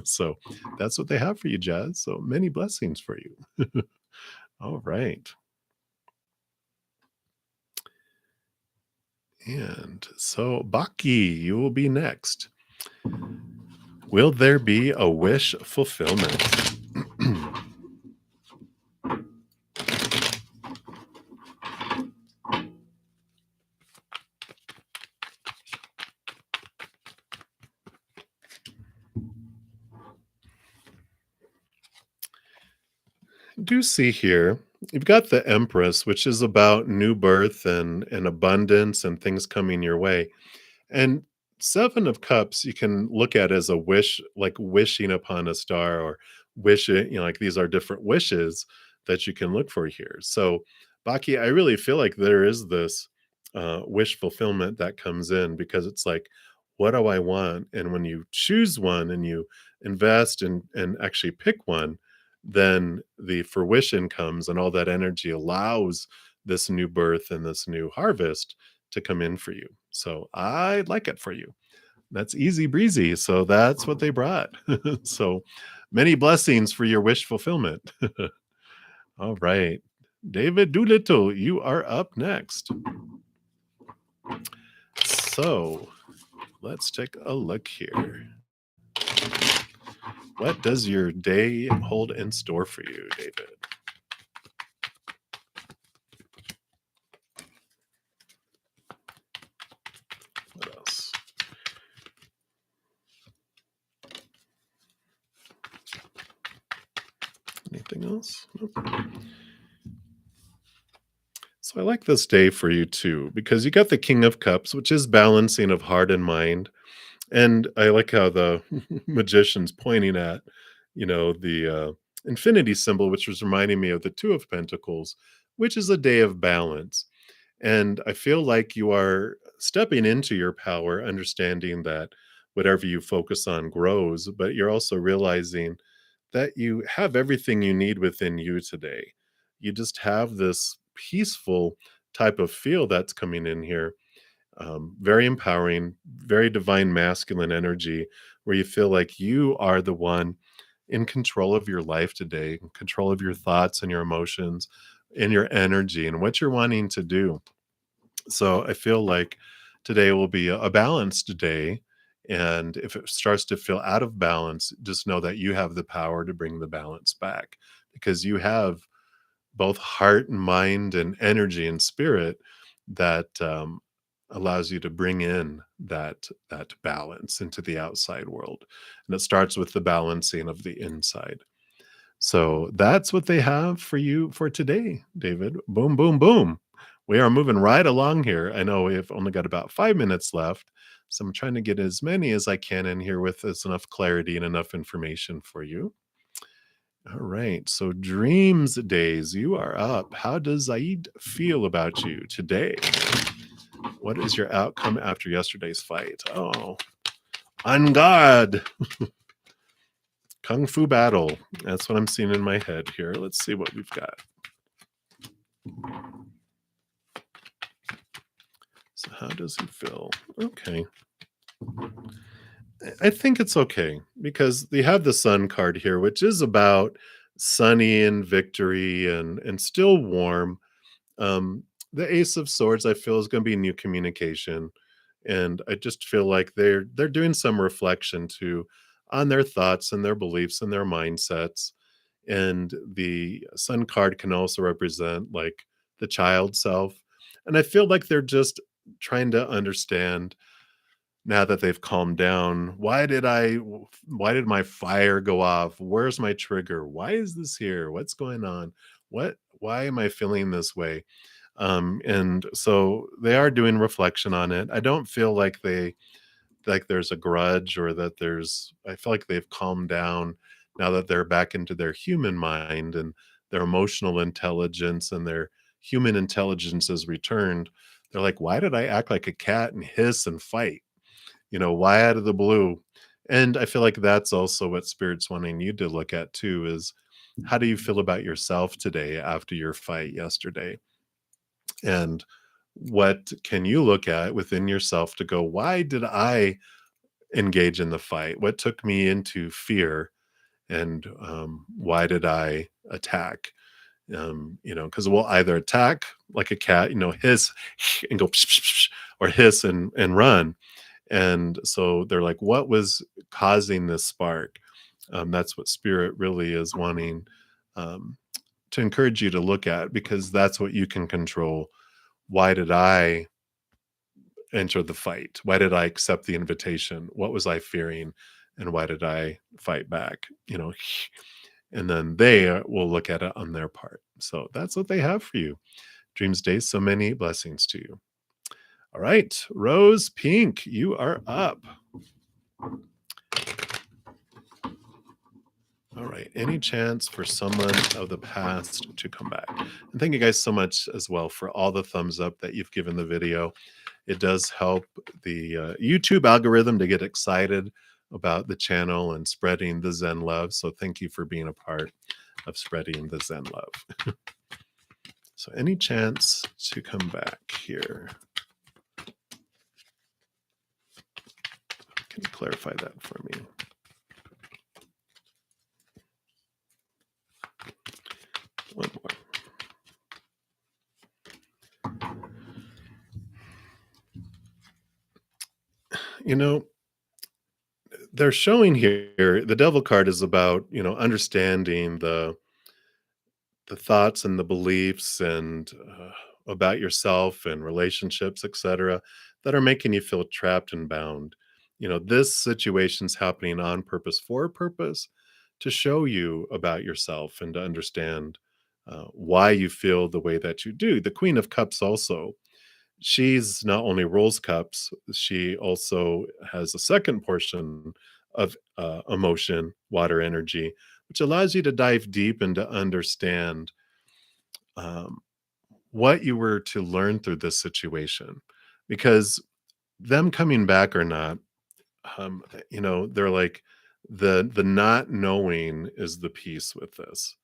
So that's what they have for you, Jazz. So many blessings for you. All right. And so, Baki, you will be next. Will there be a wish fulfillment? Do see here, you've got the Empress, which is about new birth and abundance and things coming your way. And 7 of cups you can look at as a wish, like wishing upon a star, or wishing, like these are different wishes that you can look for here. So, Baki, I really feel like there is this wish fulfillment that comes in, because it's like, what do I want? And when you choose one and you invest and actually pick one, then the fruition comes, and all that energy allows this new birth and this new harvest to come in for you. So I like it for you. That's easy breezy. So that's what they brought. So many blessings for your wish fulfillment. All right. David Doolittle, you are up next. So let's take a look here. What does your day hold in store for you, David? What else? Anything else? Nope. So I like this day for you too, because you got the King of Cups, which is balancing of heart and mind. And I like how the magician's pointing at, the infinity symbol, which was reminding me of the Two of Pentacles, which is a day of balance. And I feel like you are stepping into your power, understanding that whatever you focus on grows, but you're also realizing that you have everything you need within you today. You just have this peaceful type of feel that's coming in here, very empowering, very divine masculine energy, where you feel like you are the one in control of your life today, in control of your thoughts and your emotions and your energy and what you're wanting to do. So I feel like today will be a balanced day. And if it starts to feel out of balance, just know that you have the power to bring the balance back because you have both heart and mind and energy and spirit that allows you to bring in that balance into the outside world. And it starts with the balancing of the inside. So that's what they have for you for today, David. Boom, boom, boom. We are moving right along here. I know we've only got about 5 minutes left. So I'm trying to get as many as I can in here with as enough clarity and enough information for you. All right. So dreams days, you are up. How does Zaid feel about you today? What is your outcome after yesterday's fight? Oh, on guard. Kung Fu battle. That's what I'm seeing in my head here. Let's see what we've got. So how does he feel? Okay. I think it's okay because they have the sun card here, which is about sunny and victory and still warm. The Ace of Swords, I feel, is going to be new communication, and I just feel like they're doing some reflection too on their thoughts and their beliefs and their mindsets. And the Sun card can also represent like the child self, and I feel like they're just trying to understand now that they've calmed down, why did my fire go off? Where's my trigger? Why is this here? What's going on? Why am I feeling this way? And so they are doing reflection on it. I don't feel like there's a grudge or that I feel like they've calmed down now that they're back into their human mind and their emotional intelligence and their human intelligence is returned. They're like, why did I act like a cat and hiss and fight? Why out of the blue? And I feel like that's also what spirit's wanting you to look at too is how do you feel about yourself today after your fight yesterday? And what can you look at within yourself to go, why did I engage in the fight? What took me into fear? And why did I attack? Because we'll either attack like a cat, hiss and go, psh, psh, psh, or hiss and run. And so they're like, what was causing this spark? That's what spirit really is wanting um, to encourage you to look at because that's what you can control. Why did I enter the fight? Why did I accept the invitation? What was I fearing? And why did I fight back? And then they will look at it on their part. So that's what they have for you. Dreams days, so many blessings to you. All right, Rose Pink, you are up. All right. Any chance for someone of the past to come back? And thank you guys so much as well for all the thumbs up that you've given the video. It does help the YouTube algorithm to get excited about the channel and spreading the Zen love. So thank you for being a part of spreading the Zen love. So any chance to come back here? Can you clarify that for me? One more. You know, they're showing here the devil card is about, understanding the thoughts and the beliefs and about yourself and relationships, etc., that are making you feel trapped and bound. This situation's happening on purpose for a purpose to show you about yourself and to understand why you feel the way that you do. The Queen of Cups also, she's not only rolls cups, she also has a second portion of emotion, water energy, which allows you to dive deep and to understand um, what you were to learn through this situation. Because them coming back or not, they're like the not knowing is the piece with this,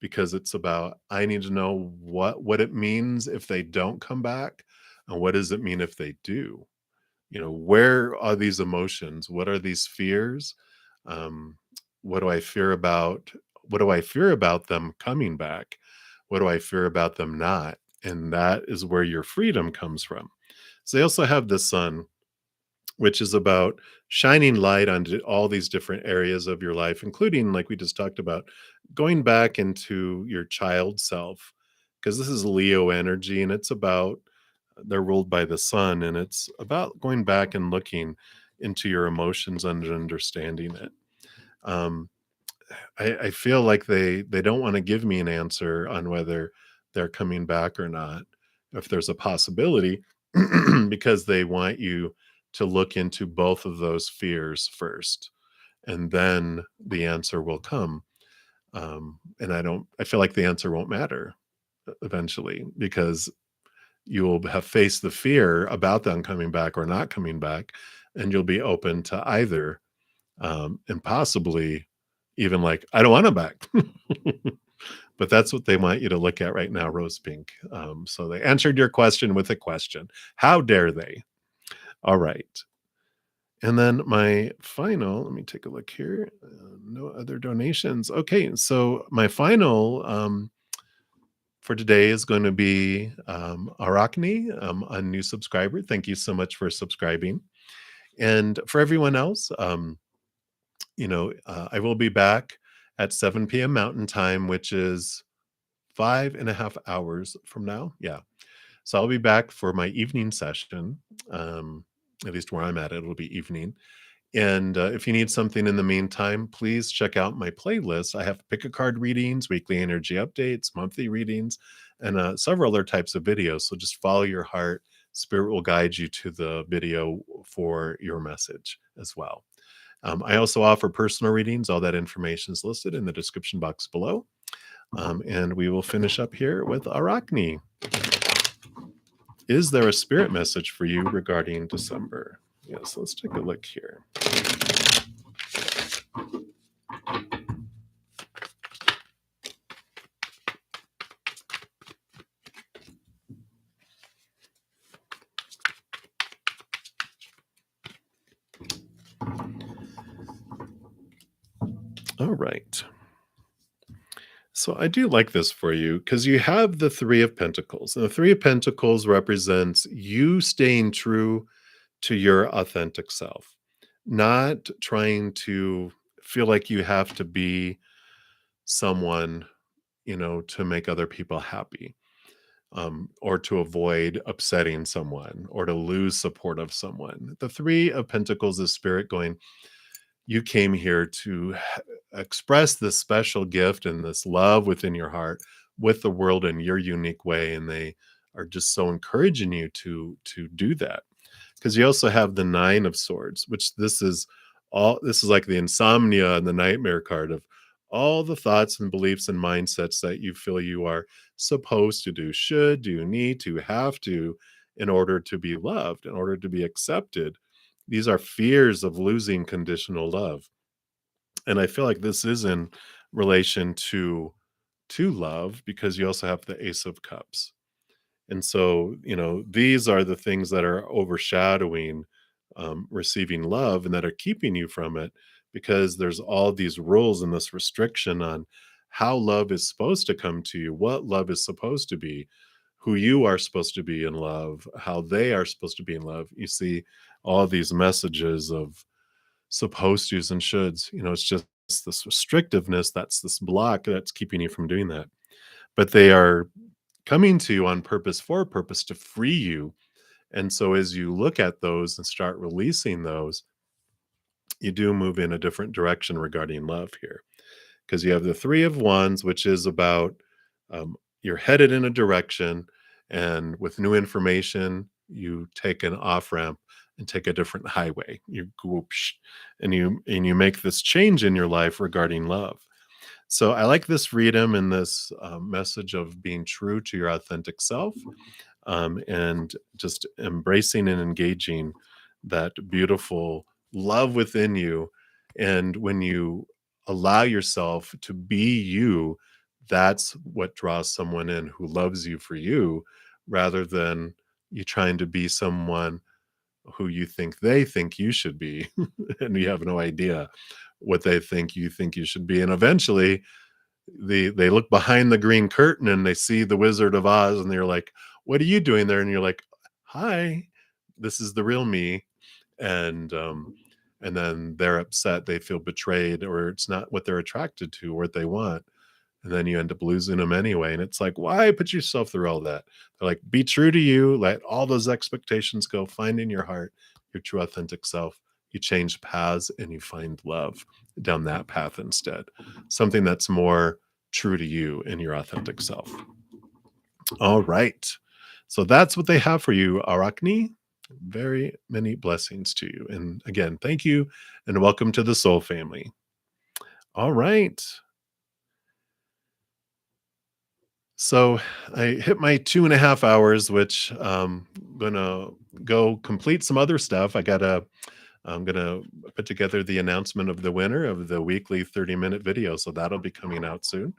because it's about I need to know what it means if they don't come back, and what does it mean if they do. Where are these emotions? What are these fears? Um, what do I fear about? What do I fear about them coming back? What do I fear about them not? And that is where your freedom comes from. So they also have the sun, which is about shining light onto all these different areas of your life, including, like we just talked about, going back into your child self, because this is Leo energy and it's about, they're ruled by the sun, and it's about going back and looking into your emotions and understanding it. Um, I feel like they don't want to give me an answer on whether they're coming back or not, if there's a possibility, because they want you to look into both of those fears first, and then the answer will come. And I feel like the answer won't matter eventually, because you will have faced the fear about them coming back or not coming back, and you'll be open to either, and possibly even like, I don't want them back. But that's what they want you to look at right now, Rose Pink. So they answered your question with a question. How dare they? All right. And then my final, let me take a look here. No other donations. Okay. So my final for today is going to be Arachne, a new subscriber. Thank you so much for subscribing. And for everyone else, I will be back at 7 p.m. Mountain Time, which is 5.5 hours from now. Yeah. So I'll be back for my evening session. At least where I'm at, it'll be evening. And if you need something in the meantime, please check out my playlist. I have pick a card readings, weekly energy updates, monthly readings, and several other types of videos. So just follow your heart. Spirit will guide you to the video for your message as well. I also offer personal readings. All that information is listed in the description box below. And we will finish up here with Arachne. Is there a spirit message for you regarding December? Yes, let's take a look here. All right. So I do like this for you because you have the Three of Pentacles. And the Three of Pentacles represents you staying true to your authentic self, not trying to feel like you have to be someone, to make other people happy, or to avoid upsetting someone or to lose support of someone. The Three of Pentacles is spirit going, you came here to express this special gift and this love within your heart with the world in your unique way, and they are just so encouraging you to do that. Because you also have the Nine of Swords, which this is like the insomnia and the nightmare card of all the thoughts and beliefs and mindsets that you feel you are supposed to do, should do, need to, have to, in order to be loved, in order to be accepted. These are fears of losing conditional love. And I feel like this is in relation to love, because you also have the Ace of Cups. And so, these are the things that are overshadowing receiving love and that are keeping you from it, because there's all these rules and this restriction on how love is supposed to come to you, what love is supposed to be, who you are supposed to be in love, how they are supposed to be in love. You see, all these messages of supposed tos and shoulds. It's just this restrictiveness that's this block that's keeping you from doing that. But they are coming to you on purpose for a purpose to free you. And so as you look at those and start releasing those, you do move in a different direction regarding love here. Because you have the three of wands, which is about you're headed in a direction, and with new information, you take an off ramp and take a different highway. You go psh, and you make this change in your life regarding love. So I like this freedom and this message of being true to your authentic self, and just embracing and engaging that beautiful love within you. And when you allow yourself to be you, that's what draws someone in who loves you for you, rather than you trying to be someone who they think you should be. And you have no idea what they think you should be. And eventually they look behind the green curtain and they see the Wizard of Oz, and they're like, "What are you doing there?" And you're like, "Hi, this is the real me." And and then they're upset, they feel betrayed, or it's not what they're attracted to or what they want. And then you end up losing them anyway. And it's like, why put yourself through all that? They're like, be true to you, let all those expectations go, find in your heart your true authentic self. You change paths and you find love down that path instead. Something that's more true to you and your authentic self. All right. So that's what they have for you, Arachne. Very many blessings to you. And again, thank you and welcome to the Soul Family. All right. So I hit my 2.5 hours, which gonna go complete some other stuff. I'm gonna put together the announcement of the winner of the weekly 30-minute video. So that'll be coming out soon.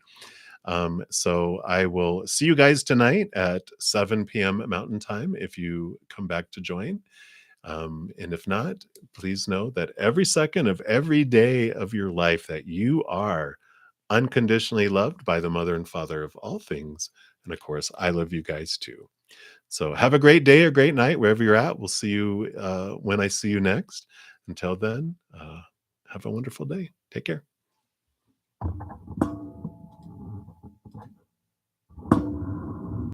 So I will see you guys tonight at 7 p.m. Mountain Time if you come back to join. And if not, please know that every second of every day of your life that you are unconditionally loved by the mother and father of all things. And of course, I love you guys too. So have a great day or great night wherever you're at. We'll see you when I see you next. Until then, have a wonderful day. Take care.